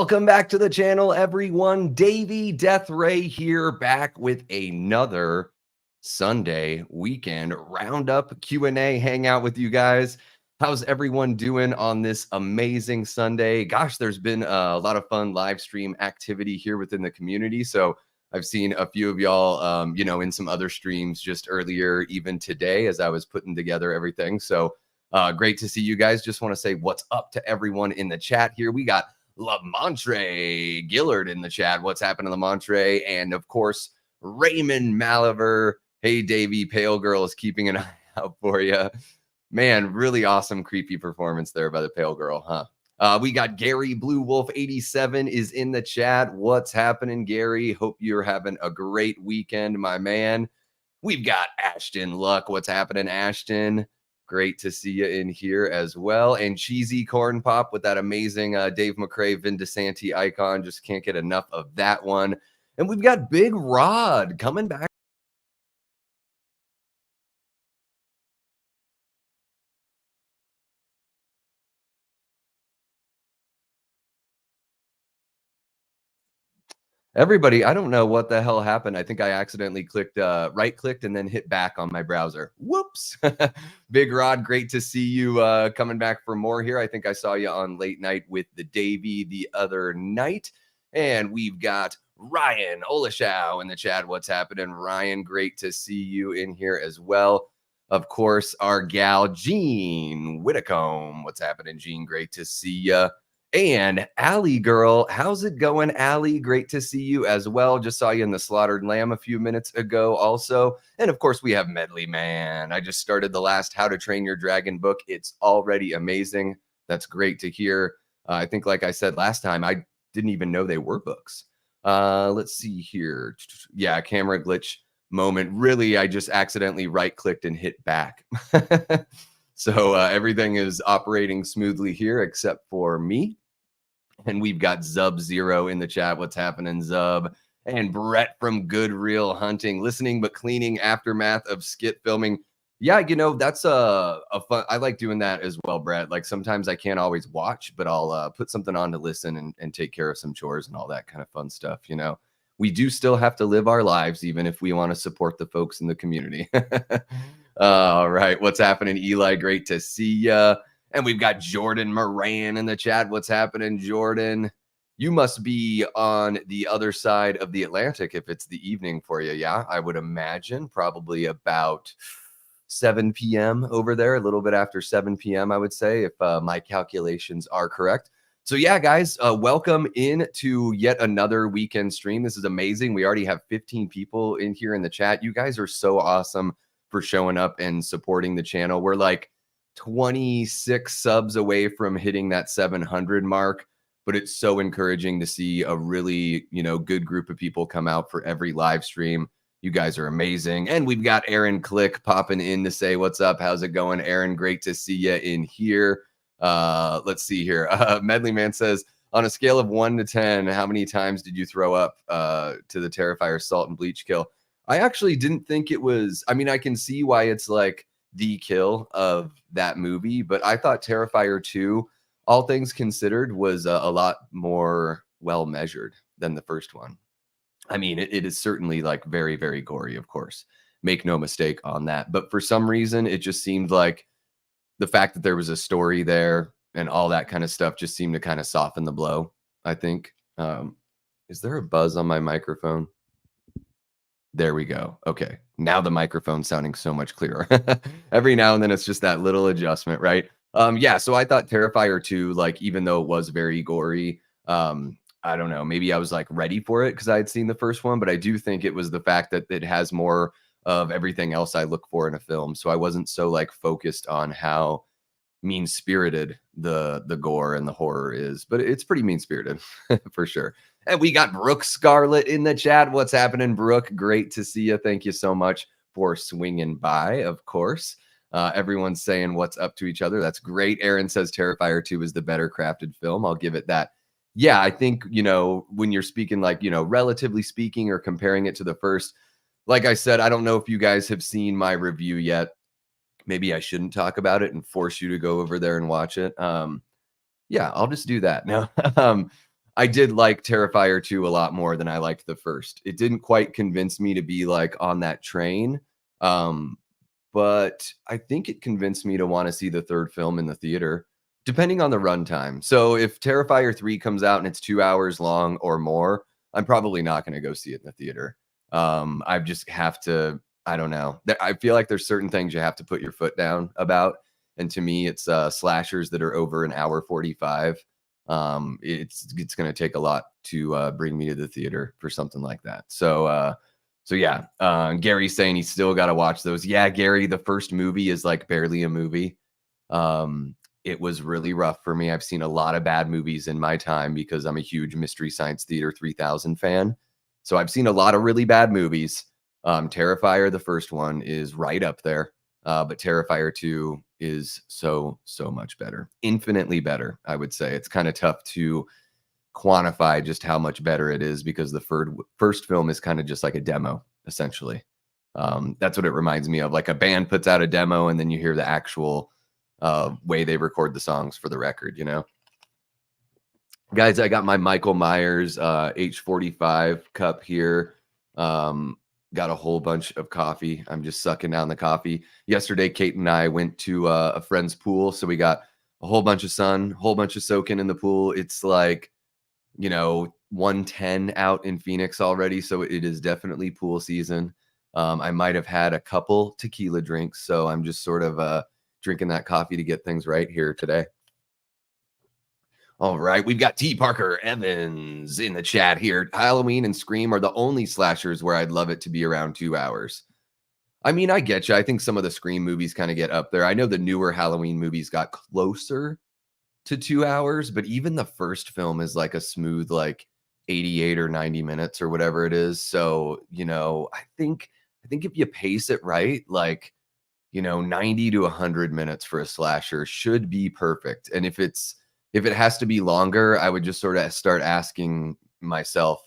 Welcome back to the channel, everyone. Davey Death Ray here, back with another Sunday weekend roundup Q&A hangout with you guys. How's everyone doing on this amazing Sunday? Gosh, there's been a lot of fun live stream activity here within the community. So I've seen a few of y'all, in some other streams just earlier, even today, as I was putting together everything. So great to see you guys. Just want to say what's up to everyone in the chat here. We got Lamontre Gillard in the chat. What's happening, Lamontre? And of course, Raymond Maliver. Hey, Davey, Pale Girl is keeping an eye out for you. Man, really awesome, creepy performance there by the Pale Girl, huh? We got Gary Blue Wolf 87 is in the chat. What's happening, Gary? Hope you're having a great weekend, my man. We've got Ashton Luck. What's happening, Ashton? Great to see you in here as well. And Cheesy Corn Pop with that amazing Dave McRae Vin DeSanti icon. Just can't get enough of that one. And we've got Big Rod coming back. Everybody, I don't know what the hell happened. I think I accidentally clicked, right-clicked and then hit back on my browser. Whoops. Big Rod, great to see you coming back for more here. I think I saw you on Late Night with the Davey the other night. And we've got Ryan Olashow in the chat. What's happening, Ryan? Great to see you in here as well. Of course, our gal, Jean Whitcomb. What's happening, Jean? Great to see you. And Allie Girl, how's it going, Allie? Great to see you as well. Just saw you in the Slaughtered Lamb a few minutes ago also. And of course, we have Medley Man. I just started the last How to Train Your Dragon book. It's already amazing. That's great to hear. I think, like I said last time, I didn't even know they were books. Let's see here. Yeah, camera glitch moment. Really, I just accidentally right-clicked and hit back. So everything is operating smoothly here except for me. And we've got Zub Zero in the chat. What's happening, Zub? And Brett from Good Real Hunting, listening but cleaning, aftermath of skit filming. Yeah, that's a fun. I like doing that as well, Brett. Like sometimes I can't always watch, but I'll put something on to listen and take care of some chores and all that kind of fun stuff. We do still have to live our lives, even if we want to support the folks in the community. All right, what's happening, Eli? Great to see ya. And we've got Jordan Moran in the chat. What's happening, Jordan? You must be on the other side of the Atlantic if it's the evening for you. Yeah, I would imagine probably about 7 p.m. over there, a little bit after 7 p.m., I would say, if my calculations are correct. So yeah, guys, welcome into yet another weekend stream. This is amazing. We already have 15 people in here in the chat. You guys are so awesome for showing up and supporting the channel. We're like 26 subs away from hitting that 700 mark, but it's so encouraging to see a really, good group of people come out for every live stream. You guys are amazing. And we've got Aaron Click popping in to say, what's up? How's it going, Aaron? Great to see you in here. Let's see here. Medley Man says, on a scale of 1 to 10, how many times did you throw up to the Terrifier Salt and Bleach kill? I actually didn't think it was, I can see why it's like the kill of that movie, but I thought Terrifier 2, all things considered, was a lot more well measured than the first one. It is certainly like very, very gory, of course. Make no mistake on that. But for some reason, it just seemed like the fact that there was a story there and all that kind of stuff just seemed to kind of soften the blow, I think. Is there a buzz on my microphone? There we go. Okay. Now the microphone's sounding so much clearer. Every now and then it's just that little adjustment, right? Yeah, so I thought Terrifier 2, like, even though it was very gory, I don't know, maybe I was like ready for it because I had seen the first one, but I do think it was the fact that it has more of everything else I look for in a film. So I wasn't so like focused on how mean-spirited the gore and the horror is, but it's pretty mean-spirited for sure. And we got Brooke Scarlett in the chat. What's happening, Brooke? Great to see you. Thank you so much for swinging by, of course. Everyone's saying what's up to each other. That's great. Aaron says Terrifier 2 is the better crafted film. I'll give it that. Yeah, I think, when you're speaking like, relatively speaking or comparing it to the first, like I said, I don't know if you guys have seen my review yet. Maybe I shouldn't talk about it and force you to go over there and watch it. Yeah, I'll just do that. No, I did like Terrifier 2 a lot more than I liked the first. It didn't quite convince me to be like on that train. Um, but I think it convinced me to want to see the third film in the theater, depending on the runtime. So if Terrifier 3 comes out and it's 2 hours long or more, I'm probably not going to go see it in the theater. I just have to, I don't know. I feel like there's certain things you have to put your foot down about. And to me, it's slashers that are over an hour 45. It's going to take a lot to bring me to the theater for something like that. So yeah, Gary's saying he's still got to watch those. Yeah, Gary, the first movie is like barely a movie. It was really rough for me. I've seen a lot of bad movies in my time because I'm a huge Mystery Science Theater 3000 fan. So I've seen a lot of really bad movies. Terrifier, the first one, is right up there. But Terrifier 2 is so much better. Infinitely better, I would say. It's kind of tough to quantify just how much better it is because the first film is kind of just like a demo, essentially. That's what it reminds me of. Like a band puts out a demo and then you hear the actual way they record the songs for the record, you know? Guys, I got my Michael Myers H45 cup here. Got a whole bunch of coffee. I'm just sucking down the coffee. Yesterday, Kate and I went to a friend's pool. So we got a whole bunch of sun, whole bunch of soaking in the pool. It's like, 110 out in Phoenix already. So it is definitely pool season. I might have had a couple tequila drinks. So I'm just sort of drinking that coffee to get things right here today. All right, we've got T. Parker Evans in the chat here. Halloween and Scream are the only slashers where I'd love it to be around 2 hours. I mean, I get you. I think some of the Scream movies kind of get up there. I know the newer Halloween movies got closer to 2 hours, but even the first film is like a smooth, like 88 or 90 minutes or whatever it is. So, I think if you pace it right, like, 90 to 100 minutes for a slasher should be perfect. And if it has to be longer, I would just sort of start asking myself,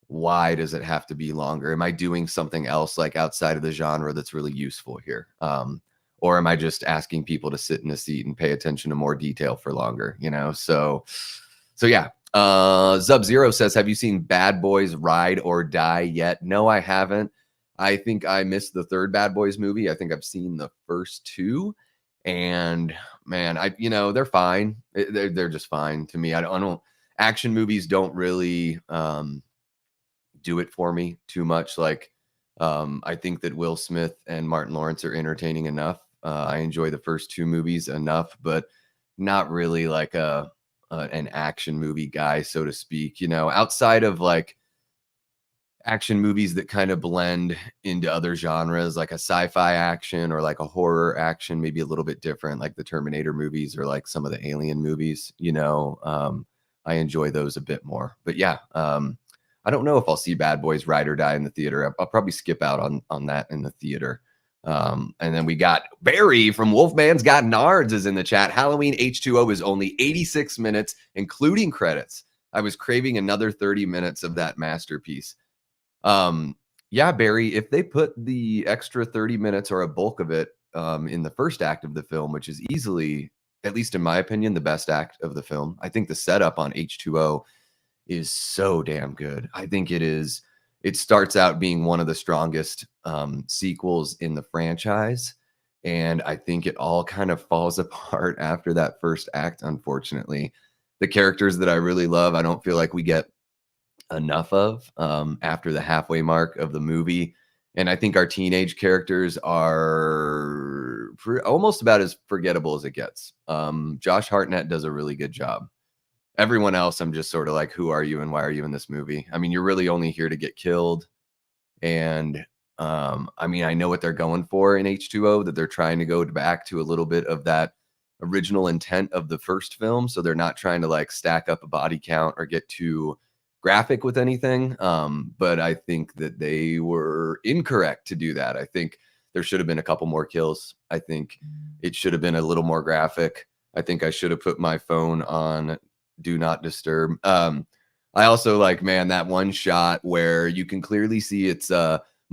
why does it have to be longer? Am I doing something else like outside of the genre that's really useful here? Or am I just asking people to sit in a seat and pay attention to more detail for longer, So yeah. Zub Zero says, have you seen Bad Boys Ride or Die yet? No, I haven't. I think I missed the third Bad Boys movie. I think I've seen the first two. And man, they're fine. They're just fine to me. I don't action movies don't really do it for me too much. Like I think that Will Smith and Martin Lawrence are entertaining enough. I enjoy the first two movies enough, but not really like an action movie guy, so to speak. Outside of like action movies that kind of blend into other genres, like a sci-fi action or like a horror action, maybe a little bit different, like the Terminator movies or like some of the Alien movies. I enjoy those a bit more. But yeah, I don't know if I'll see Bad Boys Ride or Die in the theater. I'll probably skip out on that in the theater. And then we got Barry from Wolfman's Got Nards is in the chat. Halloween H2O is only 86 minutes, including credits. I was craving another 30 minutes of that masterpiece. Yeah, Barry, if they put the extra 30 minutes or a bulk of it in the first act of the film, which is easily, at least in my opinion, the best act of the film. I think the setup on H2O is so damn good. I think it starts out being one of the strongest sequels in the franchise. And I think it all kind of falls apart after that first act, unfortunately. The characters that I really love, I don't feel like we get enough of after the halfway mark of the movie. And I think our teenage characters are almost about as forgettable as it gets. Josh Hartnett does a really good job. Everyone else, I'm just sort of like, who are you and why are you in this movie? I mean, you're really only here to get killed. And I mean, I know what they're going for in H2O, that they're trying to go back to a little bit of that original intent of the first film. So they're not trying to like stack up a body count or get too graphic with anything. But I think that they were incorrect to do that. I think there should have been a couple more kills. I think it should have been a little more graphic. I think I should have put my phone on do not disturb. I also like, man, that one shot where you can clearly see it's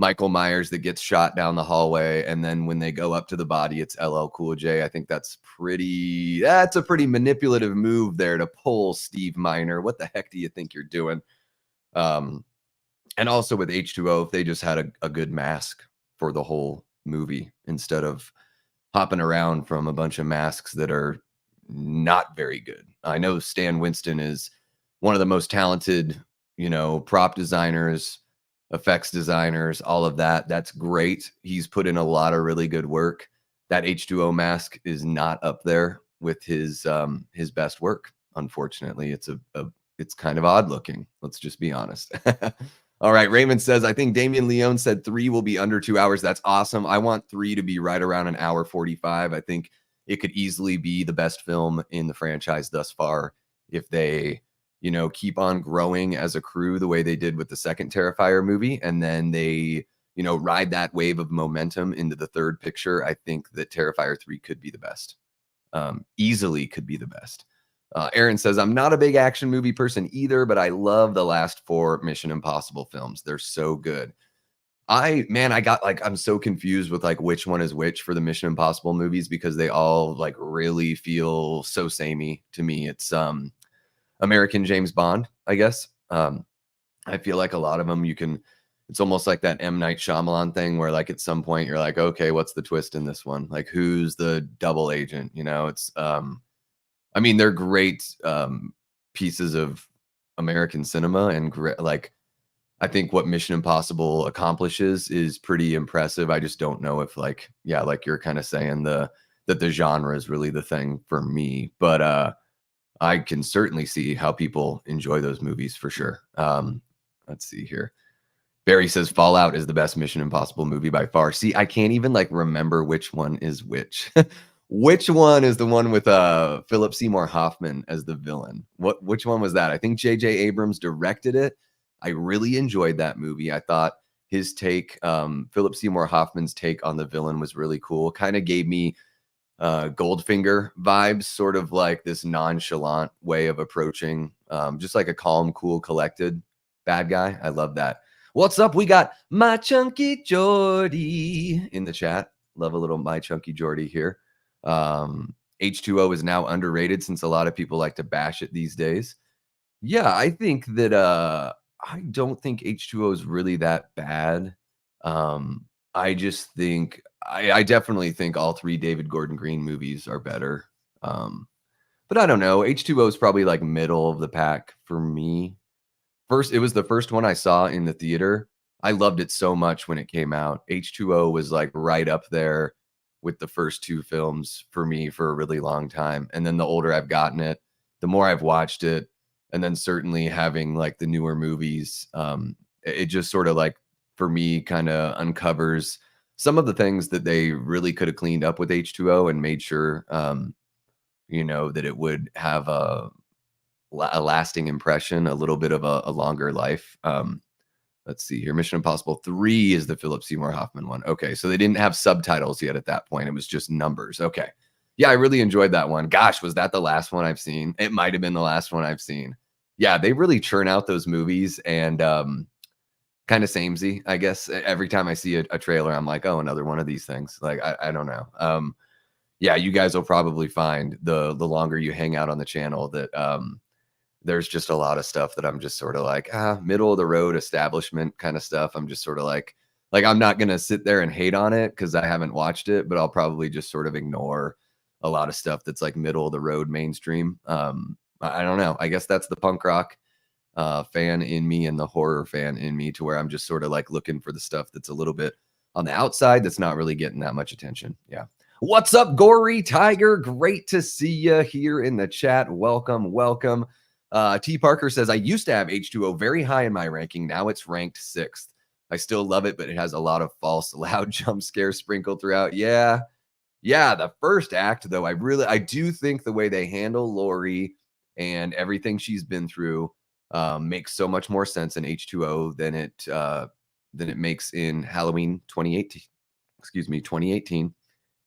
Michael Myers that gets shot down the hallway, and then when they go up to the body, it's LL Cool J. I think that's a pretty manipulative move there to pull Steve Miner. What the heck do you think you're doing? Um, and also with H2O, if they just had a good mask for the whole movie instead of hopping around from a bunch of masks that are not very good. I know Stan Winston is one of the most talented, prop designers, effects designers, all of that. That's great. He's put in a lot of really good work. That H2O mask is not up there with his best work. Unfortunately, it's kind of odd looking. Let's just be honest. All right. Raymond says, I think Damien Leone said 3 will be under 2 hours. That's awesome. I want 3 to be right around an hour 45. I think it could easily be the best film in the franchise thus far if they, keep on growing as a crew the way they did with the second Terrifier movie. And then they, ride that wave of momentum into the third picture. I think that Terrifier 3 could be the best. Easily could be the best. Aaron says, I'm not a big action movie person either, but I love the last 4 Mission Impossible films. They're so good. I'm so confused with like which one is which for the Mission Impossible movies because they all like really feel so samey to me. It's American James Bond, I guess. I feel like a lot of them it's almost like that M. Night Shyamalan thing where like at some point you're like, okay, what's the twist in this one? Like who's the double agent? It's they're great pieces of American cinema and like I think what Mission Impossible accomplishes is pretty impressive. I just don't know if like you're kind of saying that the genre is really the thing for me, but I can certainly see how people enjoy those movies for sure. Let's see here. Barry says Fallout is the best Mission Impossible movie by far. See, I can't even like remember which one is which. Which one is the one with Philip Seymour Hoffman as the villain? Which one was that? I think J.J. Abrams directed it. I really enjoyed that movie. I thought his take, Philip Seymour Hoffman's take on the villain was really cool. Kind of gave me Goldfinger vibes, sort of like this nonchalant way of approaching, just like a calm, cool, collected bad guy. I love that. What's up? We got My Chunky Jordy in the chat. Love a little My Chunky Jordy here. H2O is now underrated since a lot of people like to bash it these days. Yeah, I think that I don't think H2O is really that bad. I just think I definitely think all 3 David Gordon Green movies are better. But I don't know. H2O is probably like middle of the pack for me. It was the first one I saw in the theater. I loved it so much when it came out. H2O was like right up there with the first 2 films for me for a really long time. And then the older I've gotten it, the more I've watched it. And then certainly having like the newer movies, it just sort of like, for me, kind of uncovers some of the things that they really could have cleaned up with H2O and made sure, that it would have a lasting impression, a little bit of a longer life. Let's see here. Mission Impossible 3 is the Philip Seymour Hoffman one. Okay, so they didn't have subtitles yet at that point. It was just numbers. Okay. Yeah, I really enjoyed that one. Gosh, was that the last one I've seen? It might have been the last one I've seen. Yeah, they really churn out those movies and kind of samey, I guess. Every time I see a trailer, I'm like, oh, another one of these things. Like, I don't know. Yeah, you guys will probably find the longer you hang out on the channel that there's just a lot of stuff that I'm just sort of like, middle of the road establishment kind of stuff. I'm just sort of like I'm not going to sit there and hate on it because I haven't watched it, but I'll probably just sort of ignore a lot of stuff that's like middle of the road mainstream. I don't know. I guess that's the punk rock fan in me and the horror fan in me, to where I'm just sort of like looking for the stuff that's a little bit on the outside that's not really getting that much attention. Yeah. What's up, Gory Tiger? Great to see you here in the chat. Welcome. T. Parker says, I used to have H2O very high in my ranking. Now it's ranked 6th. I still love it, but it has a lot of false, loud jump scares sprinkled throughout. Yeah. The first act, though, I do think the way they handle Laurie and everything she's been through makes so much more sense in H2O than it makes in Halloween 2018. 2018.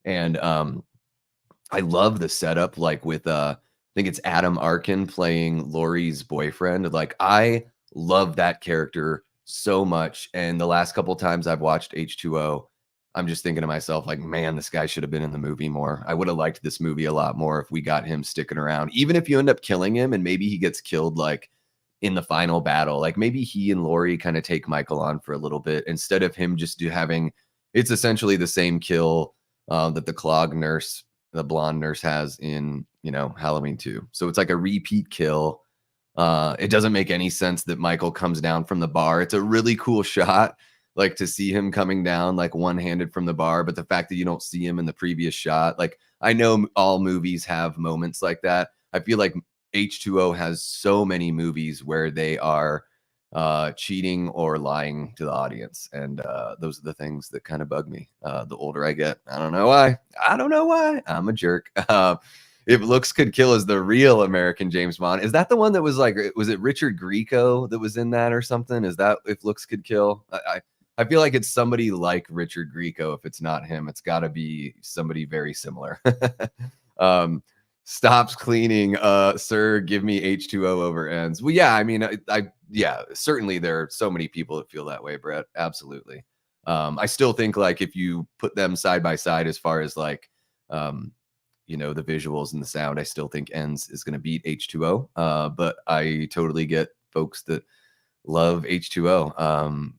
And I love the setup, like with I think it's Adam Arkin playing Laurie's boyfriend. Like, I love that character so much. And the last couple times I've watched H2O, I'm just thinking to myself, like, man, this guy should have been in the movie more. I would have liked this movie a lot more if we got him sticking around. Even if you end up killing him and maybe he gets killed like in the final battle, like maybe he and Laurie kind of take Michael on for a little bit instead of him just having it's essentially the same kill that the clog nurse, the blonde nurse, has in Halloween 2. So it's like a repeat kill. It doesn't make any sense that Michael comes down from the bar. It's a really cool shot, like to see him coming down like one-handed from the bar, but the fact that you don't see him in the previous shot, like I know all movies have moments like that. I feel like H2O has so many movies where they are cheating or lying to the audience, and those are the things that kind of bug me the older I get. I don't know why. I'm a jerk. If Looks Could Kill is the real American James Bond. Is that the one that was like, was it Richard Grieco that was in that or something? Is that If Looks Could Kill? I feel like it's somebody like Richard Grieco. If it's not him, it's got to be somebody very similar. Stops cleaning, sir, give me H2O over ends. Well, yeah, I mean, yeah, certainly there are so many people that feel that way, Brett. Absolutely. I still think like if you put them side by side as far as like the visuals and the sound, I still think ends is going to beat H2O. But I totally get folks that love H2O.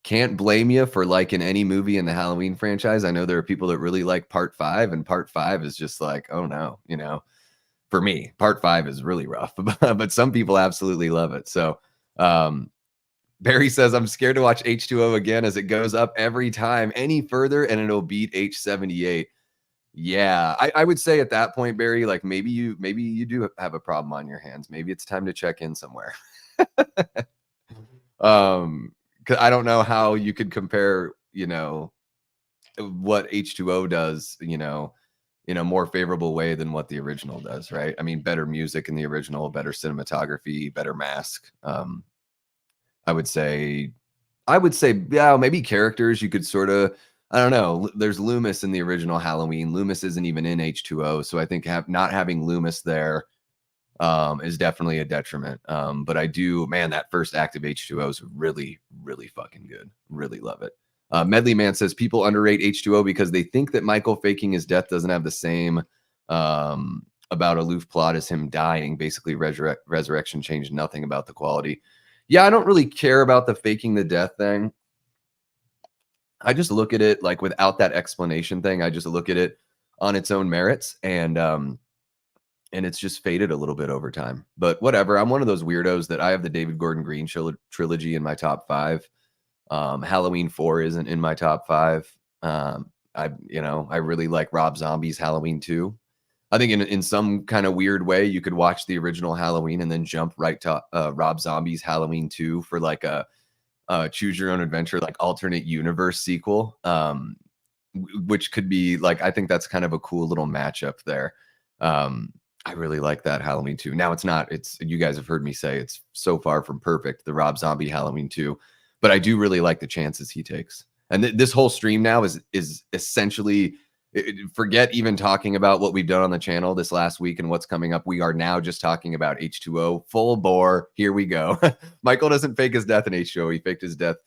Can't blame you for liking any movie in the Halloween franchise. I know there are people that really like Part 5, and Part 5 is just like, oh no, for me, Part 5 is really rough, but some people absolutely love it. So Barry says, I'm scared to watch H2O again as it goes up every time any further and it'll beat H78. Yeah, I would say at that point, Barry, like maybe you do have a problem on your hands. Maybe it's time to check in somewhere. 'Cause I don't know how you could compare, what H2O does, in a more favorable way than what the original does, right? I mean, better music in the original, better cinematography, better mask. I would say, yeah, maybe characters you could sort of, I don't know. There's Loomis in the original Halloween. Loomis isn't even in H2O, so I think not having Loomis there is definitely a detriment. But I do, man, that first act of H2O is really, really fucking good. Really love it. Medley Man says people underrate H2O because they think that Michael faking his death doesn't have the same about aloof plot as him dying. Basically, resurrection changed nothing about the quality. Yeah, I don't really care about the faking the death thing. I just look at it like without that explanation thing. I just look at it on its own merits, and it's just faded a little bit over time. But whatever. I'm one of those weirdos that I have the David Gordon Green trilogy in my top 5. Halloween 4 isn't in my top 5. I really like Rob Zombie's Halloween 2. I think in some kind of weird way, you could watch the original Halloween and then jump right to Rob Zombie's Halloween 2 for like a choose your own adventure, like alternate universe sequel, which could be like, I think that's kind of a cool little matchup there. I really like that Halloween 2. Now you guys have heard me say it's so far from perfect, the Rob Zombie Halloween 2, but I do really like the chances he takes. And this whole stream now is essentially, forget even talking about what we've done on the channel this last week and what's coming up. We are now just talking about H2O, full bore. Here we go. Michael doesn't fake his death in H2O. He faked his death.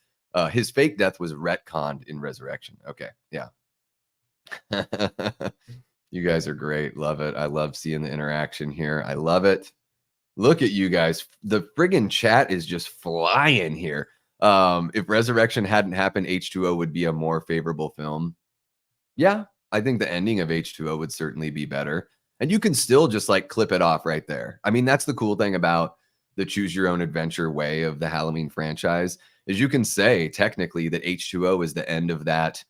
His fake death was retconned in Resurrection. Okay. Yeah. You guys are great. Love it. I love seeing the interaction here. I love it. Look at you guys. The friggin' chat is just flying here. If Resurrection hadn't happened, H2O would be a more favorable film. Yeah, I think the ending of H2O would certainly be better. And you can still just like clip it off right there. I mean, that's the cool thing about the choose your own adventure way of the Halloween franchise is you can say technically that H2O is the end of that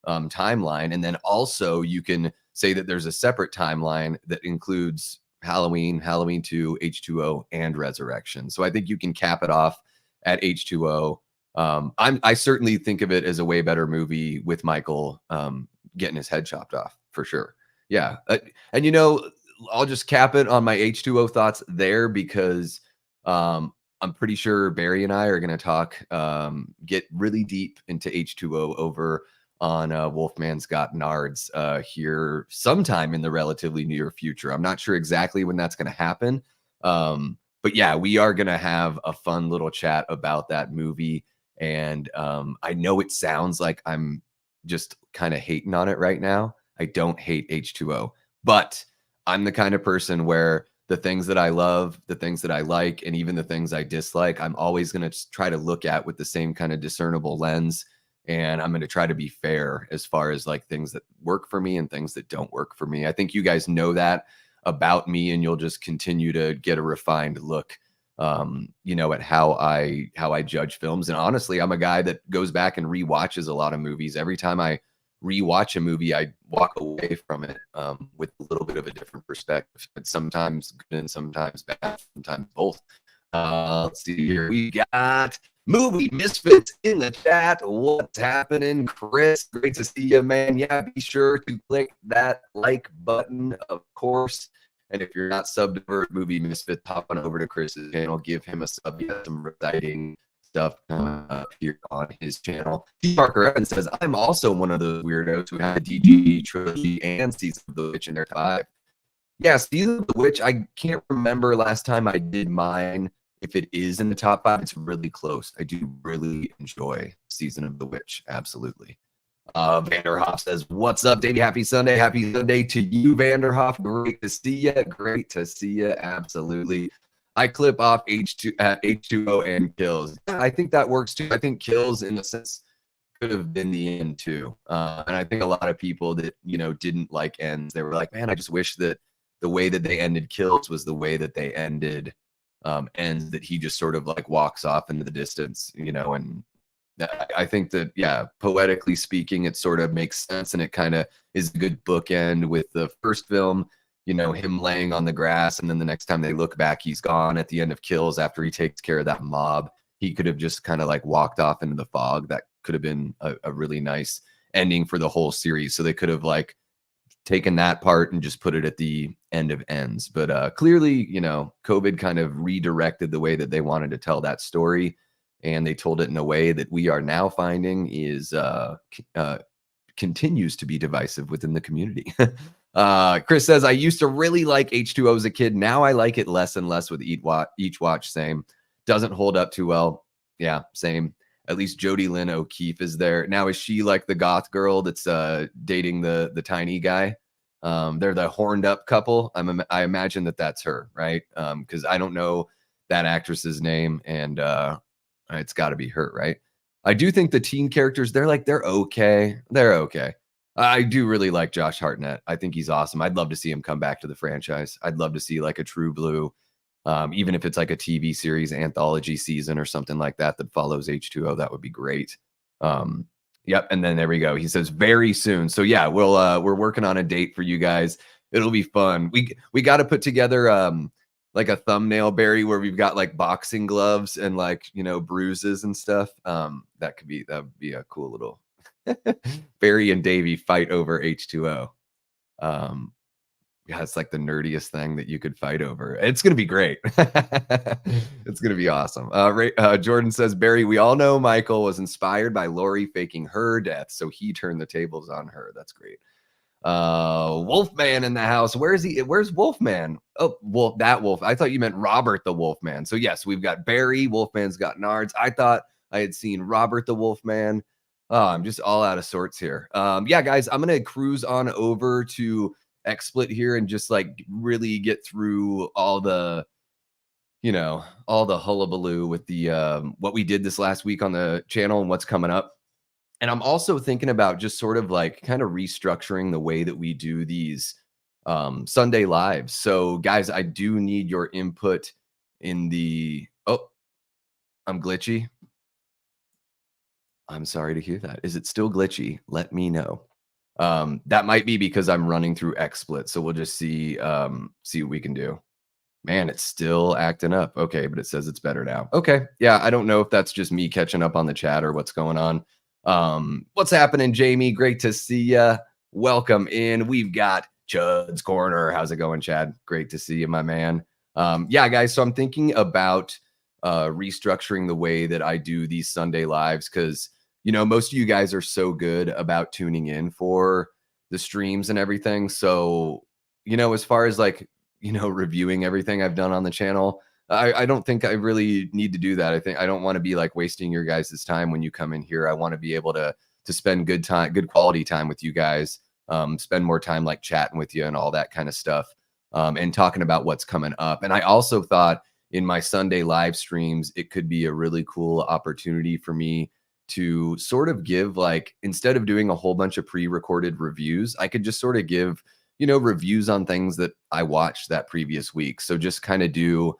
timeline. And then also you can say that there's a separate timeline that includes Halloween, Halloween 2, H2O, and Resurrection. So I think you can cap it off at H2O. I certainly think of it as a way better movie with Michael getting his head chopped off for sure. Yeah. And I'll just cap it on my H2O thoughts there because I'm pretty sure Barry and I are going to talk, get really deep into H2O over on Wolfman's Got Nards here sometime in the relatively near future. I'm not sure exactly when that's going to happen. But yeah, we are going to have a fun little chat about that movie And I know it sounds like I'm just kind of hating on it right now. I don't hate H2O, but I'm the kind of person where the things that I love, the things that I like, and even the things I dislike, I'm always going to try to look at with the same kind of discernible lens. And I'm going to try to be fair as far as like things that work for me and things that don't work for me. I think you guys know that about me, and you'll just continue to get a refined look at how I judge films. And honestly, I'm a guy that goes back and rewatches a lot of movies. Every time I rewatch a movie, I walk away from it with a little bit of a different perspective. It's sometimes good and sometimes bad, sometimes both. Let's see here. We got Movie Misfits in the chat. What's happening, Chris? Great to see you, man. Yeah, be sure to click that like button, of course. And if you're not subbed to Movie Misfits, hop on over to Chris's channel, give him a sub. He has some exciting stuff up here on his channel. T. Parker Evans says, I'm also one of the weirdos who had the DG trilogy and Season of the Witch in their top 5. Yeah, Season of the Witch, I can't remember last time I did mine. If it is in the top 5, it's really close. I do really enjoy Season of the Witch. Absolutely. Vanderhoff says, what's up, Davey? Happy Sunday. Happy Sunday to you, Vanderhoff. Great to see you. Great to see you. Absolutely. I clip off H2O and Kills. I think that works too. I think Kills, in a sense, could have been the end too. And I think a lot of people that, didn't like ends, they were like, man, I just wish that the way that they ended Kills was the way that they ended ends, that he just sort of like walks off into the distance, and I think that, yeah, poetically speaking, it sort of makes sense, and it kind of is a good bookend with the first film, him laying on the grass, and then the next time they look back, he's gone. At the end of Kills, after he takes care of that mob, he could have just kind of like walked off into the fog. That could have been a really nice ending for the whole series. So they could have like taken that part and just put it at the end of ends. But clearly, COVID kind of redirected the way that they wanted to tell that story. And they told it in a way that we are now finding is continues to be divisive within the community. Chris says, I used to really like H2O as a kid. Now I like it less and less with each watch. Same. Doesn't hold up too well. Yeah, same. At least Jodie Lynn O'Keefe is there. Now, is she like the goth girl that's dating the tiny guy? They're the horned up couple. I imagine that's her, right? Because I don't know that actress's name, and it's got to be her, right? I do think the teen characters, they're okay. They're okay. I do really like Josh Hartnett. I think he's awesome. I'd love to see him come back to the franchise. I'd love to see like a True Blue, even if it's like a TV series anthology season or something like that follows H2O. That would be great. Yep. And then there we go. He says very soon. So yeah, we're working on a date for you guys. It'll be fun. We got to put together like a thumbnail, Barry, where we've got like boxing gloves and like, bruises and stuff. That would be a cool little Barry and Davey fight over H2O. Yeah, it's like the nerdiest thing that you could fight over. It's going to be great. It's going to be awesome. Jordan says, Barry, we all know Michael was inspired by Lori faking her death, so he turned the tables on her. That's great. Wolfman in the house. Where's Wolfman? Oh, that Wolf. I thought you meant Robert the Wolfman. So yes, we've got Barry. Wolfman's got Nards. I thought I had seen Robert the Wolfman. I'm just all out of sorts here. Yeah, guys, I'm gonna cruise on over to XSplit here and just like really get through all the hullabaloo with the what we did this last week on the channel and what's coming up. And I'm also thinking about just sort of like kind of restructuring the way that we do these Sunday lives. So guys, I do need your input in the, oh, I'm glitchy. I'm sorry to hear that. Is it still glitchy? Let me know. That might be because I'm running through XSplit. So we'll just see what we can do. Man, it's still acting up. Okay, but it says it's better now. Okay. Yeah, I don't know if that's just me catching up on the chat or what's going on. What's happening, Jamie? Great to see you. Welcome in. We've got Chud's Corner. How's it going, Chad? Great to see you, my man. Yeah, guys, so I'm thinking about restructuring the way that I do these Sunday lives because, most of you guys are so good about tuning in for the streams and everything. So, as far as like, reviewing everything I've done on the channel, I don't think I really need to do that. I think I don't want to be like wasting your guys' time when you come in here. I want to be able to spend good time, good quality time with you guys. Spend more time like chatting with you and all that kind of stuff, and talking about what's coming up. And I also thought in my Sunday live streams, it could be a really cool opportunity for me to sort of give, like, instead of doing a whole bunch of pre-recorded reviews, I could just sort of give, reviews on things that I watched that previous week. So just kind of do,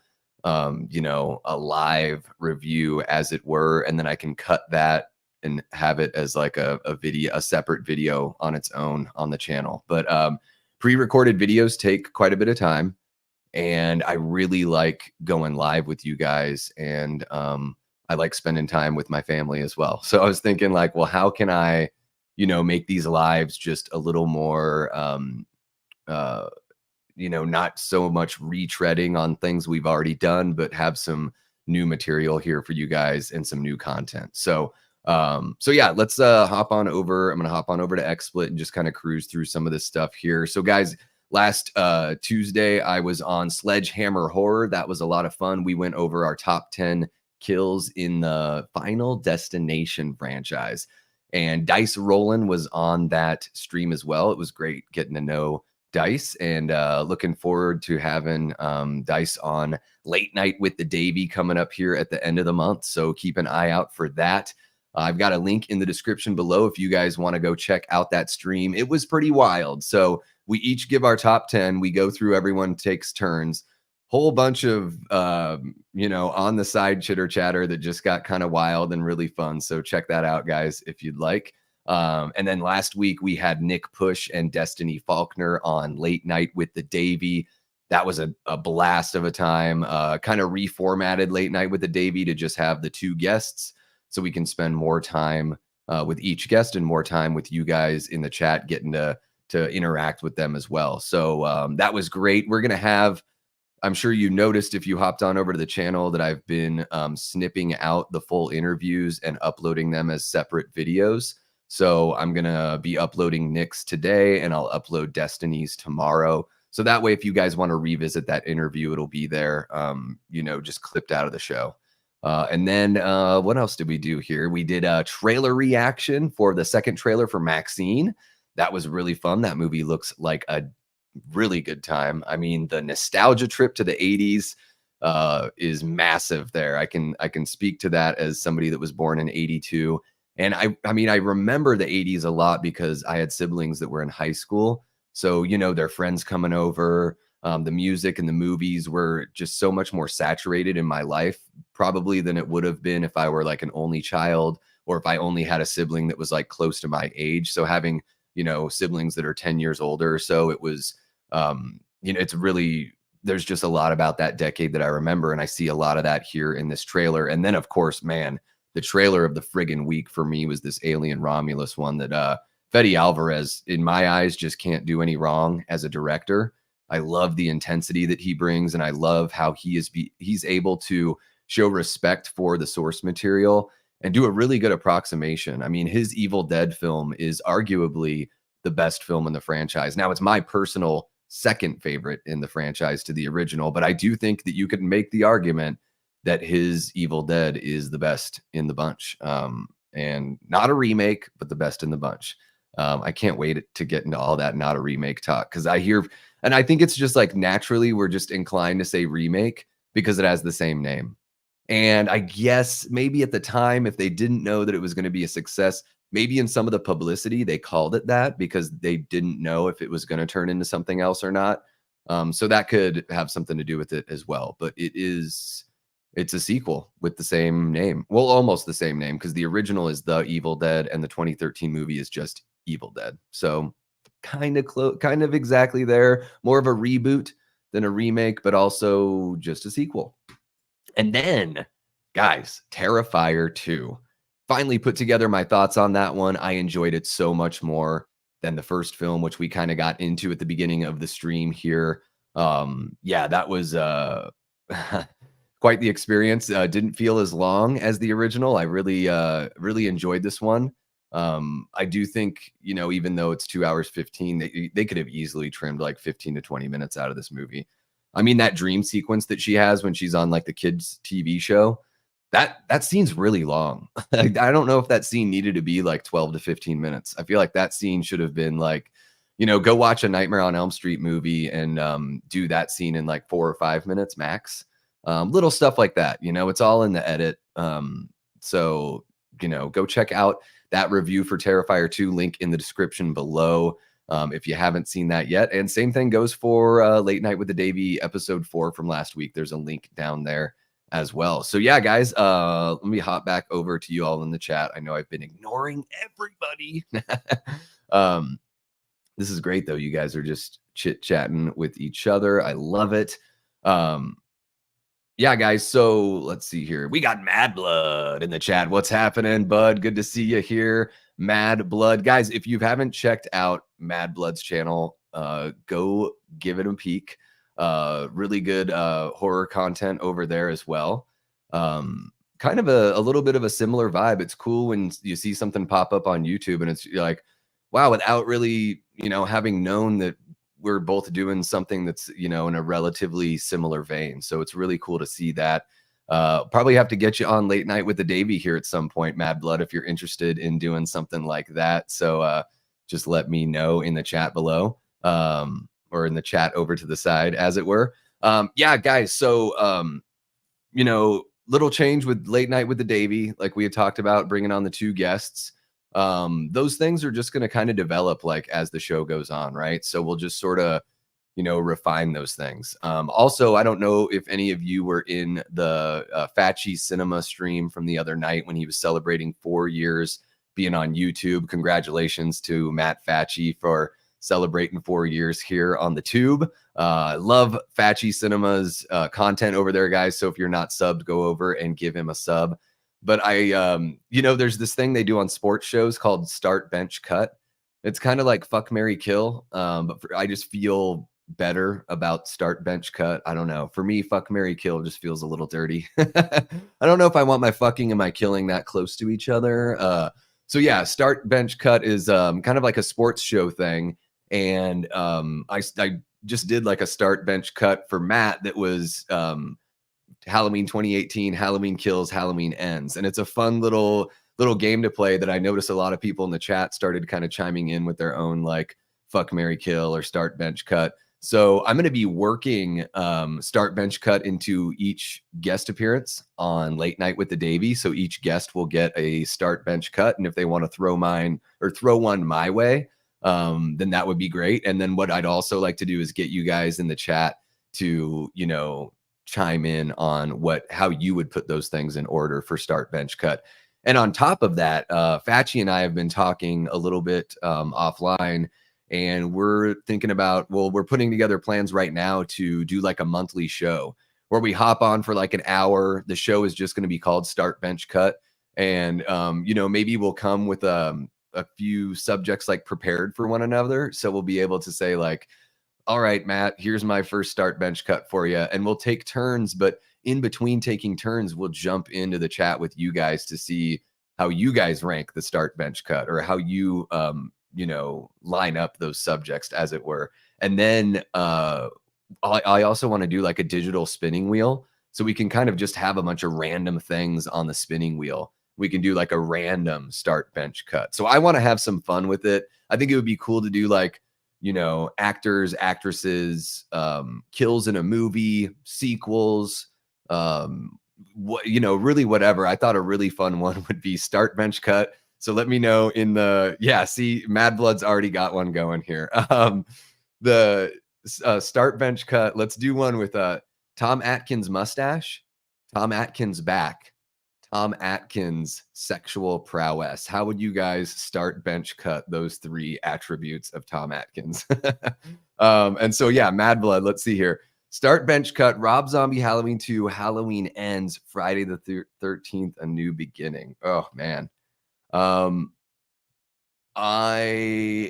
a live review, as it were, and then I can cut that and have it as like a video, a separate video on its own on the channel. But pre-recorded videos take quite a bit of time, and I really like going live with you guys, and I like spending time with my family as well. So I was thinking like, well, how can I, make these lives just a little more uh not so much retreading on things we've already done, but have some new material here for you guys and some new content. So yeah, let's hop on over. I'm gonna hop on over to XSplit and just kind of cruise through some of this stuff here. So guys, last Tuesday I was on Sledgehammer Horror. That was a lot of fun. We went over our top 10 kills in the Final Destination franchise, and Dice Roland was on that stream as well. It was great getting to know Dice, and looking forward to having Dice on Late Night with the Davey coming up here at the end of the month. So keep an eye out for that. I've got a link in the description below if you guys want to go check out that stream. It was pretty wild. So we each give our top 10. We go through, everyone takes turns. Whole bunch of, on the side chitter chatter that just got kind of wild and really fun. So check that out, guys, if you'd like. And then last week we had Nick Push and Destiny Faulkner on Late Night with the Davey. That was a blast of a time. Kind of reformatted Late Night with the Davey to just have the two guests, so we can spend more time with each guest and more time with you guys in the chat, getting to interact with them as well. So that was great. We're gonna have, I'm sure you noticed if you hopped on over to the channel, that I've been snipping out the full interviews and uploading them as separate videos. So I'm going to be uploading Nick's today, and I'll upload Destiny's tomorrow. So that way, if you guys want to revisit that interview, it'll be there, just clipped out of the show. And then what else did we do here? We did a trailer reaction for the second trailer for Maxine. That was really fun. That movie looks like a really good time. I mean, the nostalgia trip to the 80s is massive there. I can speak to that as somebody that was born in 82. And I mean, I remember the 80s a lot because I had siblings that were in high school. So, their friends coming over, the music and the movies were just so much more saturated in my life, probably, than it would have been if I were like an only child, or if I only had a sibling that was like close to my age. So having, siblings that are 10 years older. So it was, it's really, there's just a lot about that decade that I remember. And I see a lot of that here in this trailer. And then, of course, man, the trailer of the friggin' week for me was this Alien Romulus one that Fede Alvarez, in my eyes, just can't do any wrong as a director. I love the intensity that he brings, and I love how he's able to show respect for the source material and do a really good approximation. I mean, his Evil Dead film is arguably the best film in the franchise. Now, it's my personal second favorite in the franchise to the original, but I do think that you could make the argument that his Evil Dead is the best in the bunch, and not a remake, but the best in the bunch. I can't wait to get into all that not a remake talk, because I hear, and I think it's just like naturally we're just inclined to say remake because it has the same name. And I guess maybe at the time, if they didn't know that it was going to be a success, maybe in some of the publicity they called it that because they didn't know if it was going to turn into something else or not. So that could have something to do with it as well. But it's a sequel with the same name. Well, almost the same name, because the original is The Evil Dead and the 2013 movie is just Evil Dead. So kind of exactly there. More of a reboot than a remake, but also just a sequel. And then, guys, Terrifier 2. Finally put together my thoughts on that one. I enjoyed it so much more than the first film, which we kind of got into at the beginning of the stream here. Yeah, that was quite the experience. Didn't feel as long as the original. I really enjoyed this one. I do think, even though it's 2 hours 15, they could have easily trimmed like 15 to 20 minutes out of this movie. I mean, that dream sequence that she has when she's on like the kids TV show, that scene's really long. I don't know if that scene needed to be like 12 to 15 minutes. I feel like that scene should have been like, go watch a Nightmare on Elm Street movie and do that scene in like 4 or 5 minutes max. Little stuff like that, it's all in the edit. So, go check out that review for Terrifier 2, link in the description below. If you haven't seen that yet. And same thing goes for Late Night with the Davey episode 4 from last week. There's a link down there as well. So yeah, guys, let me hop back over to you all in the chat. I know I've been ignoring everybody. This is great though. You guys are just chit-chatting with each other. I love it. Yeah, guys. So let's see here. We got Mad Blood in the chat. What's happening, bud? Good to see you here. Mad Blood. Guys, if you haven't checked out Mad Blood's channel, go give it a peek. Really good horror content over there as well. Kind of a little bit of a similar vibe. It's cool when you see something pop up on YouTube and you're like, wow, without really, having known that we're both doing something that's, in a relatively similar vein. So it's really cool to see that. Probably have to get you on Late Night with the Davey here at some point, Mad Blood, if you're interested in doing something like that. So just let me know in the chat below, or in the chat over to the side, as it were. Yeah, guys. So, little change with Late Night with the Davey, like we had talked about, bringing on the 2 guests. Those things are just going to kind of develop like as the show goes on, right? So we'll just sort of, refine those things. Also, I don't know if any of you were in the Fatchy Cinema stream from the other night when he was celebrating 4 years being on YouTube. Congratulations to Matt Fatchy for celebrating 4 years here on the tube. Love Fatchy Cinema's content over there, guys. So if you're not subbed, go over and give him a sub. But there's this thing they do on sports shows called Start Bench Cut. It's kind of like Fuck, Marry, Kill. But I just feel better about Start Bench Cut. I don't know. For me, Fuck, Marry, Kill just feels a little dirty. I don't know if I want my fucking and my killing that close to each other. So yeah, Start Bench Cut is kind of like a sports show thing. And I just did like a Start Bench Cut for Matt that was Halloween 2018, Halloween Kills, Halloween Ends. And it's a fun little game to play that I noticed a lot of people in the chat started kind of chiming in with their own like Fuck, Marry, Kill or Start Bench Cut. So I'm going to be working Start Bench Cut into each guest appearance on Late Night with the Davey. So each guest will get a Start Bench Cut. And if they want to throw one my way, then that would be great. And then what I'd also like to do is get you guys in the chat to, chime in on how you would put those things in order for Start Bench Cut. And on top of that, Fatchy and I have been talking a little bit offline, and we're thinking about, we're putting together plans right now to do like a monthly show where we hop on for like an hour. The show is just going to be called Start Bench Cut. And, maybe we'll come with a few subjects like prepared for one another. So we'll be able to say like, all right, Matt, here's my first Start Bench Cut for you. And we'll take turns, but in between taking turns, we'll jump into the chat with you guys to see how you guys rank the Start Bench Cut, or how you, line up those subjects, as it were. And then I also want to do like a digital spinning wheel, so we can kind of just have a bunch of random things on the spinning wheel. We can do like a random Start Bench Cut. So I want to have some fun with it. I think it would be cool to do like, actors, actresses, kills in a movie, sequels, really whatever. I thought a really fun one would be Start Bench Cut. So let me know in see, Mad Blood's already got one going here. The Start Bench Cut. Let's do one with Tom Atkins mustache, Tom Atkins back, Tom Atkins sexual prowess. How would you guys Start Bench Cut those 3 attributes of Tom Atkins? And so, yeah, Mad Blood, let's see here. Start Bench Cut, Rob Zombie Halloween 2, Halloween Ends, Friday the 13th, A New Beginning. Oh, man. I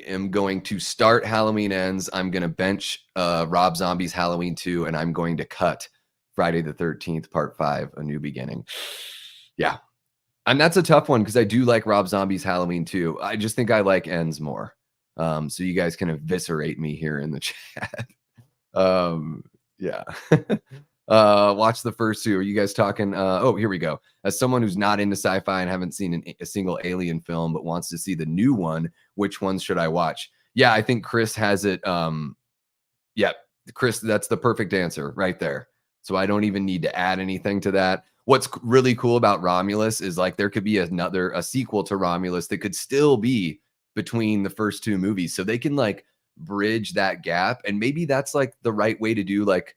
am going to start Halloween Ends. I'm going to bench Rob Zombie's Halloween 2, and I'm going to cut Friday the 13th, Part 5, A New Beginning. Yeah. And that's a tough one because I do like Rob Zombie's Halloween 2. I just think I like Ends more. So you guys can eviscerate me here in the chat. Yeah. Watch the first two. Are you guys talking? Oh, here we go. As someone who's not into sci-fi and haven't seen a single Alien film, but wants to see the new one, which ones should I watch? Yeah, I think Chris has it. Yeah, Chris, that's the perfect answer right there. So I don't even need to add anything to that. What's really cool about Romulus is like there could be a sequel to Romulus that could still be between the first two movies. So they can like bridge that gap. And maybe that's like the right way to do like,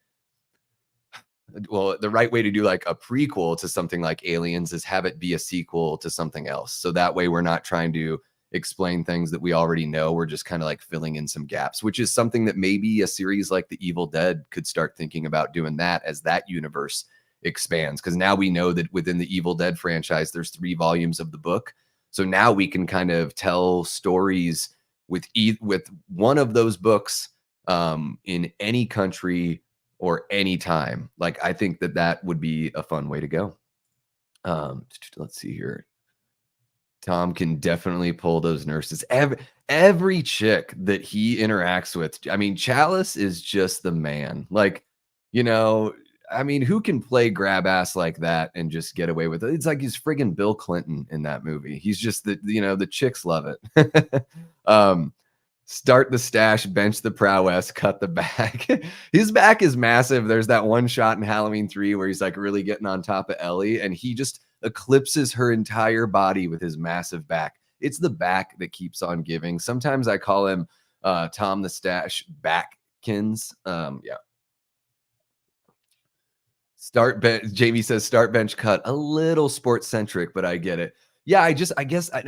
well, the right way to do like a prequel to something like Aliens is have it be a sequel to something else. So that way we're not trying to explain things that we already know. We're just kind of like filling in some gaps, which is something that maybe a series like The Evil Dead could start thinking about doing that as that universe expands. Because now we know that within the Evil Dead franchise, there's 3 volumes of the book. So now we can kind of tell stories with with one of those books in any country or any time. Like I think that that would be a fun way to go. Let's see here. Tom can definitely pull those nurses. Every chick that he interacts with, I mean, Chalice is just the man. Like, you know, I mean, who can play grab ass like that and just get away with it? It's like he's friggin' Bill Clinton in that movie. He's just the chicks love it. Start the stash, bench the prowess, cut the back. His back is massive. There's that one shot in Halloween 3 where he's like really getting on top of Ellie and he just eclipses her entire body with his massive back. It's the back that keeps on giving. Sometimes I call him Tom the Stash Backkins. Yeah. Start bench. Jamie says start bench cut. A little sports centric, but I get it. Yeah, I guess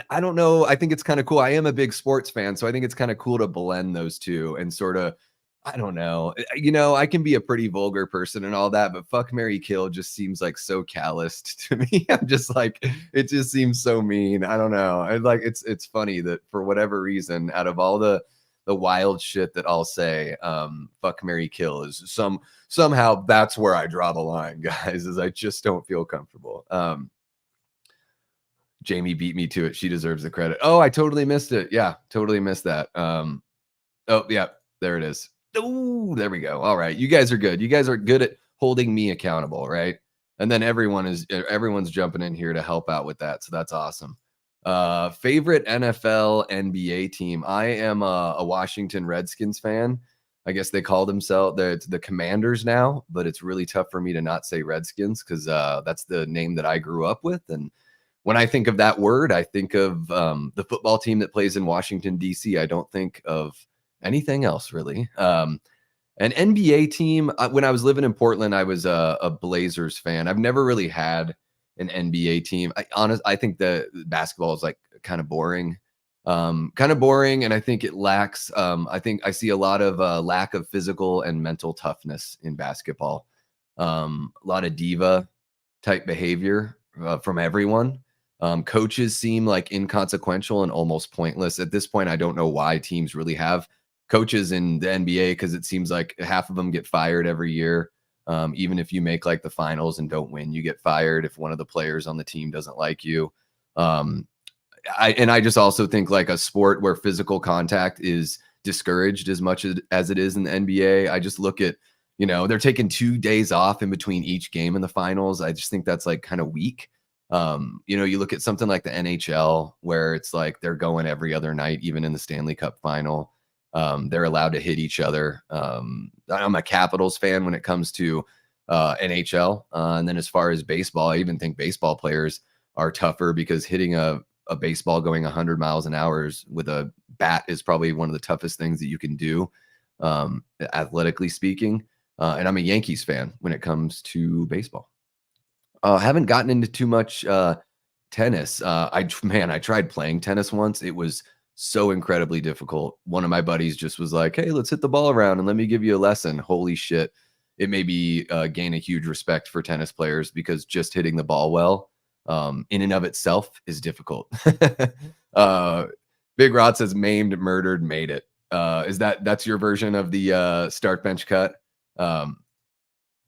I don't know. I think it's kind of cool. I am a big sports fan, so I think it's kind of cool to blend those two and sort of I don't know. You know, I can be a pretty vulgar person and all that, but fuck Mary Kill just seems like so calloused to me. I'm just like, it just seems so mean. I don't know. I like it's funny that for whatever reason, out of all the wild shit that I'll say, fuck Mary Kill is somehow that's where I draw the line, guys, is I just don't feel comfortable. Jamie beat me to it. She deserves the credit. Oh, I totally missed it. Yeah, totally missed that. Oh, yeah, there it is. Oh, there we go. All right. You guys are good. You guys are good at holding me accountable, right? And then everyone's jumping in here to help out with that. So that's awesome. Favorite NFL NBA team. I am a Washington Redskins fan. I guess they call themselves the Commanders now, but it's really tough for me to not say Redskins because that's the name that I grew up with. And when I think of that word, I think of the football team that plays in Washington, D.C. I don't think of anything else really. An NBA team, when I was living in Portland, I was a Blazers fan. I've never really had an NBA team. I think the basketball is like kind of boring. And I think it lacks, I think I see a lot of lack of physical and mental toughness in basketball. A lot of diva type behavior from everyone. Coaches seem like inconsequential and almost pointless. At this point, I don't know why teams really have coaches in the NBA because it seems like half of them get fired every year. Even if you make like the finals and don't win, you get fired if one of the players on the team doesn't like you. I just also think like a sport where physical contact is discouraged as much as it is in the NBA. I just look at, they're taking 2 days off in between each game in the finals. I just think that's like kind of weak. You look at something like the NHL where it's like they're going every other night, even in the Stanley Cup final. They're allowed to hit each other. I'm a Capitals fan when it comes to NHL. And then as far as baseball, I even think baseball players are tougher because hitting a baseball going 100 miles an hour with a bat is probably one of the toughest things that you can do, athletically speaking. And I'm a Yankees fan when it comes to baseball. Haven't gotten into too much tennis. I tried playing tennis once. It was so incredibly difficult. One of my buddies just was like, "Hey, let's hit the ball around and let me give you a lesson." Holy shit. It made me gain a huge respect for tennis players because just hitting the ball well in and of itself is difficult. Big Rod says maimed, murdered, made it. That's your version of the start bench cut?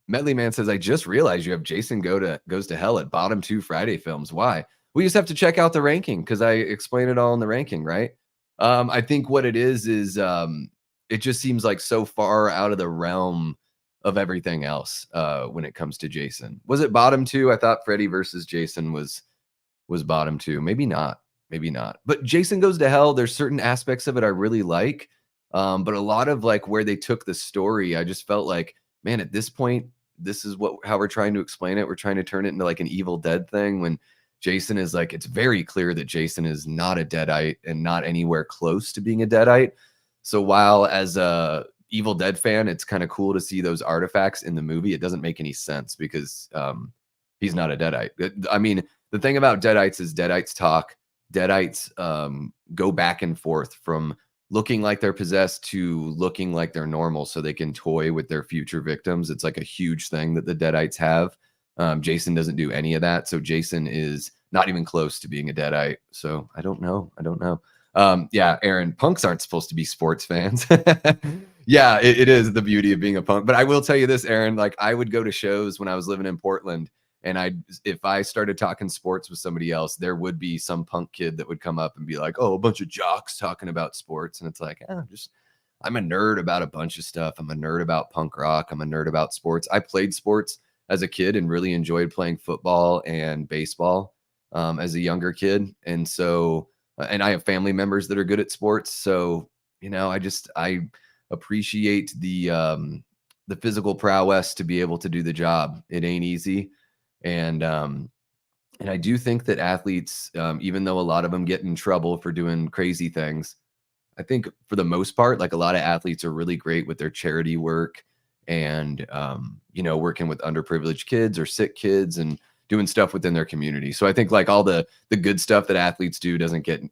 Medley Man says, I just realized you have Jason Goes to Hell at bottom 2 Friday films. Why? We just have to check out the ranking because I explain it all in the ranking, right? I think what it is it just seems like so far out of the realm of everything else when it comes to Jason. Was it bottom two? I thought Freddy versus Jason was bottom two. Maybe not. Maybe not. But Jason Goes to Hell, there's certain aspects of it I really like. But a lot of like where they took the story, I just felt like, man, at this point, this is how we're trying to explain it. We're trying to turn it into like an Evil Dead thing when Jason is like, it's very clear that Jason is not a Deadite and not anywhere close to being a Deadite. So while as a Evil Dead fan, it's kind of cool to see those artifacts in the movie, it doesn't make any sense because he's not a Deadite. I mean, the thing about Deadites is Deadites talk. Deadites go back and forth from looking like they're possessed to looking like they're normal so they can toy with their future victims. It's like a huge thing that the Deadites have. Jason doesn't do any of that. So Jason is not even close to being a Deadite. So I don't know. Yeah, Aaron, punks aren't supposed to be sports fans. Yeah, it is the beauty of being a punk. But I will tell you this, Aaron, like I would go to shows when I was living in Portland. And if I started talking sports with somebody else, there would be some punk kid that would come up and be like, "Oh, a bunch of jocks talking about sports." And it's like, I'm a nerd about a bunch of stuff. I'm a nerd about punk rock. I'm a nerd about sports. I played sports as a kid and really enjoyed playing football and baseball as a younger kid. And so, and I have family members that are good at sports. So, I appreciate the physical prowess to be able to do the job. It ain't easy. And I do think that athletes, even though a lot of them get in trouble for doing crazy things, I think for the most part, like a lot of athletes are really great with their charity work and, working with underprivileged kids or sick kids and doing stuff within their community. So I think like all the good stuff that athletes do doesn't get,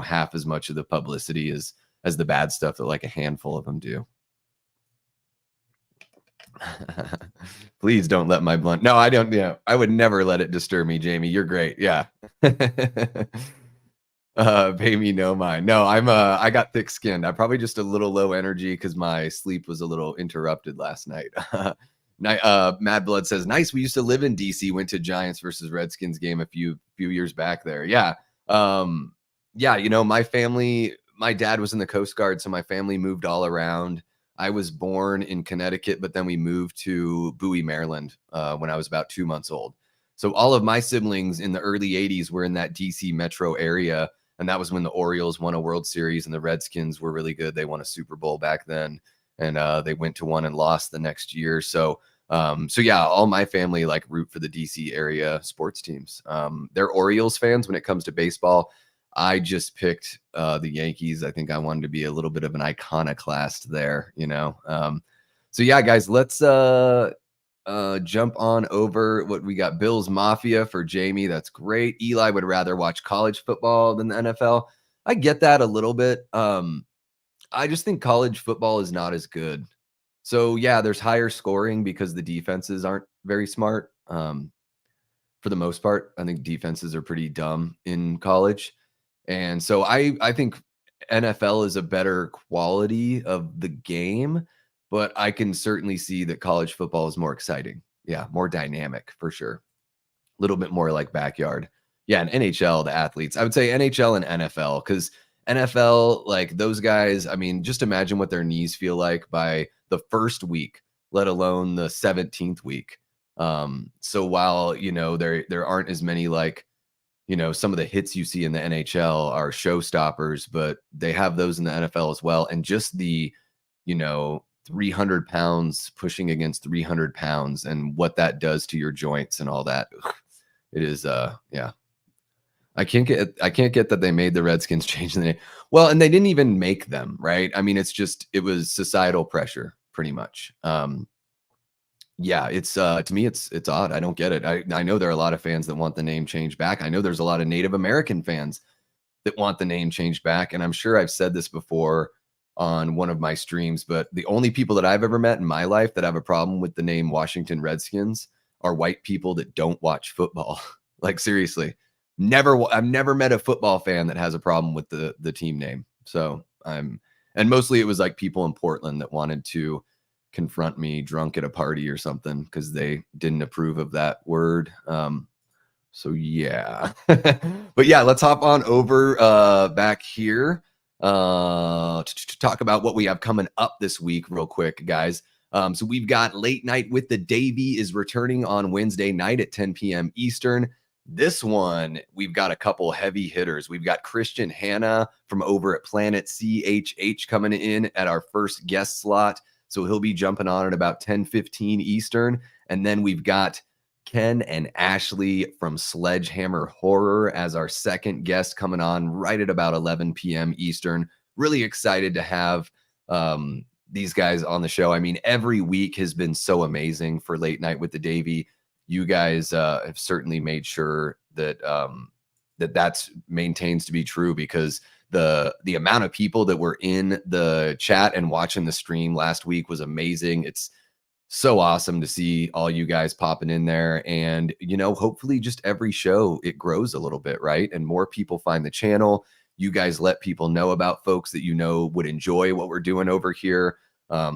half as much of the publicity as the bad stuff that like a handful of them do. Please don't let my blunt. No, I don't. Yeah, I would never let it disturb me, Jamie. You're great. Yeah. Pay me no mind. No, I got thick skinned. I'm probably just a little low energy because my sleep was a little interrupted last night. Mad Blood says, nice. We used to live in DC, went to Giants versus Redskins game a few years back there. Yeah. My family, my dad was in the Coast Guard, so my family moved all around. I was born in Connecticut, but then we moved to Bowie, Maryland when I was about 2 months old. So all of my siblings in the early 80s were in that DC metro area. And that was when the Orioles won a World Series and the Redskins were really good. They won a Super Bowl back then. And they went to one and lost the next year. So yeah, all my family like root for the DC area sports teams. They're Orioles fans when it comes to baseball. I just picked the Yankees. I think I wanted to be a little bit of an iconoclast there, So yeah, guys, let's jump on over what we got. Bills Mafia for Jamie. That's great. Eli would rather watch college football than the NFL. I get that a little bit. I just think college football is not as good. So yeah, there's higher scoring because the defenses aren't very smart. For the most part, I think defenses are pretty dumb in college. And so I think NFL is a better quality of the game, but I can certainly see that college football is more exciting. Yeah, more dynamic for sure. A little bit more like backyard. Yeah, and NHL, the athletes. I would say NHL and NFL because NFL, like those guys, I mean, just imagine what their knees feel like by the first week, let alone the 17th week. So while, there aren't as many like, some of the hits you see in the NHL are showstoppers, but they have those in the NFL as well. And just the, 300 pounds pushing against 300 pounds and what that does to your joints and all that. It is, yeah. I can't get that they made the Redskins change the name. Well, and they didn't even make them, right? I mean, it was societal pressure pretty much. Yeah, it's to me, it's odd. I don't get it. I know there are a lot of fans that want the name changed back. I know there's a lot of Native American fans that want the name changed back. And I'm sure I've said this before on one of my streams, but the only people that I've ever met in my life that have a problem with the name Washington Redskins are white people that don't watch football. Like seriously, I've never met a football fan that has a problem with the team name. So and mostly it was like people in Portland that wanted to confront me drunk at a party or something because they didn't approve of that word. So yeah, but yeah, let's hop on over back here to talk about what we have coming up this week real quick, guys. So we've got Late Night with the Davy is returning on Wednesday night at 10 p.m. Eastern. This one, we've got a couple heavy hitters. We've got Christian Hanna from over at Planet CHH coming in at our first guest slot. So he'll be jumping on at about 10:15 Eastern. And then we've got Ken and Ashley from Sledgehammer Horror as our second guest coming on right at about 11 p.m. Eastern. Really excited to have these guys on the show. I mean, every week has been so amazing for Late Night with the Davy. You guys have certainly made sure that that's maintains to be true, because the amount of people that were in the chat and watching the stream last week was amazing. It's so awesome to see all you guys popping in there. And, hopefully just every show it grows a little bit, right? And more people find the channel. You guys let people know about folks that would enjoy what we're doing over here,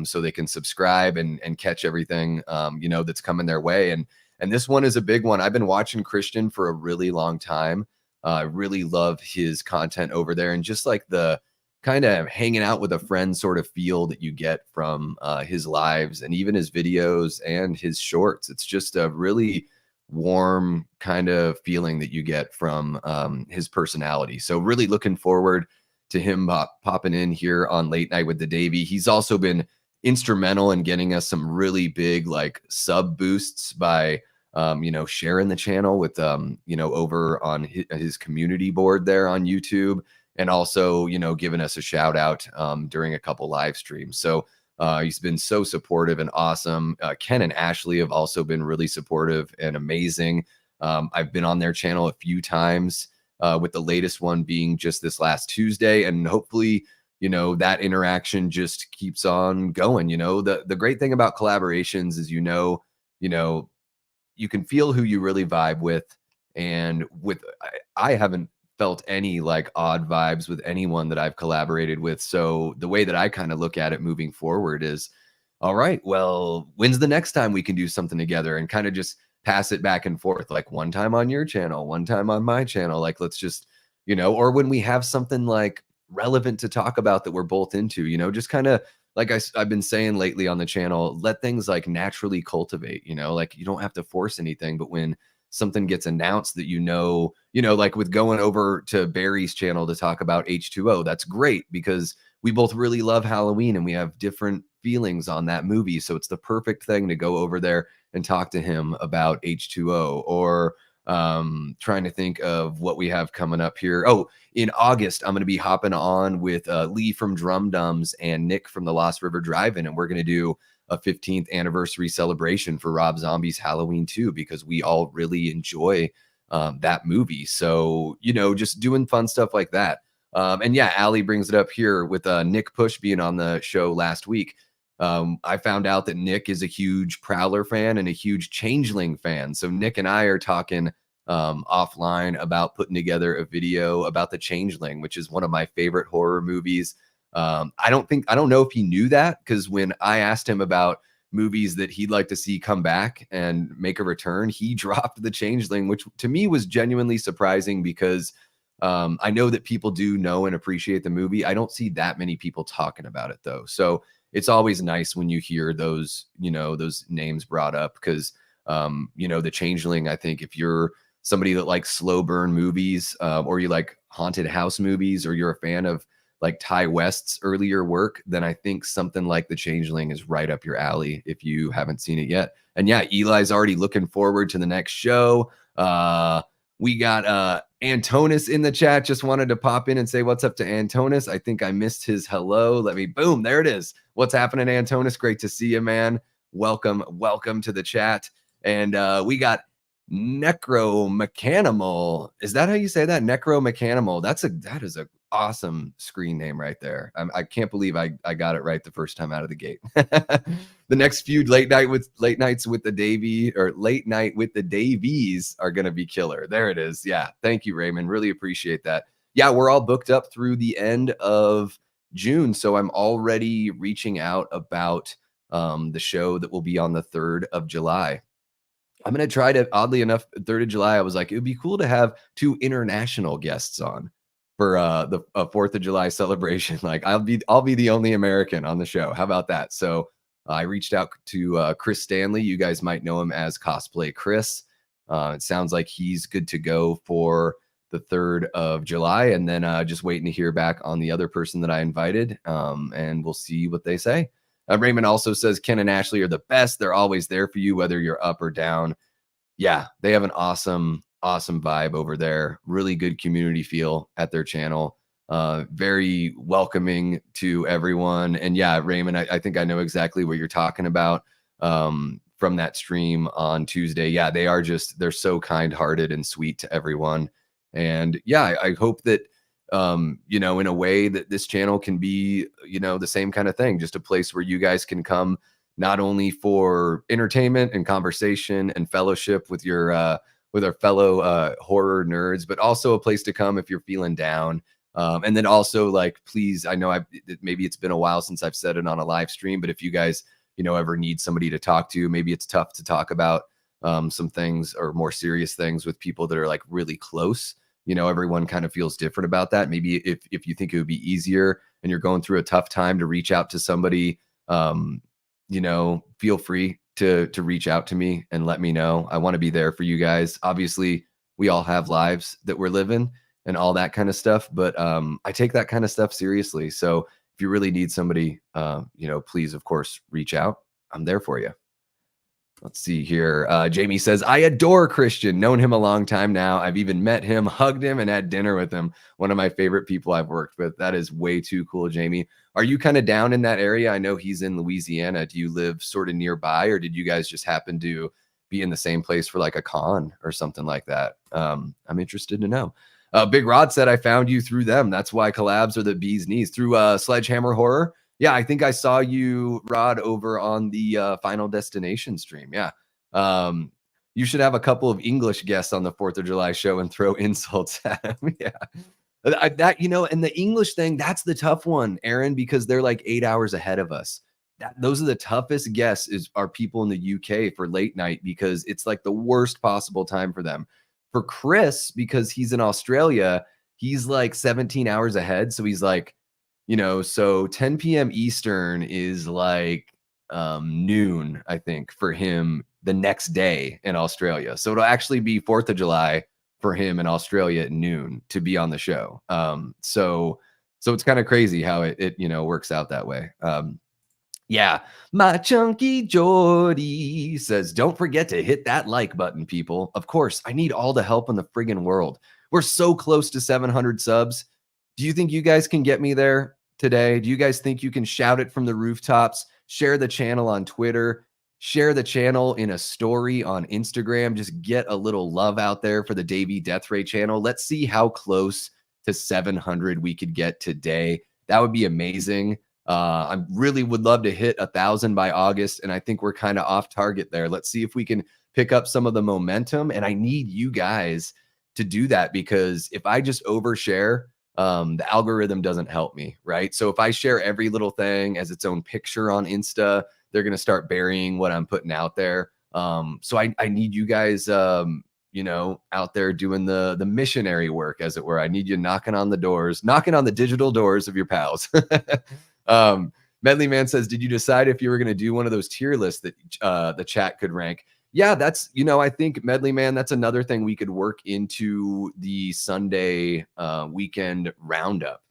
so they can subscribe and catch everything, that's coming their way. And this one is a big one. I've been watching Christian for a really long time. I really love his content over there, and just like the kind of hanging out with a friend sort of feel that you get from his lives and even his videos and his shorts. It's just a really warm kind of feeling that you get from his personality. So really looking forward to him popping in here on Late Night with the Davy. He's also been instrumental in getting us some really big like sub boosts by sharing the channel with over on his community board there on YouTube, and also giving us a shout out during a couple live streams. So he's been so supportive and awesome. Ken and Ashley have also been really supportive and amazing. I've been on their channel a few times, with the latest one being just this last Tuesday, and hopefully that interaction just keeps on going. The great thing about collaborations is you can feel who you really vibe with. And I haven't felt any like odd vibes with anyone that I've collaborated with. So the way that I kind of look at it moving forward is, all right, well, when's the next time we can do something together, and kind of just pass it back and forth, like one time on your channel, one time on my channel. Like, let's just, or when we have something like relevant to talk about that we're both into, just kind of like I've been saying lately on the channel, let things like naturally cultivate, like you don't have to force anything. But when something gets announced that, like with going over to Barry's channel to talk about H2O, that's great because we both really love Halloween and we have different feelings on that movie. So it's the perfect thing to go over there and talk to him about H2O. Or trying to think of what we have coming up here. Oh, in August, I'm going to be hopping on with Lee from Drum Dums and Nick from the Lost River Drive-In, and we're going to do a 15th anniversary celebration for Rob Zombie's Halloween 2, because we all really enjoy that movie. So, just doing fun stuff like that. And yeah, Allie brings it up here with Nick Push being on the show last week. I found out that Nick is a huge Prowler fan and a huge Changeling fan. So Nick and I are talking offline about putting together a video about the Changeling, which is one of my favorite horror movies. I don't know if he knew that, because when I asked him about movies that he'd like to see come back and make a return, he dropped the Changeling, which to me was genuinely surprising, because I know that people do know and appreciate the movie. I don't see that many people talking about it though. So it's always nice when you hear those, those names brought up, because, the Changeling, I think if you're somebody that likes slow burn movies, or you like haunted house movies, or you're a fan of like Ty West's earlier work, then I think something like the Changeling is right up your alley if you haven't seen it yet. And yeah, Eli's already looking forward to the next show. We got Antonis in the chat. Just wanted to pop in and say what's up to Antonis. I think I missed his hello. Boom, there it is. What's happening, Antonis? Great to see you, man. Welcome to the chat. And we got Necromechanimal. Is that how you say that? Necromechanimal. That is a awesome screen name right there. I can't believe I got it right the first time out of the gate. The next few late nights with the Davy, or Late Night with the Davies, are going to be killer. There it is. Yeah. Thank you, Raymond. Really appreciate that. Yeah, we're all booked up through the end of June. So I'm already reaching out about the show that will be on the 3rd of July. I'm going to try to, oddly enough, 3rd of July, I was like, it would be cool to have 2 international guests on for the 4th of July celebration. Like I'll be the only American on the show. How about that? So I reached out to Chris Stanley. You guys might know him as Cosplay Chris. It sounds like he's good to go for the 3rd of July, and then just waiting to hear back on the other person that I invited, and we'll see what they say. Raymond also says Ken and Ashley are the best. They're always there for you, whether you're up or down. Yeah, they have an awesome vibe over there. Really good community feel at their channel. Very welcoming to everyone. And yeah, Raymond, I think I know exactly what you're talking about from that stream on Tuesday. Yeah, they're so kind-hearted and sweet to everyone. And yeah, I hope that, in a way that this channel can be, the same kind of thing, just a place where you guys can come not only for entertainment and conversation and fellowship with with our fellow horror nerds, but also a place to come if you're feeling down. And then also, like, please, I know maybe it's been a while since I've said it on a live stream, but if you guys, ever need somebody to talk to, maybe it's tough to talk about some things or more serious things with people that are like really close. Everyone kind of feels different about that. Maybe if you think it would be easier and you're going through a tough time to reach out to somebody, feel free to reach out to me and let me know. I want to be there for you guys. Obviously, we all have lives that we're living and all that kind of stuff, but I take that kind of stuff seriously. So if you really need somebody, please, of course, reach out. I'm there for you. Let's see here. Jamie says, I adore Christian. Known him a long time now. I've even met him, hugged him, and had dinner with him. One of my favorite people I've worked with. That is way too cool, Jamie. Are you kind of down in that area? I know he's in Louisiana. Do you live sort of nearby, or did you guys just happen to be in the same place for like a con or something like that? I'm interested to know. Big Rod said, I found you through them. That's why collabs are the bee's knees. Through Sledgehammer Horror. Yeah, I think I saw you, Rod, over on the Final Destination stream. Yeah. You should have a couple of English guests on the 4th of July show and throw insults at him. Yeah. And the English thing, that's the tough one, Aaron, because they're like 8 hours ahead of us. Those are the toughest guests are people in the UK for late night, because it's like the worst possible time for them. For Chris, because he's in Australia, he's like 17 hours ahead. So he's like, so 10 p.m. Eastern is like noon, I think, for him the next day in Australia. So it'll actually be 4th of July for him in Australia at noon to be on the show. So it's kind of crazy how it works out that way. Yeah, my chunky Jordy says, don't forget to hit that like button, people. Of course, I need all the help in the friggin' world. We're so close to 700 subs. Do you think you guys can get me there today? Do you guys think you can shout it from the rooftops? Share the channel on Twitter. Share the channel in a story on Instagram. Just get a little love out there for the Davey Death Ray channel. Let's see how close to 700 we could get today. That would be amazing. I really would love to hit 1,000 by August, and I think we're kind of off target there. Let's see if we can pick up some of the momentum, and I need you guys to do that, because if I just overshare, the algorithm doesn't help me, right? So if I share every little thing as its own picture on Insta, they're going to start burying what I'm putting out there. So I need you guys, out there doing the missionary work, as it were. I need you knocking on the digital doors of your pals. Medley Man says, did you decide if you were going to do one of those tier lists that the chat could rank? Yeah, that's, I think, Medley Man, that's another thing we could work into the Sunday weekend roundup.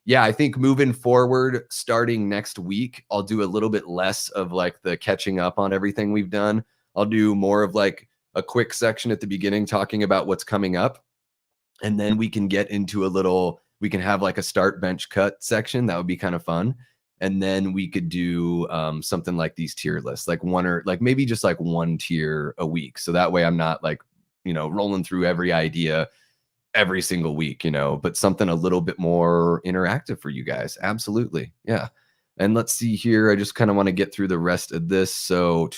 Yeah, I think moving forward, starting next week, I'll do a little bit less of like the catching up on everything we've done. I'll do more of like a quick section at the beginning talking about what's coming up. And then we can get into we can have like a start bench cut section. That would be kind of fun. And then we could do something like these tier lists, like one or like maybe just like one tier a week. So that way I'm not like, rolling through every idea every single week, but something a little bit more interactive for you guys. Absolutely. Yeah. And let's see here. I just kind of want to get through the rest of this. So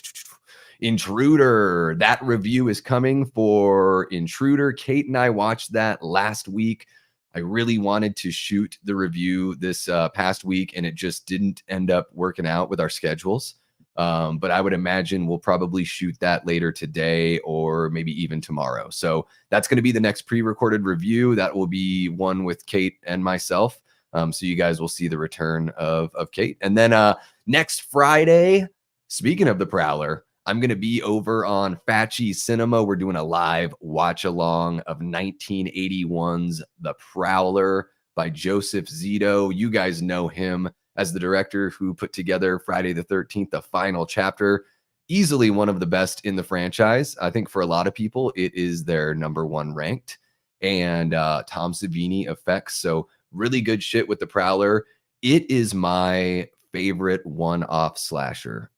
Intruder, that review is coming for Intruder. Kate and I watched that last week. I really wanted to shoot the review this past week, and it just didn't end up working out with our schedules. But I would imagine we'll probably shoot that later today or maybe even tomorrow. So that's going to be the next pre-recorded review. That will be one with Kate and myself. So you guys will see the return of Kate. And then next Friday, Speaking of the Prowler, I'm going to be over on Facci Cinema. We're doing a live watch along of 1981's The Prowler by Joseph Zito. You guys know him as the director who put together Friday the 13th, the final chapter. Easily one of the best in the franchise. I think for a lot of people, it is their number one ranked. And Tom Savini effects. So really good shit with the Prowler. It is my favorite one-off slasher.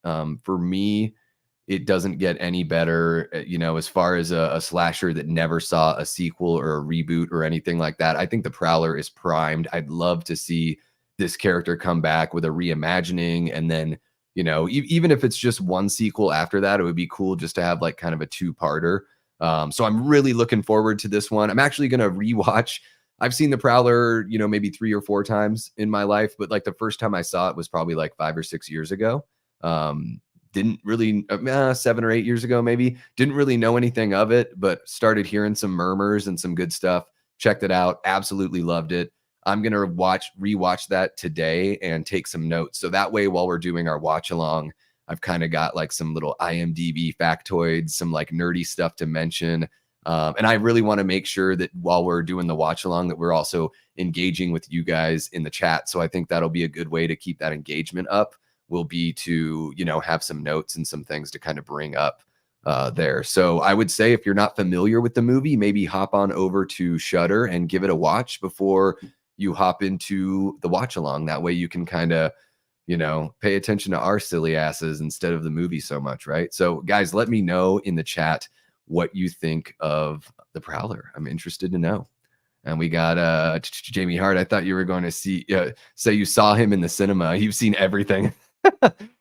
For me, it doesn't get any better, as far as a slasher that never saw a sequel or a reboot or anything like that. I think the Prowler is primed. I'd love to see this character come back with a reimagining, and then even if it's just one sequel after that, it would be cool just to have like kind of a two-parter. So I'm really looking forward to this one. I'm actually going to rewatch. I've seen the Prowler, maybe 3 or 4 times in my life, but like the first time I saw it was probably like 5 or 6 years ago. Didn't really 7 or 8 years ago, maybe. Didn't really know anything of it, but started hearing some murmurs and some good stuff. Checked it out. Absolutely loved it. I'm going to rewatch that today and take some notes. So that way, while we're doing our watch along, I've kind of got like some little IMDb factoids, some like nerdy stuff to mention. And I really want to make sure that while we're doing the watch along, that we're also engaging with you guys in the chat. So I think that'll be a good way to keep that engagement up, will be to, have some notes and some things to kind of bring up there. So I would say if you're not familiar with the movie, maybe hop on over to Shudder and give it a watch before you hop into the watch along. That way you can kind of, pay attention to our silly asses instead of the movie so much, right? So guys, let me know in the chat what you think of the Prowler. I'm interested to know. And we got Jamie Hart. I thought you were going to say you saw him in the cinema. You've seen everything.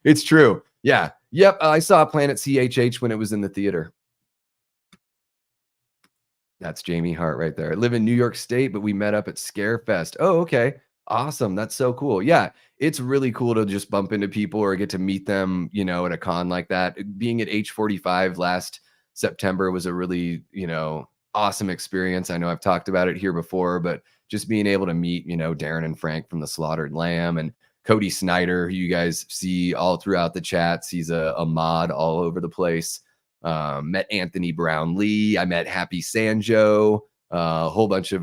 It's true. Yeah. Yep. I saw Planet CHH when it was in the theater. That's Jamie Hart right there. I live in New York State, but we met up at Scarefest. Oh, okay. Awesome. That's so cool. Yeah. It's really cool to just bump into people or get to meet them, at a con like that. Being at H45 last September was a really, awesome experience. I know I've talked about it here before, but just being able to meet, Darren and Frank from the Slaughtered Lamb, and Cody Snyder, who you guys see all throughout the chats. He's a mod all over the place. Met Anthony Brown Lee. I met Happy Sanjo, a whole bunch of,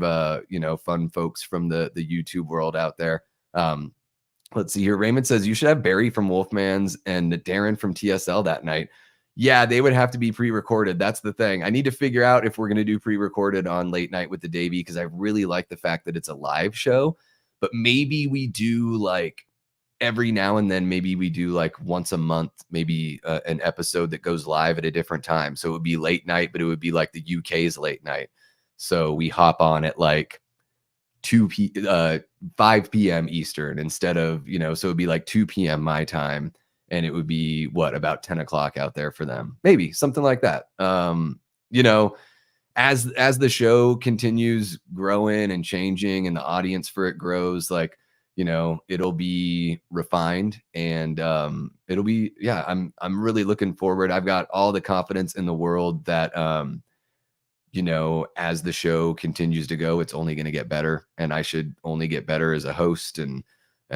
fun folks from the YouTube world out there. Let's see here. Raymond says you should have Barry from Wolfman's and Darren from TSL that night. Yeah, they would have to be pre-recorded. That's the thing. I need to figure out if we're going to do pre-recorded on Late Night with the Davey, because I really like the fact that it's a live show. But maybe we do like every now and then, maybe we do like once a month, maybe an episode that goes live at a different time. So it would be late night, but it would be like the UK's late night. So we hop on at like 5 p.m. Eastern instead of, so it'd be like 2 p.m. my time. And it would be about 10 o'clock out there for them. Maybe something like that. As the show continues growing and changing and the audience for it grows, like, it'll be refined, and it'll be, I'm really looking forward. I've got all the confidence in the world that, as the show continues to go, it's only going to get better, and I should only get better as a host and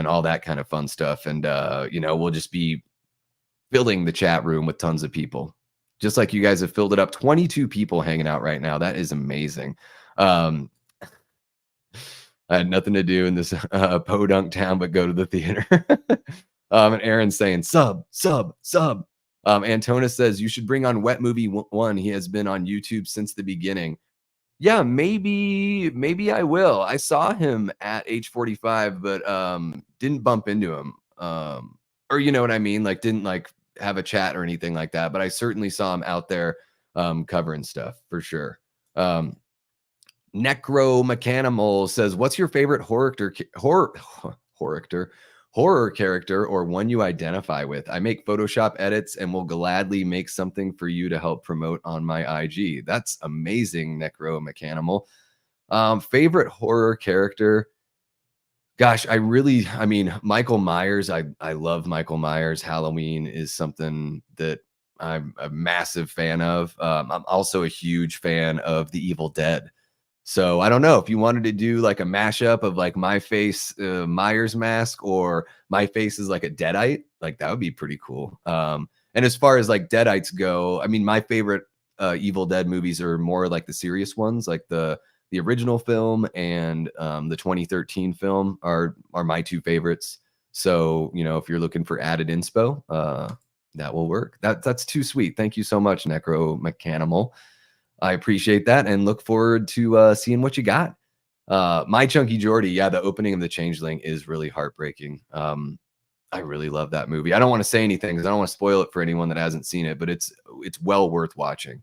all that kind of fun stuff. And, we'll just be filling the chat room with tons of people, just like you guys have filled it up. 22 people hanging out right now. That is amazing. I had nothing to do in this podunk town but go to the theater. And Aaron's saying sub. Antonis says you should bring on Wet Movie One. He has been on YouTube since the beginning. Yeah, maybe I will. I saw him at H45, but didn't bump into him. Or you know what I mean? Like didn't like have a chat or anything like that. But I certainly saw him out there covering stuff for sure. Necro Mechanimal says, what's your favorite horror character or one you identify with? I make Photoshop edits and will gladly make something for you to help promote on my IG. That's amazing, Necro Mechanimal. Favorite horror character? Gosh, Michael Myers. I love Michael Myers. Halloween is something that I'm a massive fan of. I'm also a huge fan of The Evil Dead. So I don't know if you wanted to do like a mashup of like my face, Myers mask, or my face is like a Deadite, like that would be pretty cool. And as far as like Deadites go, I mean, my favorite Evil Dead movies are more like the serious ones, like the original film and the 2013 film are my two favorites. So you know, if you're looking for added inspo, that will work. That's too sweet. Thank you so much, Necro Mechanimal. I appreciate that and look forward to seeing what you got. My Chunky Geordie, yeah, the opening of The Changeling is really heartbreaking. I really love that movie. I don't want to say anything because I don't want to spoil it for anyone that hasn't seen it, but it's well worth watching.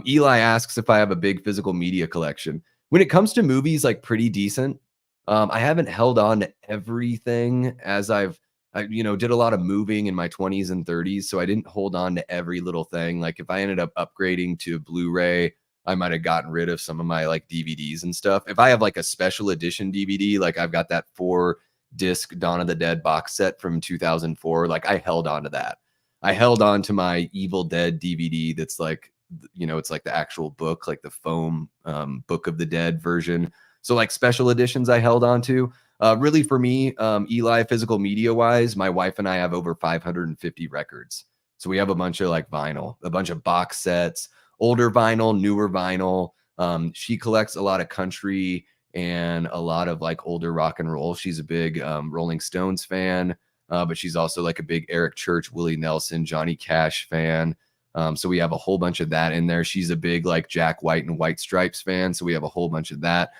Eli asks if I have a big physical media collection. When it comes to movies, like pretty decent. I haven't held on to everything as I did a lot of moving in my 20s and 30s, so I didn't hold on to every little thing. Like if I ended up upgrading to Blu-ray, I might have gotten rid of some of my like DVDs and stuff. If I have like a special edition DVD, like I've got that 4-disc Dawn of the Dead box set from 2004, like I held on to that. I held on to my Evil Dead DVD that's like, it's like the actual book, like the foam Book of the Dead version. So like special editions I held on to. Really for me, Eli, physical media wise, my wife and I have over 550 records. So we have a bunch of like vinyl, a bunch of box sets, older vinyl, newer vinyl. She collects a lot of country and a lot of like older rock and roll. She's a big Rolling Stones fan, but she's also like a big Eric Church, Willie Nelson, Johnny Cash fan. So we have a whole bunch of that in there. She's a big like Jack White and White Stripes fan. So we have a whole bunch of that.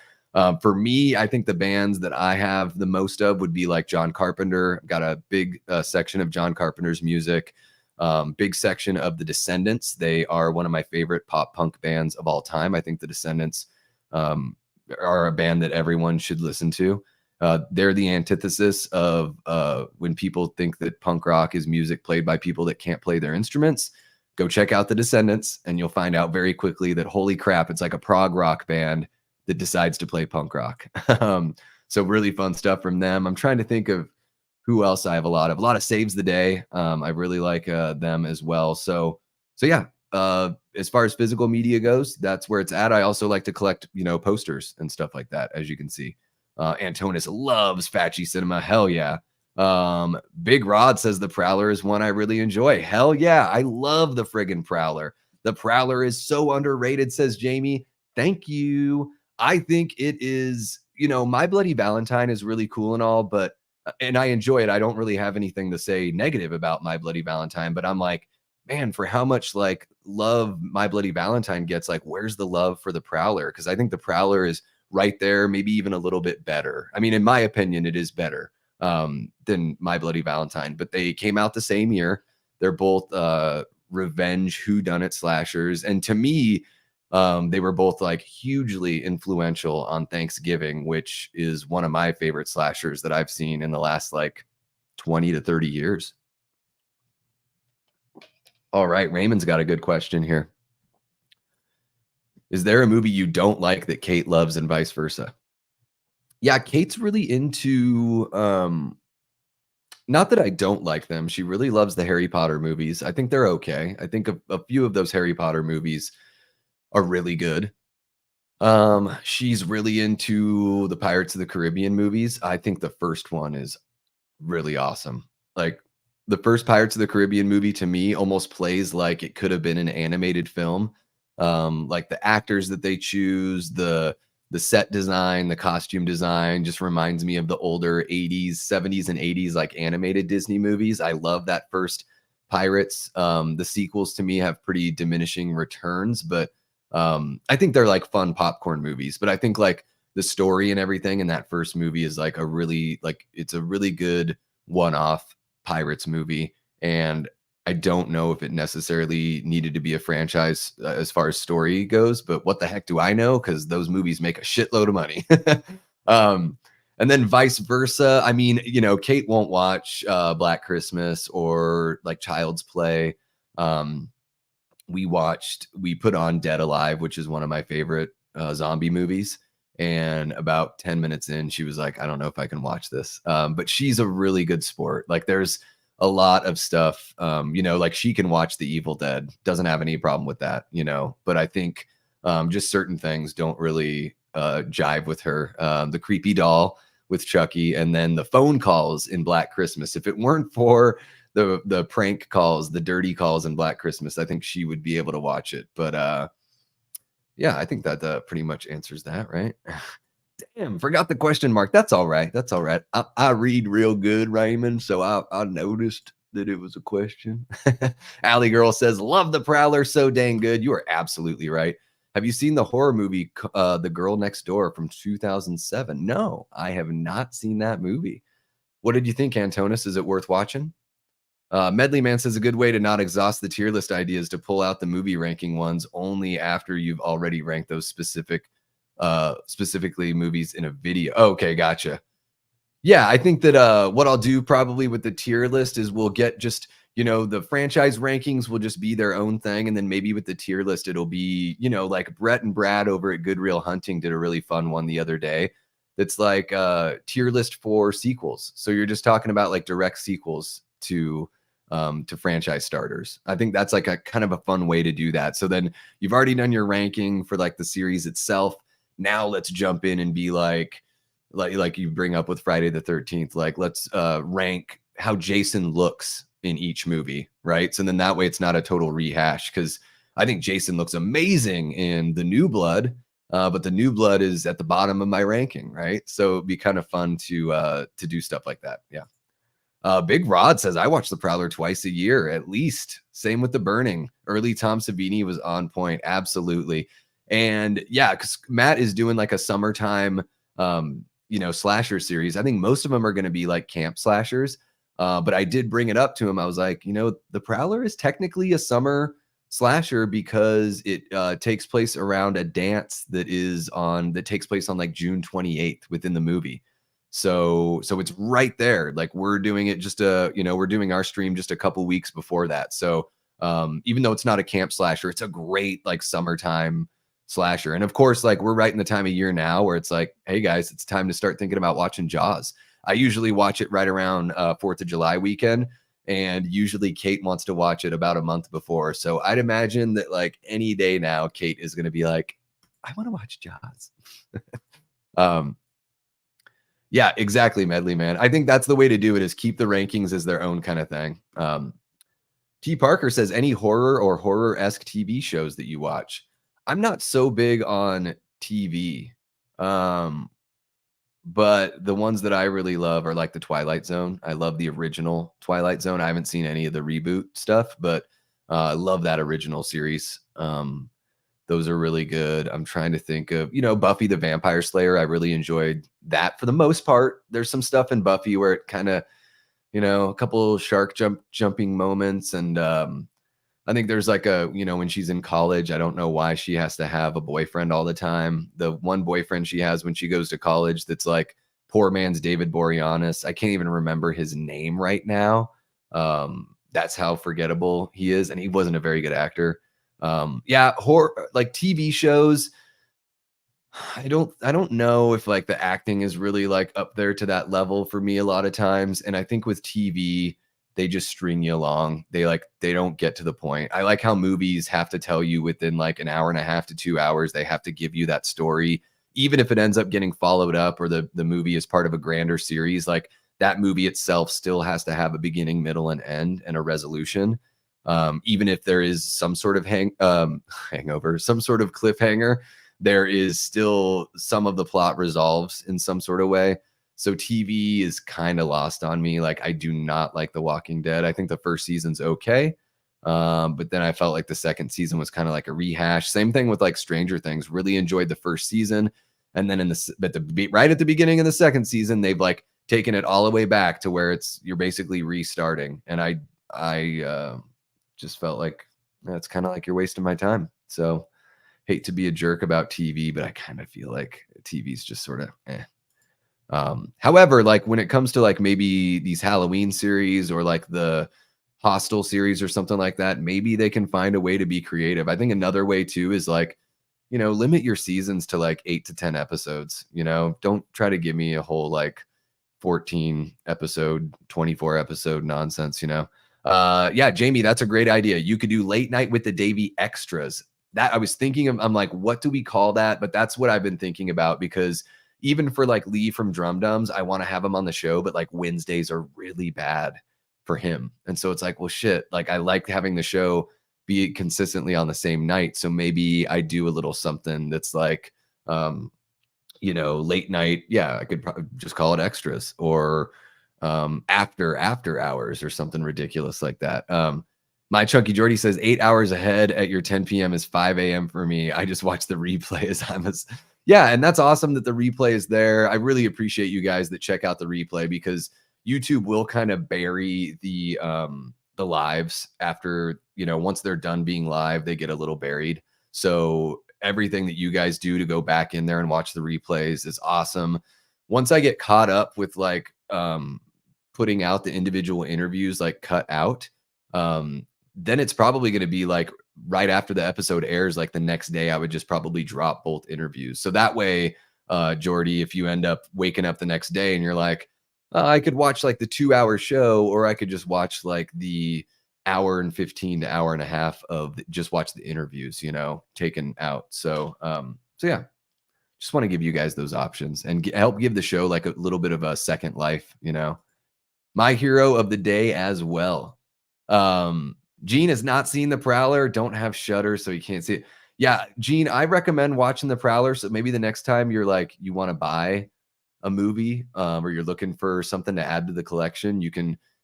For me, I think the bands that I have the most of would be like John Carpenter. I've got a big section of John Carpenter's music, big section of the Descendants. They are one of my favorite pop punk bands of all time. I think the Descendants are a band that everyone should listen to. They're the antithesis of when people think that punk rock is music played by people that can't play their instruments. Go check out the Descendants and you'll find out very quickly that holy crap, it's like a prog rock band that decides to play punk rock. So really fun stuff from them. I'm trying to think of who else I have a lot of Saves the Day. I really like them as well. So yeah, as far as physical media goes, that's where it's at. I also like to collect, posters and stuff like that, as you can see. Antonis loves Facci Cinema. Hell yeah. Big Rod says the Prowler is one I really enjoy. Hell yeah. I love the friggin' Prowler. The Prowler is so underrated, says Jamie. Thank you. I think it is, My Bloody Valentine is really cool and all, but, and I enjoy it. I don't really have anything to say negative about My Bloody Valentine, but I'm like, man, for how much like love My Bloody Valentine gets, like, where's the love for the Prowler? Because I think the Prowler is right there, maybe even a little bit better. I mean, in my opinion, it is better than My Bloody Valentine, but they came out the same year. They're both revenge whodunit slashers. And to me, they were both like hugely influential on Thanksgiving, which is one of my favorite slashers that I've seen in the last like 20 to 30 years. All right, Raymond's got a good question here. Is there a movie you don't like that Kate loves and vice versa? Yeah, Kate's really into not that I don't like them. She really loves the Harry Potter movies. I think they're okay. I think a few of those Harry Potter movies are really good. She's really into the Pirates of the Caribbean movies. I think the first one is really awesome. Like the first Pirates of the Caribbean movie to me almost plays like it could have been an animated film. Like the actors that they choose, the set design, the costume design just reminds me of the older 80s, 70s and 80s like animated Disney movies. I love that first Pirates. The sequels to me have pretty diminishing returns, but I think they're like fun popcorn movies. But I think like the story and everything in that first movie is like it's a really good one-off Pirates movie. And I don't know if it necessarily needed to be a franchise as far as story goes, but what the heck do I know? Because those movies make a shitload of money. And then vice versa. I mean, Kate won't watch Black Christmas or like Child's Play. We put on Dead Alive, which is one of my favorite zombie movies. And about 10 minutes in, she was like, I don't know if I can watch this. But she's a really good sport. Like there's a lot of stuff, like she can watch The Evil Dead, doesn't have any problem with that, but I think Just certain things don't really jive with her. The creepy doll with Chucky, and then the phone calls in Black Christmas. If it weren't for the prank calls, the dirty calls in Black Christmas, I think she would be able to watch it. But yeah, I think that pretty much answers that, right? Damn, forgot the question mark. That's all right. That's all right. I read real good, Raymond, so I noticed that it was a question. Alley Girl says, "Love the Prowler, so dang good." You are absolutely right. Have you seen the horror movie, The Girl Next Door from 2007? No, I have not seen that movie. What did you think, Antonis? Is it worth watching? Medley Man says a good way to not exhaust the tier list idea is to pull out the movie ranking ones only after you've already ranked those specifically movies in a video. Okay, gotcha. Yeah, I think that what I'll do probably with the tier list is we'll get just, the franchise rankings will just be their own thing. And then maybe with the tier list, it'll be, like Brett and Brad over at Good Real Hunting did a really fun one the other day. That's like tier list for sequels. So you're just talking about like direct sequels to franchise starters. I think that's like a kind of a fun way to do that. So then you've already done your ranking for like the series itself. Now let's jump in and be like you bring up with Friday the 13th, like let's rank how Jason looks in each movie, right? So then that way it's not a total rehash, because I think Jason looks amazing in The New Blood, but The New Blood is at the bottom of my ranking, right? So it'd be kind of fun to do stuff like that. Yeah. Big Rod says, I watch The Prowler twice a year, at least. Same with The Burning. Early Tom Savini was on point. Absolutely. And yeah, because Matt is doing like a summertime, slasher series. I think most of them are going to be like camp slashers. But I did bring it up to him. I was like, The Prowler is technically a summer slasher because it takes place around a dance that takes place on like June 28th within the movie. So it's right there. Like we're doing it we're doing our stream just a couple weeks before that. So even though it's not a camp slasher, it's a great like summertime slasher. And of course, like we're right in the time of year now where it's like, hey guys, it's time to start thinking about watching Jaws. I usually watch it right around 4th of July weekend. And usually Kate wants to watch it about a month before. So I'd imagine that like any day now, Kate is going to be like, I want to watch Jaws. Yeah, exactly, Medley Man. I think that's the way to do it, is keep the rankings as their own kind of thing. T. Parker says, any horror or horror-esque TV shows that you watch? I'm not so big on TV, but the ones that I really love are like the Twilight Zone. I love the original Twilight Zone. I haven't seen any of the reboot stuff, but I love that original series. Those are really good. I'm trying to think of, Buffy the Vampire Slayer. I really enjoyed that for the most part. There's some stuff in Buffy where it kind of, a couple shark jumping moments. And I think there's like when she's in college, I don't know why she has to have a boyfriend all the time. The one boyfriend she has when she goes to college, that's like poor man's David Boreanaz. I can't even remember his name right now. That's how forgettable he is. And he wasn't a very good actor. Horror, like TV shows, I don't know if like the acting is really like up there to that level for me a lot of times. And I think with TV, they just string you along. They don't get to the point. I like how movies have to tell you within like an hour and a half to 2 hours, they have to give you that story, even if it ends up getting followed up or the movie is part of a grander series. Like that movie itself still has to have a beginning, middle, and end and a resolution. Even if there is some sort of hangover, some sort of cliffhanger, there is still some of the plot resolves in some sort of way. So TV is kind of lost on me. Like I do not like The Walking Dead. I think the first season's okay. But then I felt like the second season was kind of like a rehash. Same thing with like Stranger Things. Really enjoyed the first season. And then right at the beginning of the second season, they've like taken it all the way back to where you're basically restarting. And I just felt like that's kind of like you're wasting my time. So hate to be a jerk about TV, but I kind of feel like TV's just sort of however, like when it comes to like maybe these Halloween series or like the Hostel series or something like that, maybe they can find a way to be creative. I think another way too is like, limit your seasons to like 8 to 10 episodes. Don't try to give me a whole like 14 episode, 24 episode nonsense, Yeah, Jamie, that's a great idea. You could do Late Night with the Davy extras. that I was thinking of, I'm like, what do we call that? But that's what I've been thinking about, because even for like Lee from Drum Dums, I want to have him on the show, but like Wednesdays are really bad for him. And so it's like, well, shit, like I like having the show be consistently on the same night. So maybe I do a little something that's like, late night. Yeah, I could probably just call it extras, or after hours or something ridiculous like that. My Chunky Jordy says 8 hours ahead at your 10 p.m. is 5 a.m. for me. I just watch the replay as yeah, and that's awesome that the replay is there. I really appreciate you guys that check out the replay, because YouTube will kind of bury the lives after, once they're done being live, they get a little buried. So everything that you guys do to go back in there and watch the replays is awesome. Once I get caught up with like putting out the individual interviews like cut out, then it's probably going to be like right after the episode airs, like the next day, I would just probably drop both interviews. So that way, Jordy, if you end up waking up the next day and you're like, I could watch like the 2-hour show, or I could just watch like the hour and 15 to hour and a half of just watch the interviews, taken out. So yeah, just want to give you guys those options and help give the show like a little bit of a second life, My hero of the day as well. Gene has not seen The Prowler, don't have Shudder, so you can't see it. Yeah, Gene, I recommend watching The Prowler. So maybe the next time you're like, you want to buy a movie, or you're looking for something to add to the collection,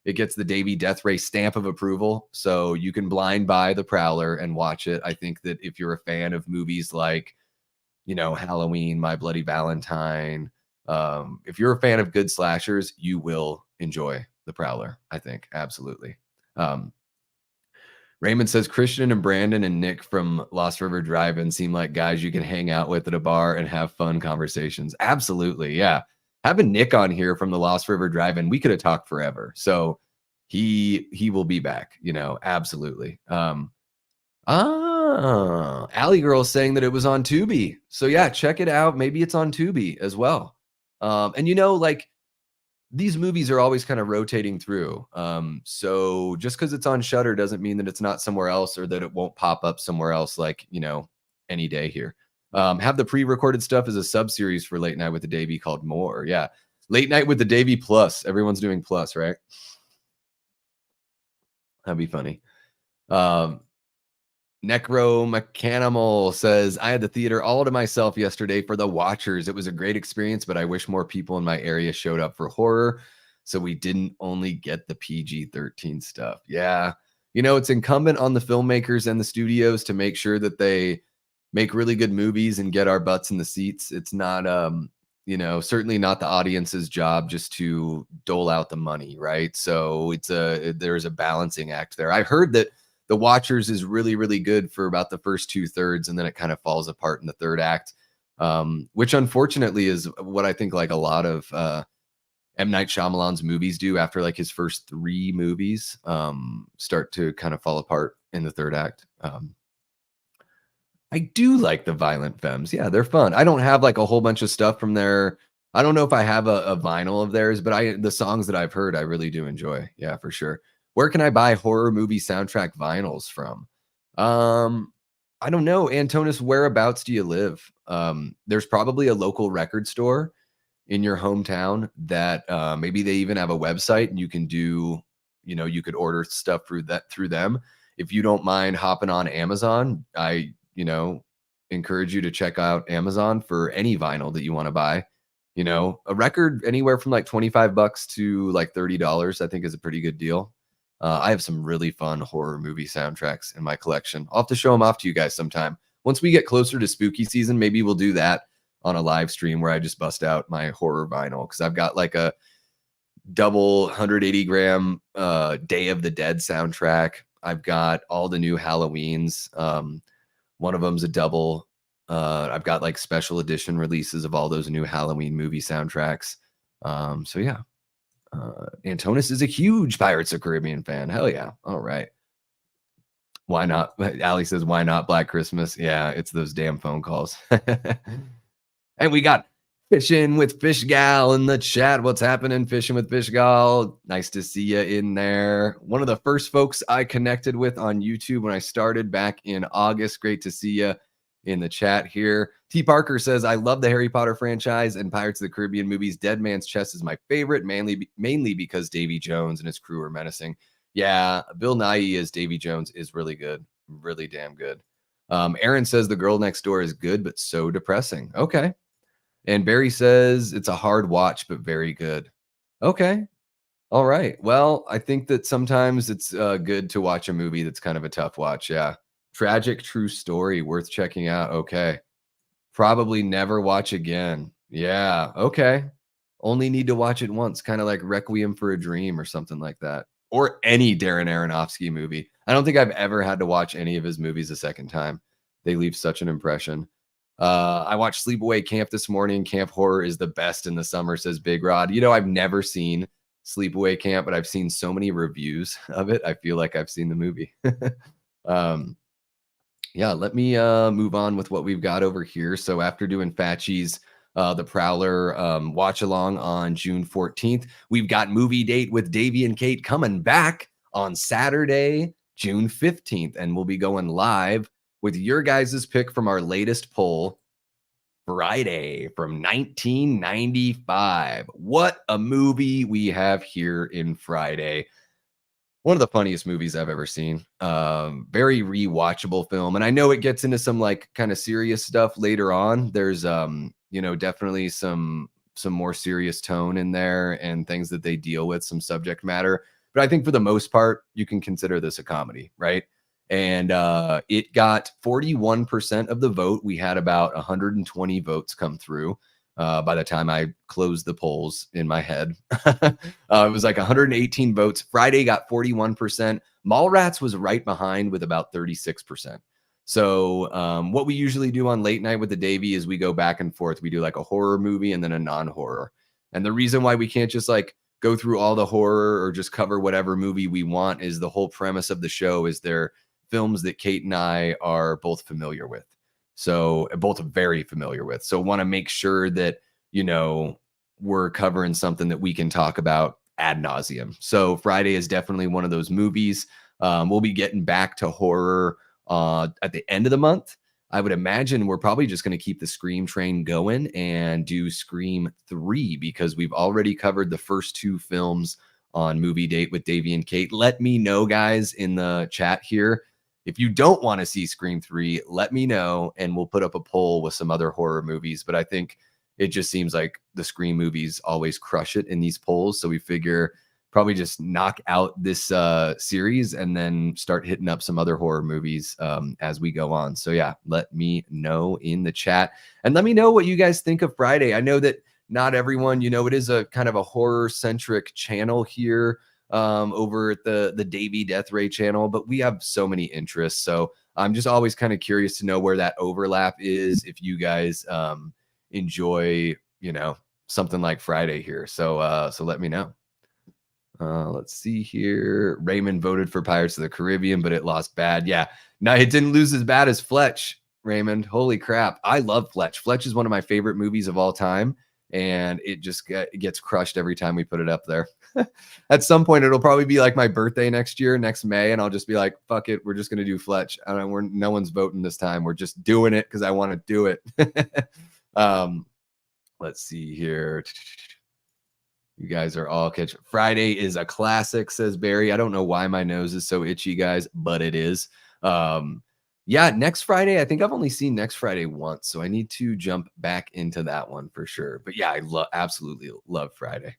it gets the Davey Death Ray stamp of approval. So you can blind buy The Prowler and watch it. I think that if you're a fan of movies like, Halloween, My Bloody Valentine, if you're a fan of good slashers, you will enjoy The Prowler, I think. Absolutely. Raymond says Christian and Brandon and Nick from Lost River Drive-In seem like guys you can hang out with at a bar and have fun conversations. Absolutely. Yeah. Having Nick on here from the Lost River Drive-In, we could have talked forever. So he will be back, absolutely. Alley Girl saying that it was on Tubi. So yeah, check it out. Maybe it's on Tubi as well. And like these movies are always kind of rotating through. So just because it's on Shudder doesn't mean that it's not somewhere else, or that it won't pop up somewhere else, like, any day here. Have the pre-recorded stuff as a sub-series for Late Night with the Davey called More. Yeah. Late Night with the Davey Plus. Everyone's doing Plus, right? That'd be funny. Necro Mechanimal says, I had the theater all to myself yesterday for The Watchers. It was a great experience, but I wish more people in my area showed up for horror, so we didn't only get the PG-13 stuff. Yeah. It's incumbent on the filmmakers and the studios to make sure that they make really good movies and get our butts in the seats. It's not, certainly not the audience's job just to dole out the money, right? So there's a balancing act there. I've heard that The Watchers is really, really good for about the first 2/3, and then it kind of falls apart in the third act, which unfortunately is what I think like a lot of M. Night Shyamalan's movies do after like his first 3 movies start to kind of fall apart in the third act. I do like the Violent Femmes. Yeah, they're fun. I don't have like a whole bunch of stuff from there. I don't know if I have a vinyl of theirs, but the songs that I've heard, I really do enjoy. Yeah, for sure. Where can I buy horror movie soundtrack vinyls from? I don't know. Antonis, whereabouts do you live? There's probably a local record store in your hometown that maybe they even have a website, and you can do, you could order stuff through them. If you don't mind hopping on Amazon, I, encourage you to check out Amazon for any vinyl that you want to buy. A record anywhere from like $25 to like $30, I think is a pretty good deal. I have some really fun horror movie soundtracks in my collection. I'll have to show them off to you guys sometime. Once we get closer to spooky season, maybe we'll do that on a live stream where I just bust out my horror vinyl, because I've got like a double 180-gram Day of the Dead soundtrack. I've got all the new Halloweens. One of them's a double. I've got like special edition releases of all those new Halloween movie soundtracks. So yeah. Antonis is a huge Pirates of the Caribbean fan. Hell yeah. All right. Why not? Ali says, why not Black Christmas? Yeah, it's those damn phone calls. And we got Fishing with Fish Gal in the chat. What's happening, Fishing with Fish Gal? Nice to see you in there. One of the first folks I connected with on YouTube when I started back in August. Great to see you in the chat here. T. Parker says, I love the Harry Potter franchise and Pirates of the Caribbean movies. Dead Man's Chest is my favorite, mainly because Davy Jones and his crew are menacing. Yeah, Bill Nighy as Davy Jones is really good. Really damn good. Aaron says The Girl Next Door is good, but so depressing. Okay. And Barry says it's a hard watch, but very good. Okay. All right. Well, I think that sometimes it's good to watch a movie that's kind of a tough watch. Yeah. Tragic true story worth checking out. Okay. Probably never watch again. Yeah. Okay. Only need to watch it once, kind of like Requiem for a Dream or something like that. Or any Darren Aronofsky movie. I don't think I've ever had to watch any of his movies a second time. They leave such an impression. I watched Sleepaway Camp this morning. Camp horror is the best in the summer, says Big Rod. You know, I've never seen Sleepaway Camp, but I've seen so many reviews of it. I feel like I've seen the movie. Yeah, let me move on with what we've got over here. So after doing Fatchy's The Prowler watch along on June 14th, we've got Movie Date with Davey and Kate coming back on Saturday, June 15th, and we'll be going live with your guys' pick from our latest poll, Friday from 1995. What a movie we have here in Friday. One of the funniest movies I've ever seen. Very rewatchable film. And I know it gets into some like kind of serious stuff later on. There's you know, definitely some more serious tone in there and things that they deal with, some subject matter. But I think for the most part, you can consider this a comedy, right? And it got 41% of the vote. We had about 120 votes come through by the time I closed the polls in my head. It was like 118 votes. Friday got 41%. Mallrats was right behind with about 36%. So what we usually do on Late Night with the Davey is we go back and forth. We do like a horror movie and then a non-horror. And the reason why we can't just like go through all the horror or just cover whatever movie we want is the whole premise of the show is they're films that Kate and I are both familiar with. So both very familiar with. So want to make sure that, you know, we're covering something that we can talk about ad nauseum. So Friday is definitely one of those movies. We'll be getting back to horror at the end of the month. I would imagine we're probably just going to keep the Scream train going and do Scream 3 because we've already covered the first two films on Movie Date with Davey and Kate. Let me know, guys, in the chat here. If you don't want to see Scream 3, let me know and we'll put up a poll with some other horror movies. But I think it just seems like the Scream movies always crush it in these polls. So we figure probably just knock out this series and then start hitting up some other horror movies as we go on. So yeah, let me know in the chat and let me know what you guys think of Friday. I know that not everyone, you know, it is a kind of a horror centric channel here over at the Davey Death Ray channel, but we have so many interests. So I'm just always kind of curious to know where that overlap is. If you guys enjoy, you know, something like Friday here. So let me know. Let's see here. Raymond voted for Pirates of the Caribbean, but it lost bad. Yeah, no, it didn't lose as bad as Fletch, Raymond. Holy crap. I love Fletch. Fletch is one of my favorite movies of all time. And it just gets crushed every time we put it up there. At some point, it'll probably be like my birthday next year, next May, and I'll just be like, fuck it, we're just going to do Fletch. I don't know, no one's voting this time. We're just doing it because I want to do it. Let's see here. You guys are all catch. Friday is a classic, says Barry. I don't know why my nose is so itchy, guys, but it is. Yeah, next Friday. I think I've only seen Next Friday once, so I need to jump back into that one for sure. But yeah, I absolutely love Friday.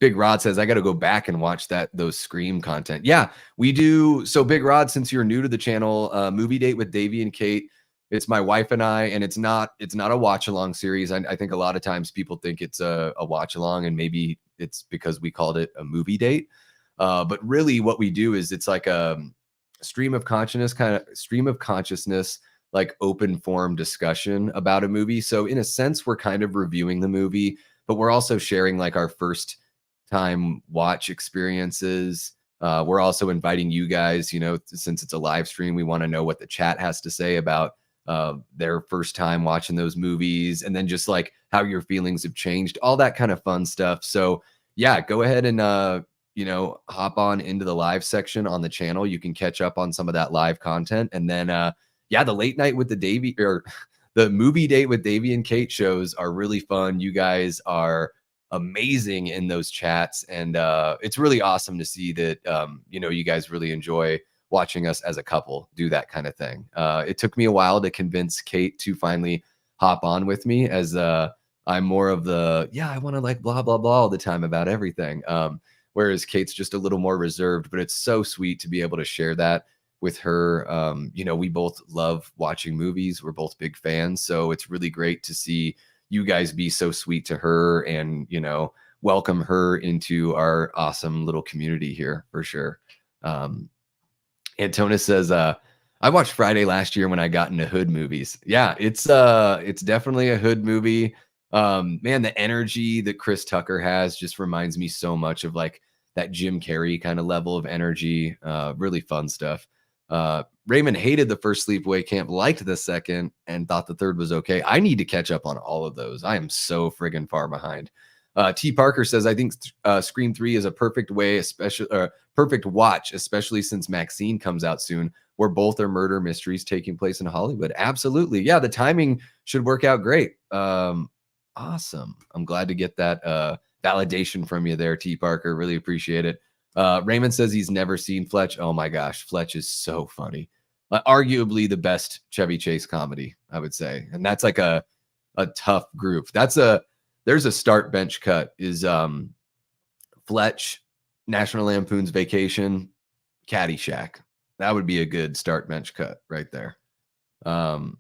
Big Rod says I got to go back and watch those Scream content. Yeah, we do. So Big Rod, since you're new to the channel, Movie Date with Davey and Kate. It's my wife and I, and it's not a watch along series. I think a lot of times people think it's a watch along, and maybe it's because we called it a movie date. But really, what we do is it's like a stream of consciousness, like open form discussion about a movie. So in a sense, we're kind of reviewing the movie, but we're also sharing like our first time watch experiences. We're also inviting you guys, you know, since it's a live stream, we want to know what the chat has to say about their first time watching those movies, and then just like how your feelings have changed, all that kind of fun stuff. So yeah, go ahead and hop on into the live section on the channel. You can catch up on some of that live content. And then yeah, the late night with the Davey, or the movie date with Davey and Kate shows are really fun. You guys are amazing in those chats, and it's really awesome to see that you guys really enjoy watching us as a couple do that kind of thing. It took me a while to convince Kate to finally hop on with me, as I'm more of the, yeah, I want to like blah blah blah all the time about everything, whereas Kate's just a little more reserved. But it's so sweet to be able to share that with her. We both love watching movies, we're both big fans, so it's really great to see you guys be so sweet to her and welcome her into our awesome little community here for sure. Antonis says, I watched Friday last year when I got into Hood movies. Yeah, it's definitely a Hood movie. Man, the energy that Chris Tucker has just reminds me so much of like that Jim Carrey kind of level of energy. Really fun stuff. Raymond hated the first Sleepaway Camp, liked the second, and thought the third was okay. I need to catch up on all of those. I am so friggin' far behind. T. Parker says, I think Scream 3 is a perfect way, especially perfect watch, especially since Maxine comes out soon, where both are murder mysteries taking place in Hollywood. Absolutely. Yeah, the timing should work out great. Awesome. I'm glad to get that validation from you there, T. Parker. Really appreciate it. Raymond says he's never seen Fletch. Oh my gosh, Fletch is so funny. Arguably the best Chevy Chase comedy, I would say. And that's like a tough group. There's a start bench cut is Fletch, National Lampoon's Vacation, Caddyshack. That would be a good start bench cut right there. And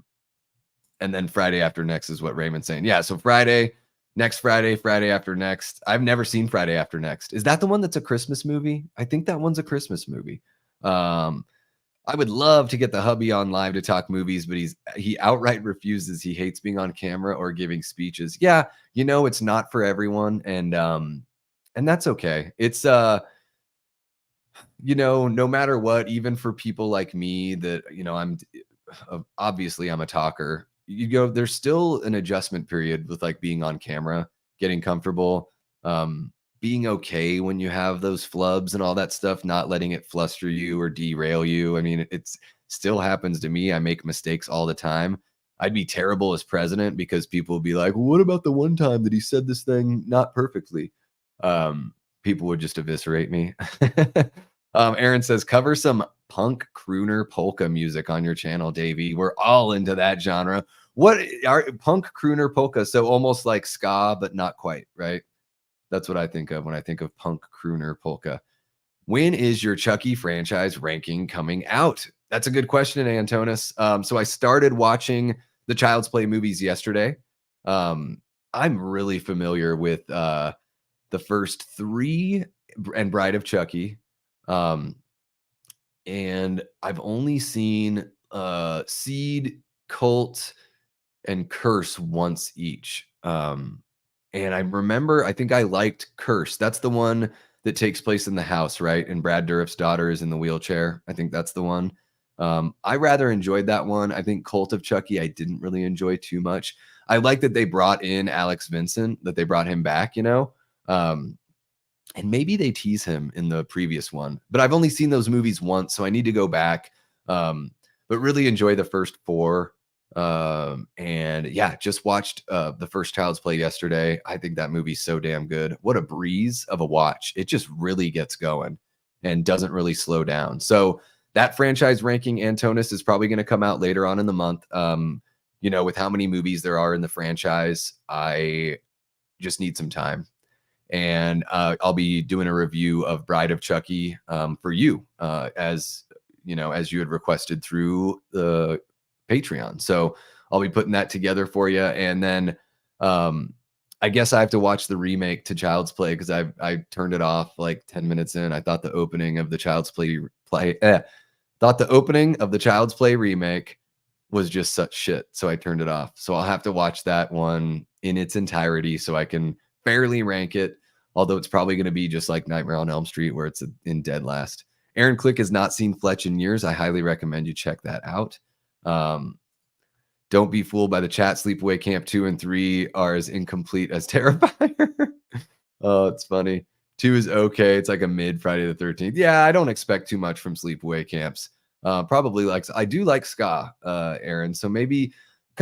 then Friday After Next is what Raymond's saying. Yeah, so Friday, next Friday, Friday After Next. I've never seen Friday After Next. Is that the one that's a Christmas movie? I think that one's a Christmas movie. I would love to get the hubby on live to talk movies, but he outright refuses. He hates being on camera or giving speeches. Yeah, it's not for everyone, and that's okay. It's no matter what, even for people like me that I'm obviously I'm a talker. There's still an adjustment period with like being on camera, getting comfortable, being okay when you have those flubs and all that stuff, not letting it fluster you or derail you. I mean, it's still happens to me. I make mistakes all the time. I'd be terrible as president because people would be like, well, what about the one time that he said this thing not perfectly? People would just eviscerate me. Aaron says, cover some punk crooner polka music on your channel, Davey. We're all into that genre. What are punk crooner polka? So almost like ska, but not quite, right? That's what I think of when I think of punk crooner polka. When is your Chucky franchise ranking coming out? That's a good question, Antonis. So I started watching the Child's Play movies yesterday. I'm really familiar with the first three and Bride of Chucky. And I've only seen Seed, Cult, and Curse once each. And I remember, I think I liked Curse. That's the one that takes place in the house, right? And Brad Dourif's daughter is in the wheelchair. I think that's the one. I rather enjoyed that one. I think Cult of Chucky, I didn't really enjoy too much. I like that they brought in Alex Vincent, that they brought him back, and maybe they tease him in the previous one, but I've only seen those movies once, so I need to go back. But really enjoy the first four. And yeah, just watched the first Child's Play yesterday. I think that movie's so damn good. What a breeze of a watch. It just really gets going and doesn't really slow down. So that franchise ranking, Antonis, is probably going to come out later on in the month. With how many movies there are in the franchise, I just need some time. And I'll be doing a review of Bride of Chucky for you, as you had requested through the Patreon. So I'll be putting that together for you. And then I guess I have to watch the remake to Child's Play because I turned it off like 10 minutes in. I thought the opening of the Child's Play remake was just such shit. So I turned it off. So I'll have to watch that one in its entirety so I can fairly rank it. Although it's probably going to be just like Nightmare on Elm Street, where it's in dead last. Aaron Click has not seen Fletch in years. I highly recommend you check that out. Don't be fooled by the chat. Sleepaway Camp 2 and 3 are as incomplete as Terrifier. Oh, it's funny. 2 is okay. It's like a mid Friday the 13th. Yeah, I don't expect too much from Sleepaway Camps. Probably like I do like ska, Aaron. So maybe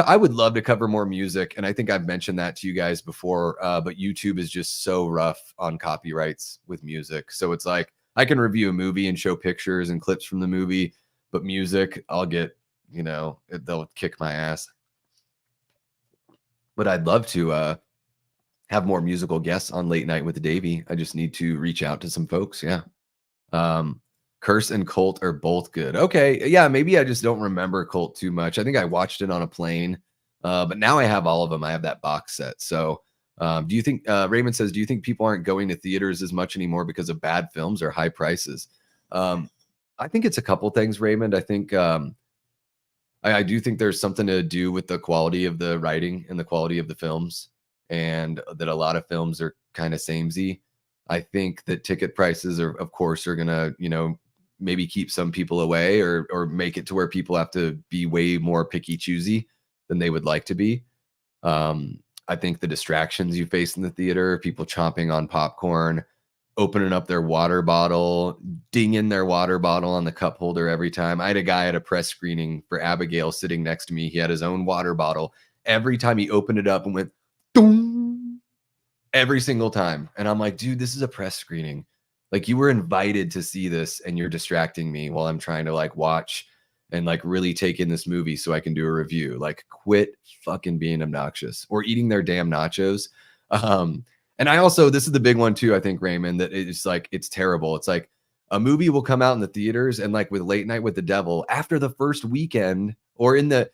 I would love to cover more music, and I think I've mentioned that to you guys before. But YouTube is just so rough on copyrights with music. So it's like I can review a movie and show pictures and clips from the movie, but music, I'll get, they'll kick my ass. But I'd love to have more musical guests on Late Night with Davey. I just need to reach out to some folks. Yeah. Curse and Cult are both good. Okay. Yeah. Maybe I just don't remember Cult too much. I think I watched it on a plane, but now I have all of them. I have that box set. So do you think, Raymond says, do you think people aren't going to theaters as much anymore because of bad films or high prices? I think it's a couple things, Raymond. I think, I do think there's something to do with the quality of the writing and the quality of the films, and that a lot of films are kind of samey. I think that ticket prices are, of course, are gonna, maybe keep some people away, or make it to where people have to be way more picky choosy than they would like to be. I think the distractions you face in the theater, people chomping on popcorn, opening up their water bottle, dinging their water bottle on the cup holder every time. I had a guy at a press screening for Abigail sitting next to me. He had his own water bottle. Every time he opened it up and went, dong, every single time. And I'm like, dude, this is a press screening. Like, you were invited to see this and you're distracting me while I'm trying to like watch and like really take in this movie so I can do a review. Like, quit fucking being obnoxious or eating their damn nachos. And I also, this is the big one too, I think, Raymond, that it's like, it's terrible. It's like a movie will come out in the theaters, and like with Late Night with the Devil, after the first weekend, or in the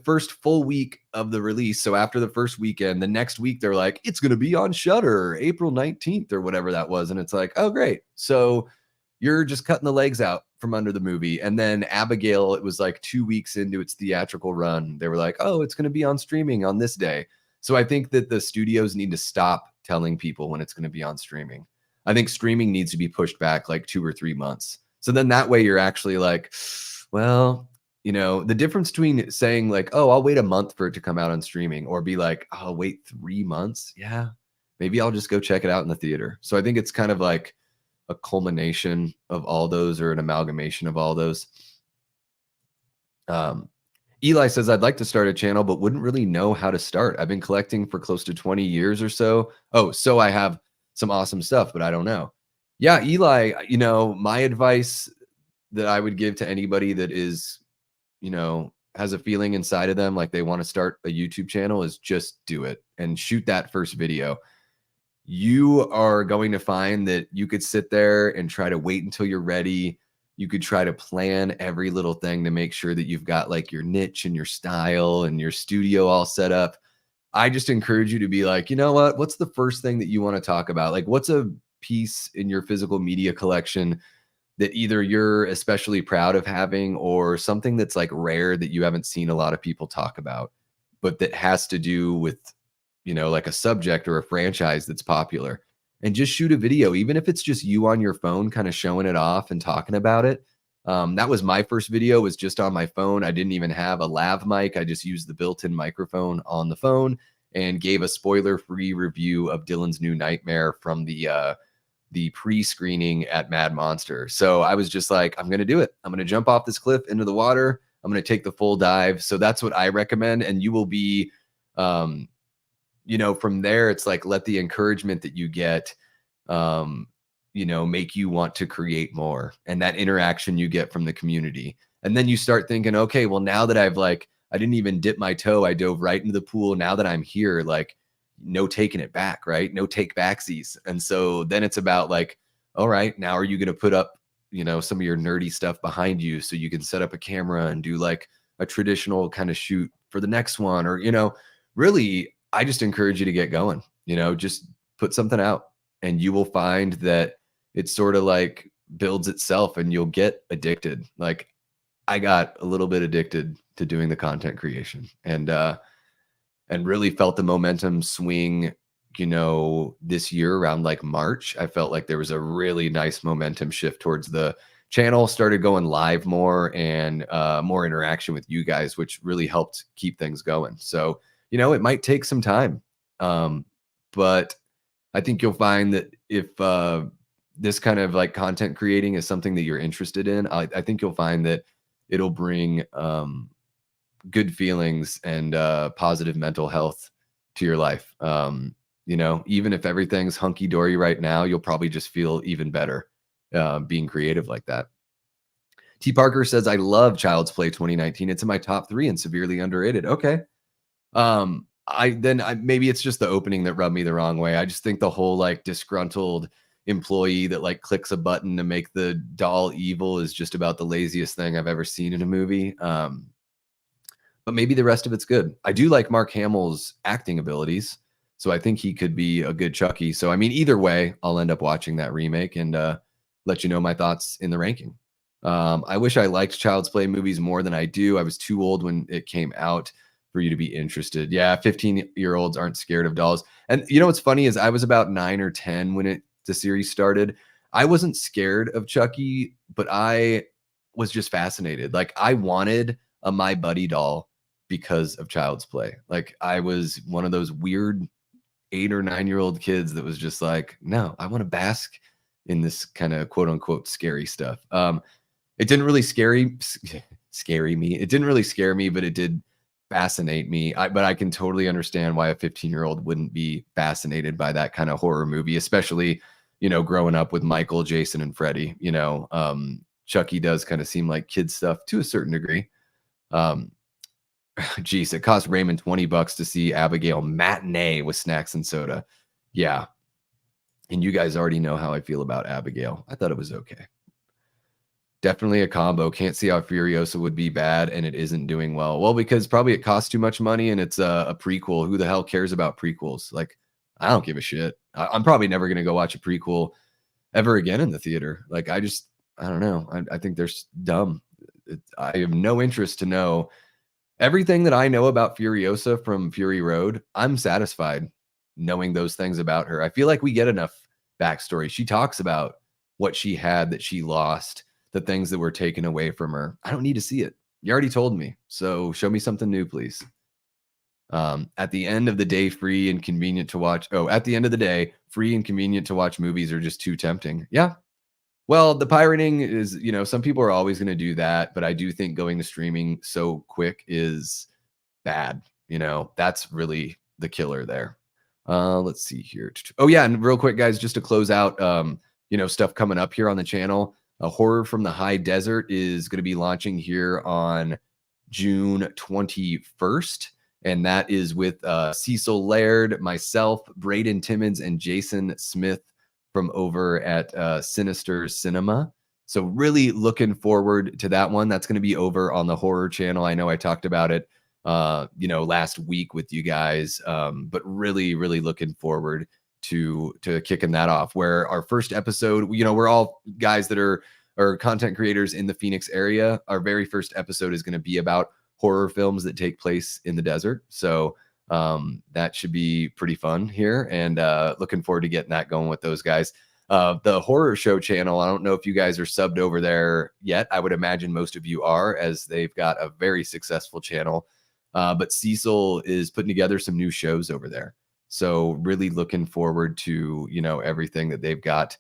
first full week of the release. So after the first weekend, the next week they're like, it's going to be on Shudder April 19th or whatever that was. And it's like, oh, great. So you're just cutting the legs out from under the movie. And then Abigail, it was like 2 weeks into its theatrical run, they were like, oh, it's going to be on streaming on this day. So I think that the studios need to stop telling people when it's going to be on streaming. I think streaming needs to be pushed back like 2 or 3 months. So then that way you're actually like, well, the difference between saying like, oh, I'll wait a month for it to come out on streaming, or be like, oh, I'll wait 3 months. Yeah, maybe I'll just go check it out in the theater. So I think it's kind of like a culmination of all those, or an amalgamation of all those. Eli says, I'd like to start a channel, but wouldn't really know how to start. I've been collecting for close to 20 years or so. Oh, so I have some awesome stuff, but I don't know. Yeah, Eli, my advice that I would give to anybody that is, has a feeling inside of them like they want to start a YouTube channel is just do it and shoot that first video. You are going to find that you could sit there and try to wait until you're ready. You could try to plan every little thing to make sure that you've got like your niche and your style and your studio all set up. I just encourage you to be like, you know what? What's the first thing that you want to talk about? Like, what's a piece in your physical media collection that either you're especially proud of having, or something that's like rare that you haven't seen a lot of people talk about, but that has to do with, like a subject or a franchise that's popular? And just shoot a video, even if it's just you on your phone, kind of showing it off and talking about it. That was my first video, was just on my phone. I didn't even have a lav mic. I just used the built-in microphone on the phone and gave a spoiler-free review of Dylan's New Nightmare from the pre-screening at Mad Monster. So I was just like, I'm going to do it. I'm going to jump off this cliff into the water. I'm going to take the full dive. So that's what I recommend. And you will be, from there, it's like, let the encouragement that you get, make you want to create more, and that interaction you get from the community. And then you start thinking, okay, well, now that I didn't even dip my toe, I dove right into the pool. Now that I'm here, like, no taking it back, right? No take backsies. And so then it's about like, all right, now are you going to put up, some of your nerdy stuff behind you so you can set up a camera and do like a traditional kind of shoot for the next one? Or, really, I just encourage you to get going, just put something out, and you will find that it sort of like builds itself and you'll get addicted. Like, I got a little bit addicted to doing the content creation, and really felt the momentum swing, this year around like March. I felt like there was a really nice momentum shift towards the channel, started going live more and more interaction with you guys, which really helped keep things going. So, it might take some time. But I think you'll find that if this kind of like content creating is something that you're interested in, I think you'll find that it'll bring good feelings and positive mental health to your life. Even if everything's hunky dory right now, you'll probably just feel even better being creative like that. T. Parker says, I love Child's Play 2019. It's in my top 3 and severely underrated. Okay. Maybe it's just the opening that rubbed me the wrong way. I just think the whole like disgruntled employee that like clicks a button to make the doll evil is just about the laziest thing I've ever seen in a movie. But maybe the rest of it's good. I do like Mark Hamill's acting abilities, so I think he could be a good Chucky. So I mean, either way, I'll end up watching that remake and let you know my thoughts in the ranking. I wish I liked Child's Play movies more than I do. I was too old when it came out for you to be interested. Yeah, 15-year-olds aren't scared of dolls. And what's funny is I was about 9 or 10 when the series started. I wasn't scared of Chucky, but I was just fascinated. Like I wanted a My Buddy doll because of Child's Play. Like I was one of those weird 8 or 9-year-old kids that was just like, no, I want to bask in this kind of quote unquote scary stuff. It didn't really scary me. It didn't really scare me, but it did fascinate me. But I can totally understand why a 15-year-old wouldn't be fascinated by that kind of horror movie, especially, growing up with Michael, Jason, and Freddy. Chucky does kind of seem like kid stuff to a certain degree. Geez, it cost Raymond $20 to see Abigail matinee with snacks and soda. Yeah. And you guys already know how I feel about Abigail. I thought it was okay. Definitely a combo. Can't see how Furiosa would be bad and it isn't doing well. Well, because probably it costs too much money and it's a prequel. Who the hell cares about prequels? Like, I don't give a shit. I'm probably never going to go watch a prequel ever again in the theater. Like, I don't know. I think they're dumb. I have no interest to know everything that I know about Furiosa from Fury Road. I'm satisfied knowing those things about her. I feel like we get enough backstory. She talks about what she had that she lost, the things that were taken away from her. I don't need to see it. You already told me. So show me something new, please. At the end of the day, free and convenient to watch. Oh, at the end of the day, free and convenient to watch movies are just too tempting. Yeah. Well, the pirating is, some people are always going to do that, but I do think going to streaming so quick is bad. That's really the killer there. Let's see here. Oh yeah, and real quick, guys, just to close out, stuff coming up here on the channel. Horror from the High Desert is going to be launching here on June 21st. And that is with Cecil Laird, myself, Braden Timmons, and Jason Smith from over at Sinister Cinema. So really looking forward to that one. That's going to be over on the horror channel. I know I talked about it, last week with you guys, but really, really looking forward to kicking that off. Where our first episode, we're all guys that are content creators in the Phoenix area. Our very first episode is going to be about horror films that take place in the desert. So that should be pretty fun here, and looking forward to getting that going with those guys. The horror show channel, I don't know if you guys are subbed over there yet. I would imagine most of you are, as they've got a very successful channel. But Cecil is putting together some new shows over there. So really looking forward to, everything that they've got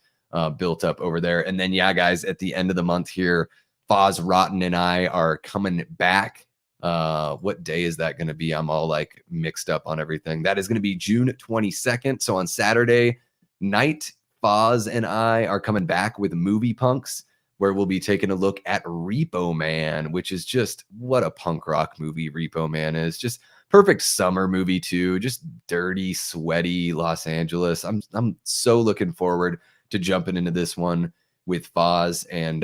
built up over there. And then, yeah, guys, at the end of the month here, Foz Rotten and I are coming back. What day is that going to be? I'm all like mixed up on everything. That is going to be June 22nd. So on Saturday night, Foz and I are coming back with Movie Punks, where we'll be taking a look at Repo Man, which is just what a punk rock movie Repo Man is. Just perfect summer movie too. Just dirty, sweaty Los Angeles. I'm so looking forward to jumping into this one with Foz, and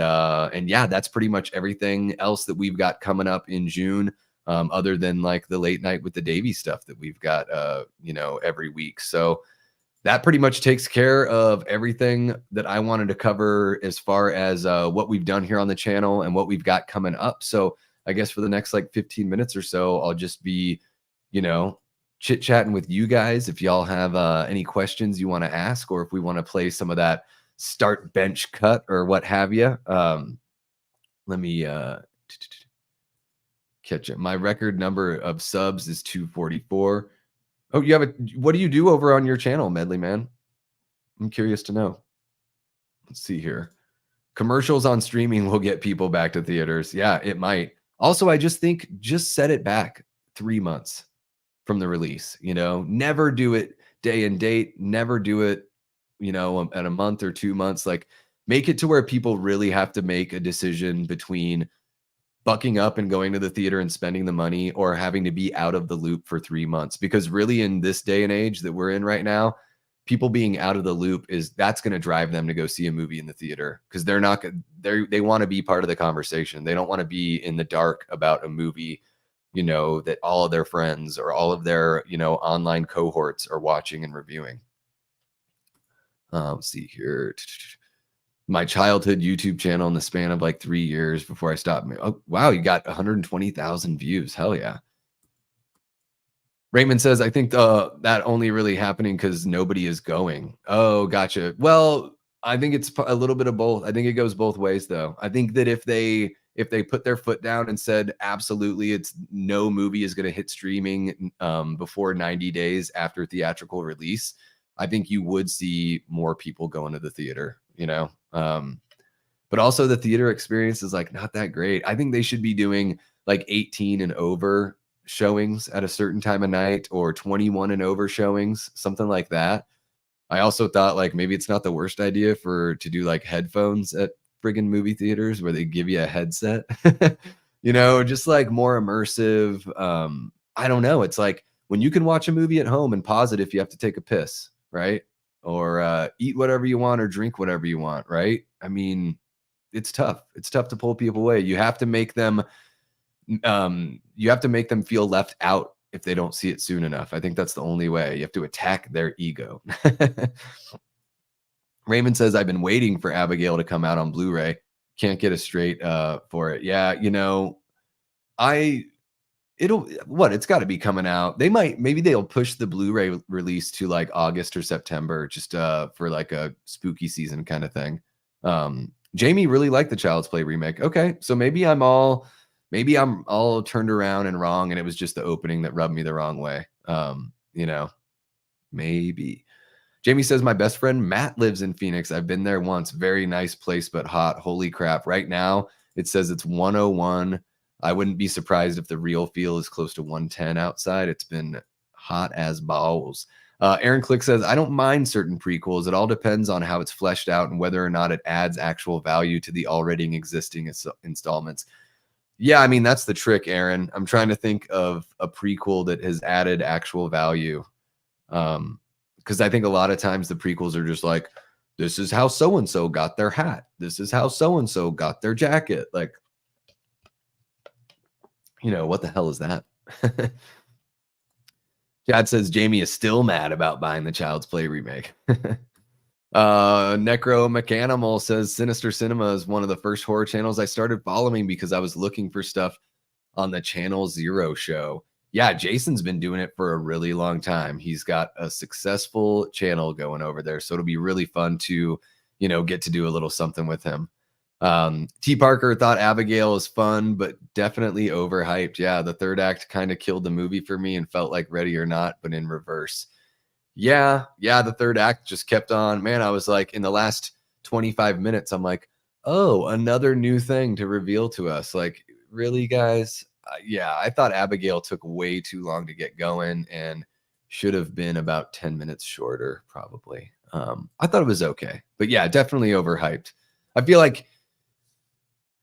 yeah, that's pretty much everything else that we've got coming up in June, other than like the late night with the Davey stuff that we've got every week. So that pretty much takes care of everything that I wanted to cover as far as what we've done here on the channel and what we've got coming up. So I guess for the next like 15 minutes or so, I'll just be, chit chatting with you guys. If y'all have any questions you want to ask, or if we want to play some of that start bench cut or what have you. Let me catch it. My record number of subs is 244. Oh, you have what do you do over on your channel, Medley Man? I'm curious to know. Let's see here. Commercials on streaming will get people back to theaters. Yeah, it might. Also, I just think just set it back 3 months from the release, never do it day and date, never do it, at a month or 2 months. Like, make it to where people really have to make a decision between bucking up and going to the theater and spending the money or having to be out of the loop for 3 months. Because really, in this day and age that we're in right now, people being out of the loop that's going to drive them to go see a movie in the theater, because they want to be part of the conversation. They don't want to be in the dark about a movie, that all of their friends or all of their, online cohorts are watching and reviewing. Let's see here. My childhood YouTube channel in the span of like 3 years before I stopped. Oh, wow. You got 120,000 views. Hell yeah. Raymond says, I think that only really happening because nobody is going. Oh, gotcha. Well, I think it's a little bit of both. I think it goes both ways, though. I think that if they put their foot down and said, absolutely, it's no movie is going to hit streaming before 90 days after theatrical release, I think you would see more people going to the theater, but also the theater experience is like not that great. I think they should be doing like 18 and over showings at a certain time of night, or 21 and over showings, something like that. I also thought like maybe it's not the worst idea to do like headphones at friggin' movie theaters where they give you a headset, just like more immersive. I don't know. It's like when you can watch a movie at home and pause it if you have to take a piss, right? Or eat whatever you want or drink whatever you want, right? I mean, it's tough. It's tough to pull people away. You have to make them feel left out if they don't see it soon enough. I think that's the only way. You have to attack their ego. Raymond says, I've been waiting for Abigail to come out on Blu-ray. Can't get a straight for it. Yeah, it's got to be coming out. Maybe they'll push the Blu-ray release to like August or September, just for like a spooky season kind of thing. Jamie really liked the Child's Play remake. Okay, so maybe I'm all turned around and wrong, and it was just the opening that rubbed me the wrong way. Maybe. Jamie says, my best friend Matt lives in Phoenix. I've been there once. Very nice place, but hot. Holy crap. Right now, it says it's 101. I wouldn't be surprised if the real feel is close to 110 outside. It's been hot as balls. Aaron Click says, I don't mind certain prequels. It all depends on how it's fleshed out and whether or not it adds actual value to the already existing installments. Yeah, I mean, that's the trick, Aaron. I'm trying to think of a prequel that has added actual value. Because I think a lot of times the prequels are just like, this is how so-and-so got their hat. This is how so-and-so got their jacket. Like, what the hell is that? Chad says Jamie is still mad about buying the Child's Play remake. Necro Mechanimal says Sinister Cinema is one of the first horror channels I started following because I was looking for stuff on the Channel Zero show. Yeah, Jason's been doing it for a really long time. He's got a successful channel going over there, so it'll be really fun to, get to do a little something with him. T. Parker thought Abigail was fun, but definitely overhyped. Yeah, the third act kind of killed the movie for me and felt like Ready or Not, but in reverse. Yeah, the third act just kept on. Man, I was like, in the last 25 minutes, I'm like, oh, another new thing to reveal to us. Like, really, guys? Yeah, I thought Abigail took way too long to get going and should have been about 10 minutes shorter, probably. I thought it was okay. But yeah, definitely overhyped. I feel like,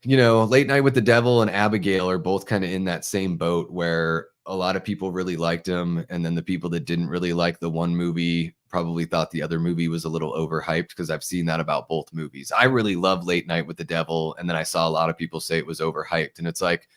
Late Night with the Devil and Abigail are both kind of in that same boat where a lot of people really liked him, and then the people that didn't really like the one movie probably thought the other movie was a little overhyped, because I've seen that about both movies. I really love Late Night with the Devil, and then I saw a lot of people say it was overhyped, and it's like,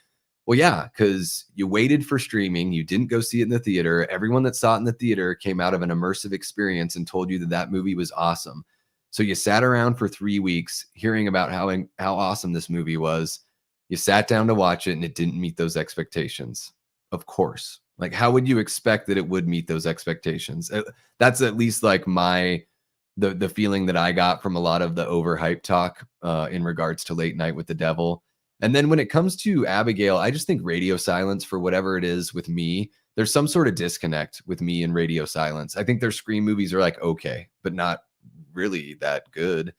well, yeah, because you waited for streaming, you didn't go see it in the theater. Everyone that saw it in the theater came out of an immersive experience and told you that movie was awesome. So you sat around for 3 weeks hearing about how awesome this movie was. You sat down to watch it and it didn't meet those expectations. Of course. Like, how would you expect that it would meet those expectations? That's at least like the feeling that I got from a lot of the overhyped talk in regards to Late Night with the Devil. And then when it comes to Abigail, I just think Radio Silence, for whatever it is with me, there's some sort of disconnect with me and Radio Silence. I think their Scream movies are like okay, but not really that good.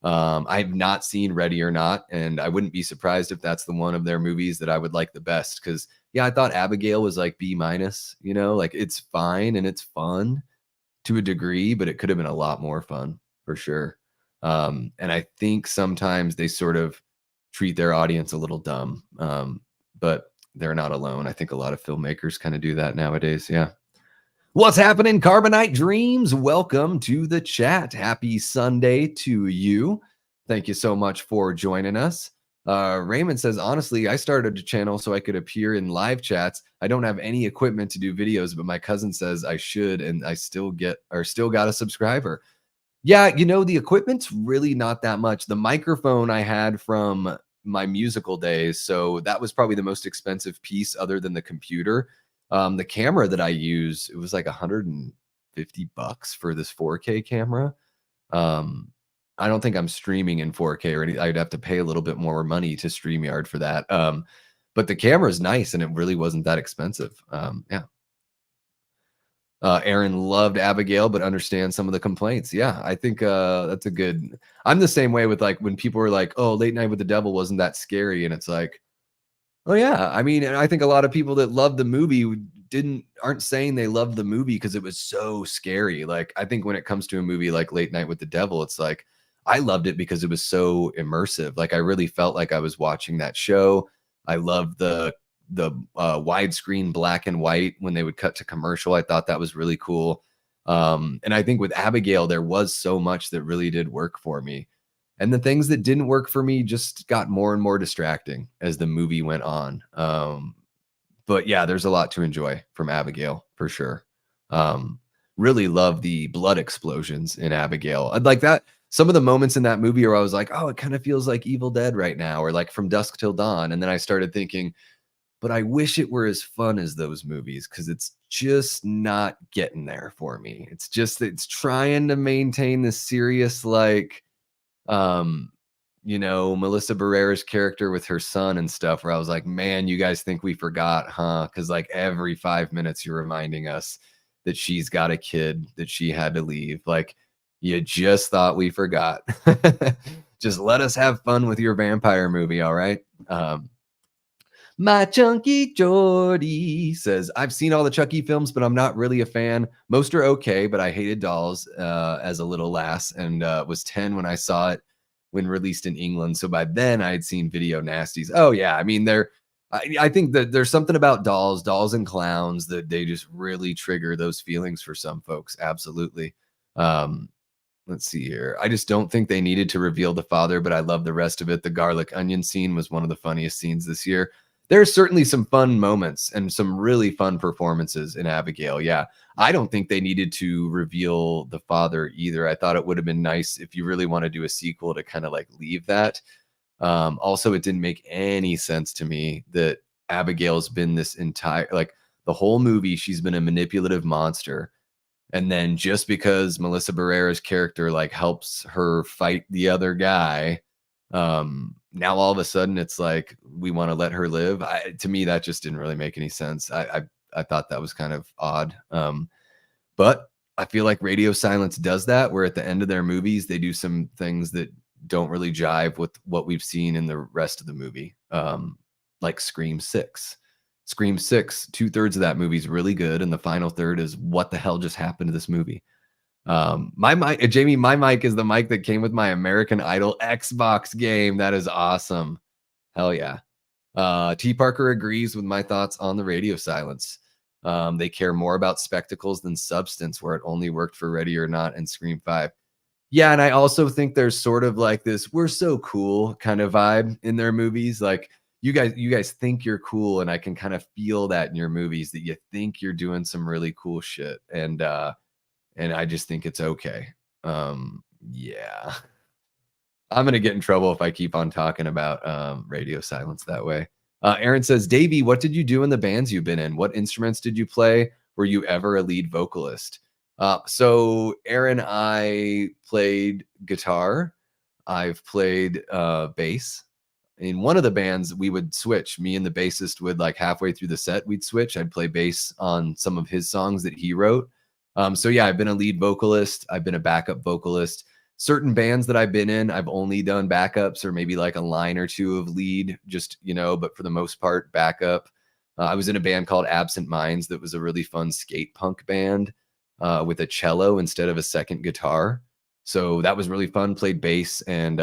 I've not seen Ready or Not, and I wouldn't be surprised if that's the one of their movies that I would like the best. Because yeah, I thought Abigail was like B minus. You know, like it's fine and it's fun to a degree, but it could have been a lot more fun for sure. And I think sometimes they sort of treat their audience a little dumb, but they're not alone. I think a lot of filmmakers kind of do that nowadays. Yeah. What's happening, Carbonite Dreams? Welcome to the chat. Happy Sunday to you. Thank you so much for joining us. Raymond says, honestly, I started a channel so I could appear in live chats. I don't have any equipment to do videos, but my cousin says I should, and I still got a subscriber. Yeah, you know, the equipment's really not that much. The microphone I had from my musical days, so that was probably the most expensive piece other than the computer. The camera that I use, it was like $150 for this 4K camera. I don't think I'm streaming in 4K or anything. I'd have to pay a little bit more money to StreamYard for that. But the camera is nice and it really wasn't that expensive. Yeah. Aaron loved Abigail, but understands some of the complaints. Yeah, I think that's a good. I'm the same way with like when people are like, "Oh, Late Night with the Devil wasn't that scary," and it's like, "Oh yeah." I mean, I think a lot of people that love the movie aren't saying they loved the movie because it was so scary. Like I think when it comes to a movie like Late Night with the Devil, it's like I loved it because it was so immersive. Like I really felt like I was watching that show. I loved the widescreen black and white when they would cut to commercial. I thought that was really cool. And I think with Abigail, there was so much that really did work for me. And the things that didn't work for me just got more and more distracting as the movie went on. But yeah, there's a lot to enjoy from Abigail for sure. Really love the blood explosions in Abigail. I'd like that. Some of the moments in that movie where I was like, oh, it kind of feels like Evil Dead right now, or like From Dusk Till Dawn. And then I started thinking, but I wish it were as fun as those movies because it's just not getting there for me. It's trying to maintain this serious, like, Melissa Barrera's character with her son and stuff, where I was like, man, you guys think we forgot, huh? Because like every 5 minutes you're reminding us that she's got a kid, that she had to leave. Like, you just thought we forgot. Just let us have fun with your vampire movie, all right? My Chunky Jordy says, I've seen all the Chucky films, but I'm not really a fan. Most are okay, but I hated Dolls as a little lass and was 10 when I saw it when released in England. So by then I had seen Video Nasties. Oh, yeah. I mean, I think that there's something about dolls and clowns that they just really trigger those feelings for some folks. Absolutely. Let's see here. I just don't think they needed to reveal the father, but I love the rest of it. The garlic onion scene was one of the funniest scenes this year. There's certainly some fun moments and some really fun performances in Abigail. Yeah. I don't think they needed to reveal the father either. I thought it would have been nice if you really want to do a sequel to kind of like leave that. Also, it didn't make any sense to me that Abigail's been this entire, like the whole movie, she's been a manipulative monster. And then just because Melissa Barrera's character like helps her fight the other guy, now all of a sudden it's like we want to let her live. To me, that just didn't really make any sense. I thought that was kind of odd. But I feel like Radio Silence does that, where at the end of their movies they do some things that don't really jive with what we've seen in the rest of the movie. Like Scream 6. Scream 6, 2/3 of that movie is really good, and the final third is what the hell just happened to this movie. My mic, Jamie, my mic is the mic that came with my American Idol Xbox game. That is awesome. Hell yeah. T Parker agrees with my thoughts on the Radio Silence. They care more about spectacles than substance, where it only worked for Ready or Not and Scream 5. Yeah, and I also think there's sort of like this we're so cool kind of vibe in their movies. Like you guys think you're cool, and I can kind of feel that in your movies, that you think you're doing some really cool shit. And I just think it's okay. Yeah. I'm gonna get in trouble if I keep on talking about Radio Silence that way. Aaron says, Davey, what did you do in the bands you've been in? What instruments did you play? Were you ever a lead vocalist? So Aaron, I played guitar. I've played bass in one of the bands, we would switch. Me and the bassist would, like, halfway through the set, we'd switch. I'd play bass on some of his songs that he wrote. So yeah, I've been a lead vocalist. I've been a backup vocalist. Certain bands that I've been in, I've only done backups or maybe like a line or two of lead, just, but for the most part, backup. I was in a band called Absent Minds that was a really fun skate punk band with a cello instead of a second guitar. So that was really fun. Played bass and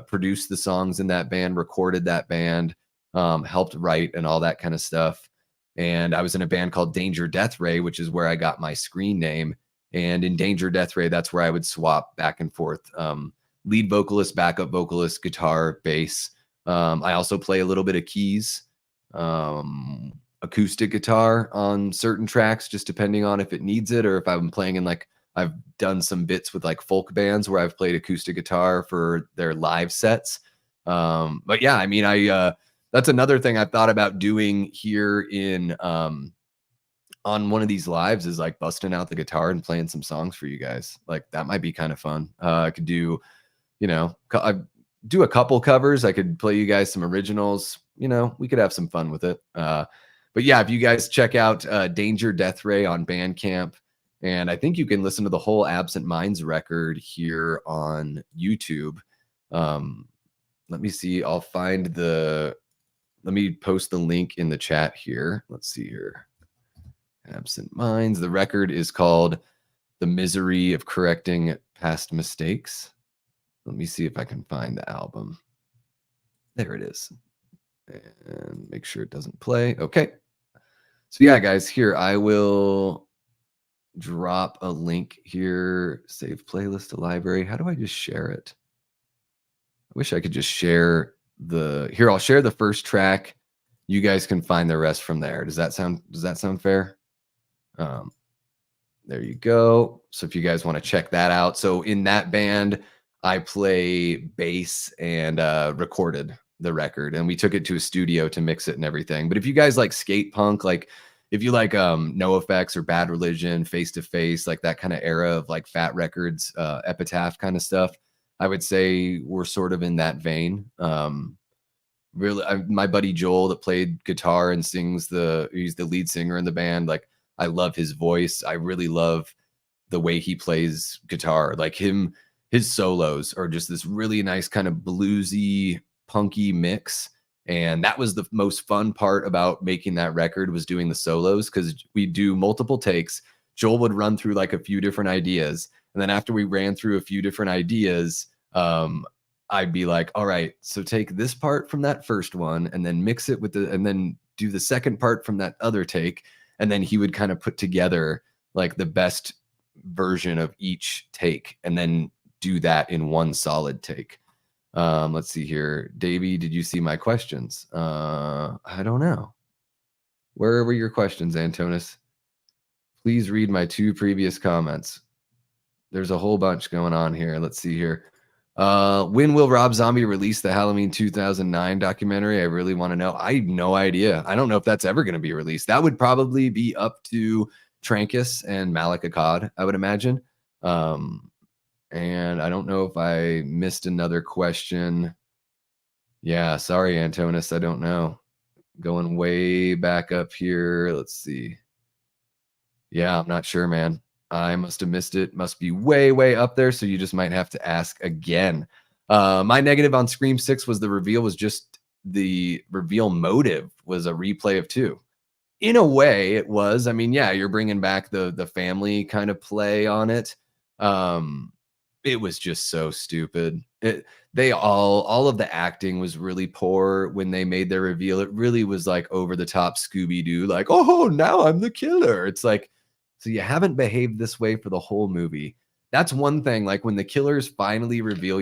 produced the songs in that band, recorded that band, helped write and all that kind of stuff. And I was in a band called Danger Death Ray, which is where I got my screen name. And in Danger Death Ray, that's where I would swap back and forth. Lead vocalist, backup vocalist, guitar, bass. I also play a little bit of keys, acoustic guitar on certain tracks, just depending on if it needs it, or if I'm playing in, like, I've done some bits with like folk bands where I've played acoustic guitar for their live sets. But yeah, I mean, that's another thing I've thought about doing here in on one of these lives, is like busting out the guitar and playing some songs for you guys. Like, that might be kind of fun. I could do, I do a couple covers. I could play you guys some originals. We could have some fun with it. But yeah, if you guys check out Danger Death Ray on Bandcamp, and I think you can listen to the whole Absent Minds record here on YouTube. Let me see. Let me post the link in the chat here. Let's see here. Absent Minds. The record is called The Misery of Correcting Past Mistakes. Let me see if I can find the album. There it is. And make sure it doesn't play. Okay. So yeah, guys, here I will drop a link here. Save playlist to library. How do I just share it? I wish I could just share here. I'll share the first track. You guys can find the rest from there. Does that sound fair? There you go. So if you guys want to check that out. So in that band, I play bass and recorded the record, and we took it to a studio to mix it and everything. But if you guys like skate punk, like if you like NoFX or Bad Religion, Face to Face, like that kind of era of like Fat Records, Epitaph kind of stuff, I would say we're sort of in that vein. Really, my buddy Joel that played guitar and he's the lead singer in the band. Like, I love his voice. I really love the way he plays guitar. Like his solos are just this really nice kind of bluesy, punky mix. And that was the most fun part about making that record, was doing the solos, because we do multiple takes. Joel would run through like a few different ideas. And then after we ran through a few different ideas, I'd be like, all right, so take this part from that first one and then mix it with and then do the second part from that other take. And then he would kind of put together like the best version of each take and then do that in one solid take. Let's see here. Davey, did you see my questions? I don't know. Where were your questions, Antonis? Please read my 2 previous comments. There's a whole bunch going on here. Let's see here. When will Rob Zombie release the Halloween 2009 documentary? I really want to know. I have no idea. I don't know if that's ever going to be released. That would probably be up to Trancus and Malik Akkad, I would imagine. And I don't know if I missed another question. Yeah, sorry, Antonis. I don't know. Going way back up here. Let's see. Yeah, I'm not sure, man. I must have missed it. Must be way, way up there. So you just might have to ask again. My negative on Scream 6 was the reveal was just the reveal motive was a replay of 2. In a way, it was. I mean, yeah, you're bringing back the family kind of play on it. It was just so stupid. All of the acting was really poor when they made their reveal. It really was like over the top Scooby-Doo, like, oh, now I'm the killer. It's like, so you haven't behaved this way for the whole movie. That's one thing. Like when the killers finally reveal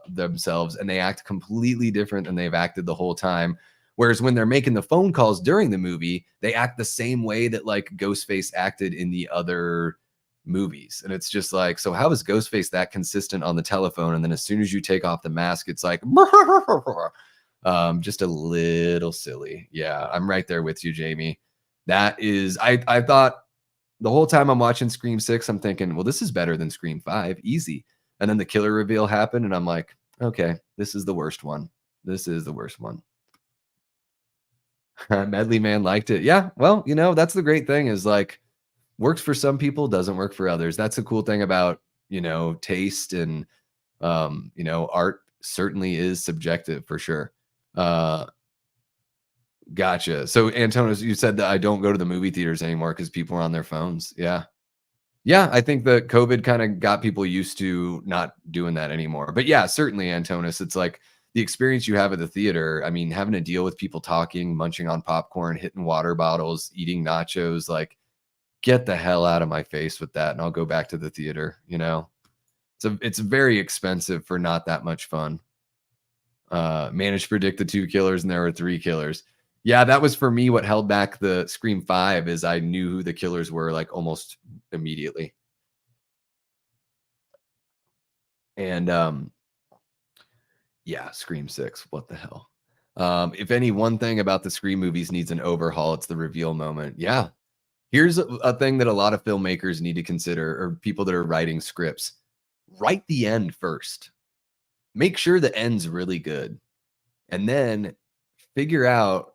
themselves and they act completely different than they've acted the whole time. Whereas when they're making the phone calls during the movie, they act the same way that like Ghostface acted in the other movies. And it's just like, so how is Ghostface that consistent on the telephone? And then as soon as you take off the mask, it's like, just a little silly. Yeah, I'm right there with you, Jamie. That is, I thought, the whole time I'm watching Scream 6, I'm thinking, well, this is better than Scream 5. Easy. And then the killer reveal happened, and I'm like, okay, this is the worst one. This is the worst one. Medley Man liked it. Yeah, well, that's the great thing is like works for some people, doesn't work for others. That's a cool thing about, taste and art certainly is subjective for sure. Uh Gotcha. So Antonis, you said that I don't go to the movie theaters anymore because people are on their phones. Yeah. Yeah, I think that COVID kind of got people used to not doing that anymore. But yeah, certainly, Antonis, it's like the experience you have at the theater. I mean, having to deal with people talking, munching on popcorn, hitting water bottles, eating nachos, like get the hell out of my face with that. And I'll go back to the theater. It's very expensive for not that much fun. Managed to predict the two killers, and there were three killers. Yeah, that was for me what held back the Scream 5 is I knew who the killers were like almost immediately. And yeah, Scream 6, what the hell? If any one thing about the Scream movies needs an overhaul, it's the reveal moment. Yeah. Here's a thing that a lot of filmmakers need to consider, or people that are writing scripts. Write the end first. Make sure the end's really good. And then figure out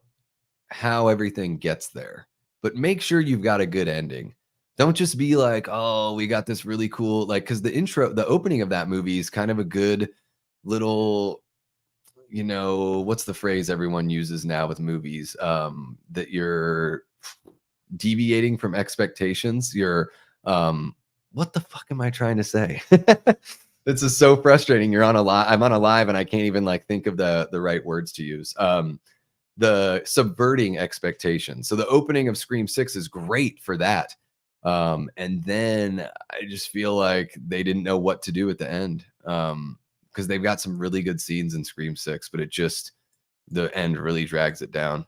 how everything gets there. But make sure you've got a good ending. Don't just be like, oh, we got this really cool, like, because the opening of that movie is kind of a good little, what's the phrase everyone uses now with movies? That you're deviating from expectations. What the fuck am I trying to say? This is so frustrating. You're on a live. I'm on a live and I can't even like think of the right words to use. The subverting expectations. So the opening of Scream 6 is great for that. And then I just feel like they didn't know what to do at the end. Because they've got some really good scenes in Scream 6, but the end really drags it down.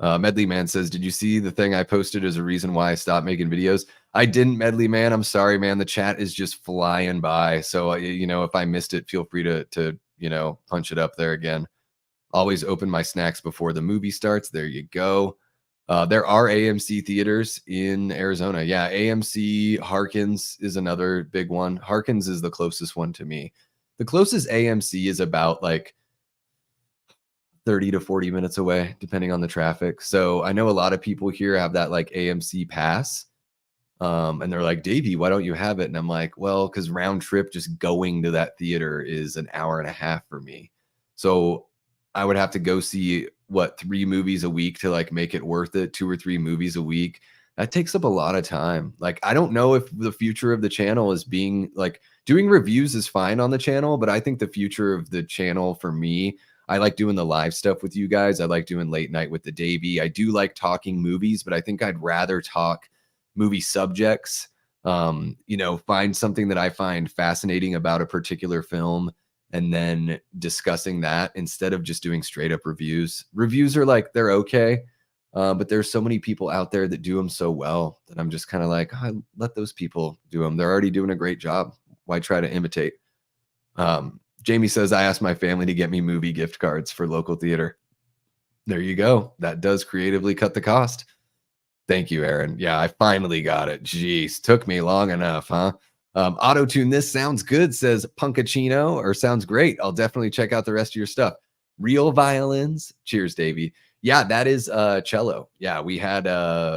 Medley Man says, did you see the thing I posted as a reason why I stopped making videos? I didn't, Medley Man. I'm sorry, man. The chat is just flying by. So, if I missed it, feel free to punch it up there again. Always open my snacks before the movie starts. There you go. There are AMC theaters in Arizona. Yeah, AMC Harkins is another big one. Harkins is the closest one to me. The closest AMC is about like 30 to 40 minutes away, depending on the traffic. So I know a lot of people here have that like AMC pass. And they're like, Davey, why don't you have it? And I'm like, well, because round trip just going to that theater is an hour and a half for me. So I would have to go see 3 movies a week to like make it worth it, 2 or 3 movies a week. That takes up a lot of time. Like, I don't know if the future of the channel is being like doing reviews is fine on the channel, but I think the future of the channel for me, I like doing the live stuff with you guys. I like doing late night with the Davey. I do like talking movies, but I think I'd rather talk movie subjects. Find something that I find fascinating about a particular film and then discussing that instead of just doing straight up reviews. Reviews are like, they're okay. But there's so many people out there that do them so well that I'm just kind of like, let those people do them. They're already doing a great job. Why try to imitate? Jamie says, I asked my family to get me movie gift cards for local theater. There you go. That does creatively cut the cost. Thank you, Aaron. Yeah, I finally got it. Jeez, took me long enough, huh? Auto-tune, this sounds good, says Punkachino, or sounds great. I'll definitely check out the rest of your stuff. Real violins. Cheers, Davey. Yeah, that is cello. Yeah, we had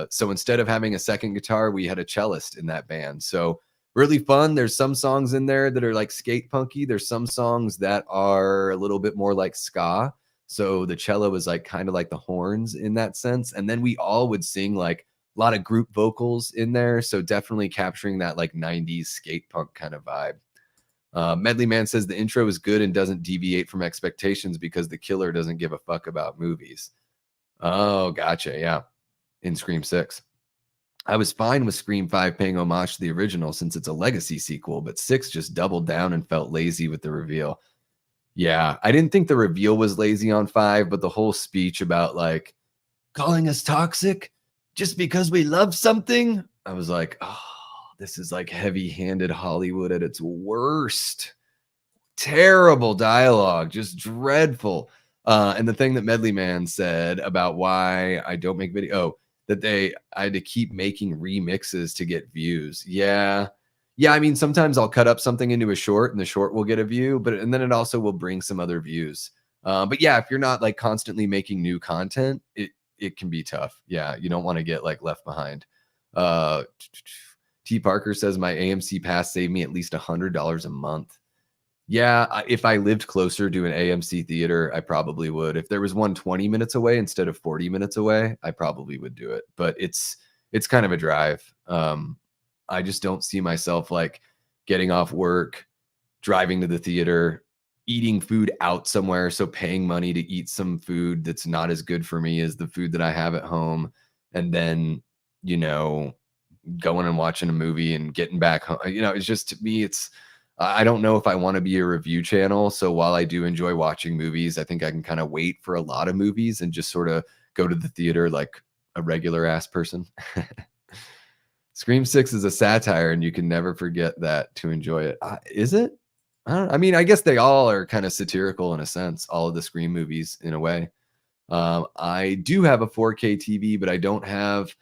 so instead of having a second guitar, we had a cellist in that band. So really fun. There's some songs in there that are like skate punky. There's some songs that are a little bit more like ska. So the cello is like kind of like the horns in that sense. And then we all would sing like a lot of group vocals in there. So definitely capturing that like 90s skate punk kind of vibe. Medley Man says the intro is good and doesn't deviate from expectations because the killer doesn't give a fuck about movies. Oh, gotcha. Yeah. In Scream 6. I was fine with Scream 5 paying homage to the original since it's a legacy sequel, but 6 just doubled down and felt lazy with the reveal. Yeah, I didn't think the reveal was lazy on 5, but the whole speech about like calling us toxic just because we love something, I was like, oh, this is like heavy-handed Hollywood at its worst. Terrible dialogue, just dreadful. And the thing that Medley Man said about why I don't make video, that I had to keep making remixes to get views. Yeah. Yeah, I mean, sometimes I'll cut up something into a short and the short will get a view, and then it also will bring some other views. But yeah, if you're not like constantly making new content, it can be tough. Yeah, you don't want to get like left behind. Uh, T Parker says my AMC pass saved me at least $100 a month. Yeah, if I lived closer to an AMC theater, I probably would. If there was one 20 minutes away instead of 40 minutes away, I probably would do it. But it's kind of a drive. I just don't see myself like getting off work, driving to the theater, eating food out somewhere. So paying money to eat some food that's not as good for me as the food that I have at home. And then, you know, going and watching a movie and getting back home. You know, it's just, to me, I don't know if I want to be a review channel. So while I do enjoy watching movies, I think I can kind of wait for a lot of movies and just sort of go to the theater like a regular ass person. Scream 6 is a satire and you can never forget that to enjoy it. Is it? I mean, I guess they all are kind of satirical in a sense, all of the Scream movies in a way. I do have a 4K TV, but I don't have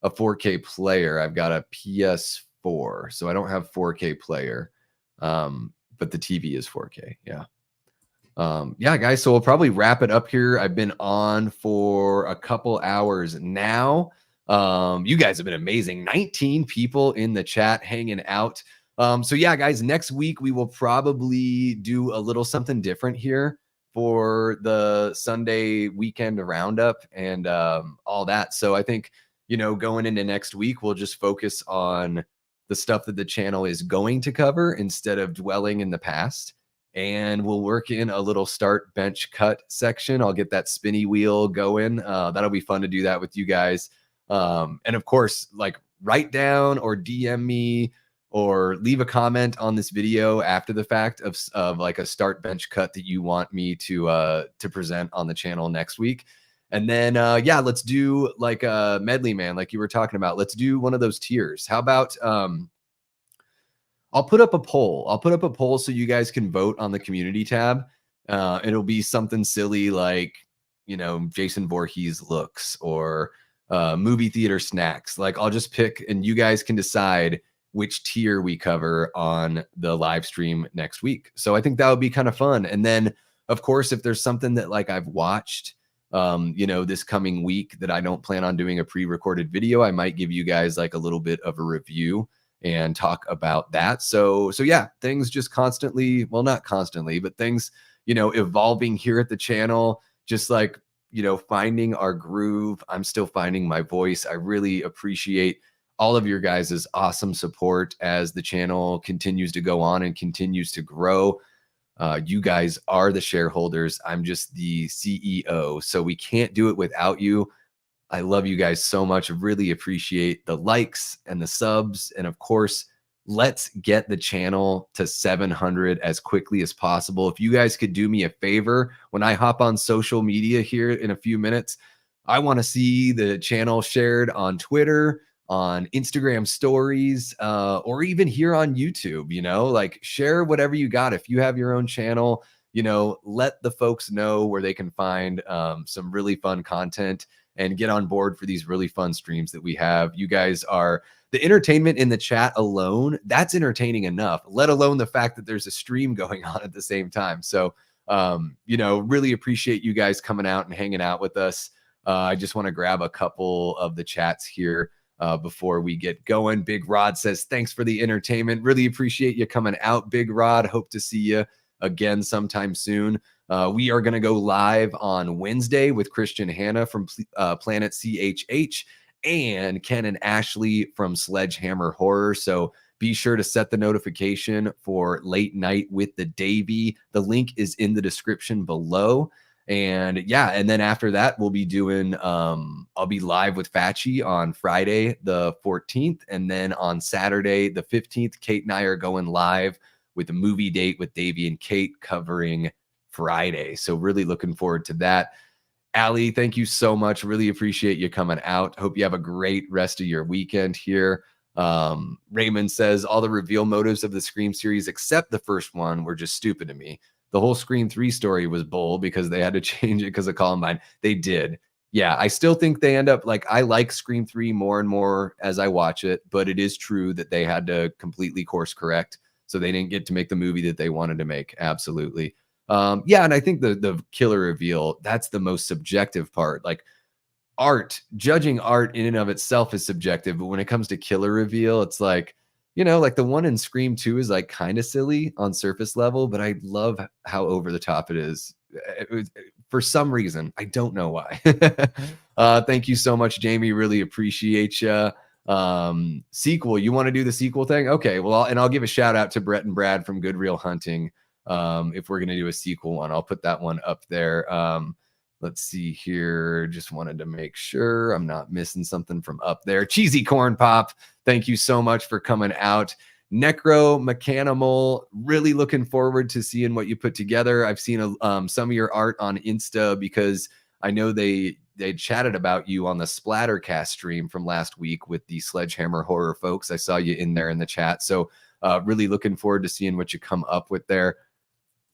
a 4K player. I've got a PS4, so I don't have 4K player. But the TV is 4K. Yeah. Yeah, guys. So we'll probably wrap it up here. I've been on for a couple hours now. You guys have been amazing. 19 people in the chat hanging out. So yeah, guys, next week we will probably do a little something different here for the Sunday weekend roundup and all that. So I think, you know, going into next week, we'll just focus on the stuff that the channel is going to cover instead of dwelling in the past. And we'll work in a little start, bench, cut section. I'll get that spinny wheel going. That'll be fun to do that with you guys. And of course, like write down or DM me or leave a comment on this video after the fact of like a start, bench, cut that you want me to present on the channel next week. And then, yeah, let's do like a medley, man, like you were talking about. Let's do one of those tiers. How about I'll put up a poll. I'll put up a poll so you guys can vote on the community tab. It'll be something silly like, you know, Jason Voorhees looks or movie theater snacks. Like I'll just pick and you guys can decide which tier we cover on the live stream next week. So I think that would be kind of fun. And then, of course, if there's something that like I've watched, you know, this coming week that I don't plan on doing a pre-recorded video, I might give you guys like a little bit of a review and talk about that. So yeah, things just constantly, well, not constantly, but things, you know, evolving here at the channel, just like, you know, finding our groove. I'm still finding my voice. I really appreciate all of your guys' awesome support as the channel continues to go on and continues to grow. You guys are the shareholders. I'm just the CEO. So we can't do it without you. I love you guys so much. I really appreciate the likes and the subs. And of course, let's get the channel to 700 as quickly as possible. If you guys could do me a favor, when I hop on social media here in a few minutes, I want to see the channel shared on Twitter, on Instagram stories, or even here on YouTube, you know, like share whatever you got. If you have your own channel, you know, let the folks know where they can find some really fun content and get on board for these really fun streams that we have. You guys are the entertainment in the chat alone. That's entertaining enough, let alone the fact that there's a stream going on at the same time. So, you know, really appreciate you guys coming out and hanging out with us. I just want to grab a couple of the chats here before we get going. Big Rod says, thanks for the entertainment. Really appreciate you coming out, Big Rod. Hope to see you again sometime soon. We are going to go live on Wednesday with Christian Hanna from Planet CHH and Ken and Ashley from Sledgehammer Horror. So be sure to set the notification for Late Night with the Davey. The link is in the description below. And yeah, and then after that, we'll be doing, I'll be live with Fatchy on Friday, the 14th. And then on Saturday, the 15th, Kate and I are going live with a movie date with Davey and Kate covering Friday. So really looking forward to that. Allie, thank you so much. Really appreciate you coming out. Hope you have a great rest of your weekend here. Raymond says all the reveal motives of the Scream series, except the first one, were just stupid to me. The whole Scream 3 story was bull because they had to change it because of Columbine. They did. Yeah, I still think they end up like, I like Scream 3 more and more as I watch it, but it is true that they had to completely course correct. So they didn't get to make the movie that they wanted to make. Absolutely. Yeah, and I think the killer reveal, that's the most subjective part. Like art, judging art in and of itself is subjective, but when it comes to killer reveal, it's like, like the one in Scream 2 is like kind of silly on surface level, but I love how over the top it is. For some reason, I don't know why. Thank you so much, Jamie. Really appreciate you. Sequel, you want to do the sequel thing? Okay, well, I'll give a shout out to Brett and Brad from Good Real Hunting. If we're gonna do a sequel one, I'll put that one up there. Let's see here. Just wanted to make sure I'm not missing something from up there. Cheesy Corn Pop, thank you so much for coming out. Necro Mechanimal, really looking forward to seeing what you put together. I've seen some of your art on Insta because I know they chatted about you on the Splattercast stream from last week with the Sledgehammer Horror folks. I saw you in there in the chat. So really looking forward to seeing what you come up with there.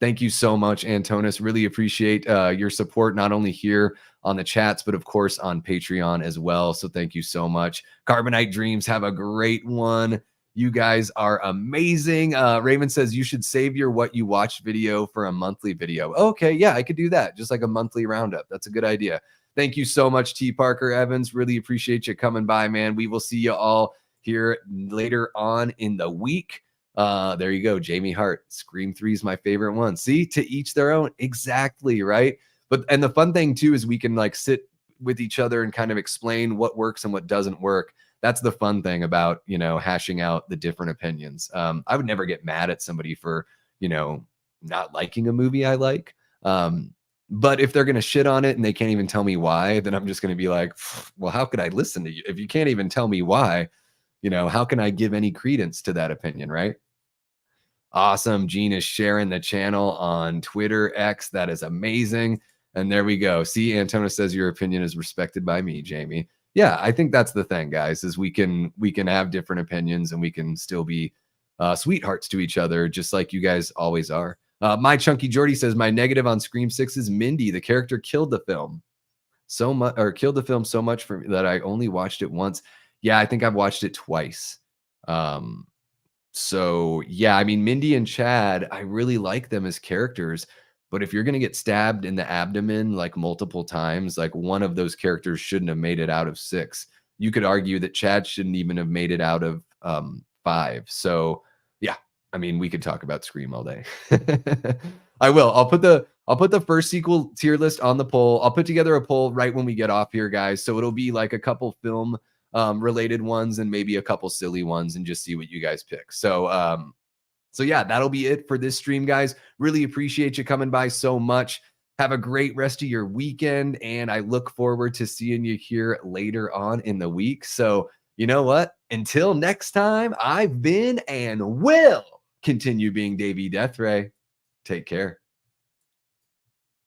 Thank you so much, Antonis. Really appreciate your support, not only here on the chats, but of course on Patreon as well. So thank you so much. Carbonite Dreams, have a great one. You guys are amazing. Raymond says you should save your what you watched video for a monthly video. Okay, yeah, I could do that. Just like a monthly roundup. That's a good idea. Thank you so much, T. Parker Evans. Really appreciate you coming by, man. We will see you all here later on in the week. There you go, Jamie Hart. Scream 3 is my favorite one. See, to each their own. Exactly, right? And the fun thing too is we can like sit with each other and kind of explain what works and what doesn't work. That's the fun thing about, hashing out the different opinions. I would never get mad at somebody for, not liking a movie I like. But if they're going to shit on it and they can't even tell me why, then I'm just going to be like, well, how could I listen to you? If you can't even tell me why, how can I give any credence to that opinion, right? Awesome. Gene is sharing the channel on Twitter X. That is amazing. And there we go. See, Antonis says your opinion is respected by me, Jamie. Yeah, I think that's the thing, guys, is we can have different opinions and we can still be sweethearts to each other, just like you guys always are. My Chunky Jordy says my negative on Scream 6 is Mindy. The character killed the film so much, or killed the film so much for me that I only watched it once. Yeah, I think I've watched it twice. So yeah, I mean, Mindy and Chad, I really like them as characters, but if you're going to get stabbed in the abdomen like multiple times, like one of those characters shouldn't have made it out of 6. You could argue that Chad shouldn't even have made it out of 5. So yeah, I mean, we could talk about Scream all day. I will. I'll put the first sequel tier list on the poll. I'll put together a poll right when we get off here, guys. So it'll be like a couple film related ones and maybe a couple silly ones and just see what you guys pick. So yeah, that'll be it for this stream, guys. Really appreciate you coming by so much. Have a great rest of your weekend, and I look forward to seeing you here later on in the week. So you know what? Until next time, I've been and will continue being Davey Deathray. Take care.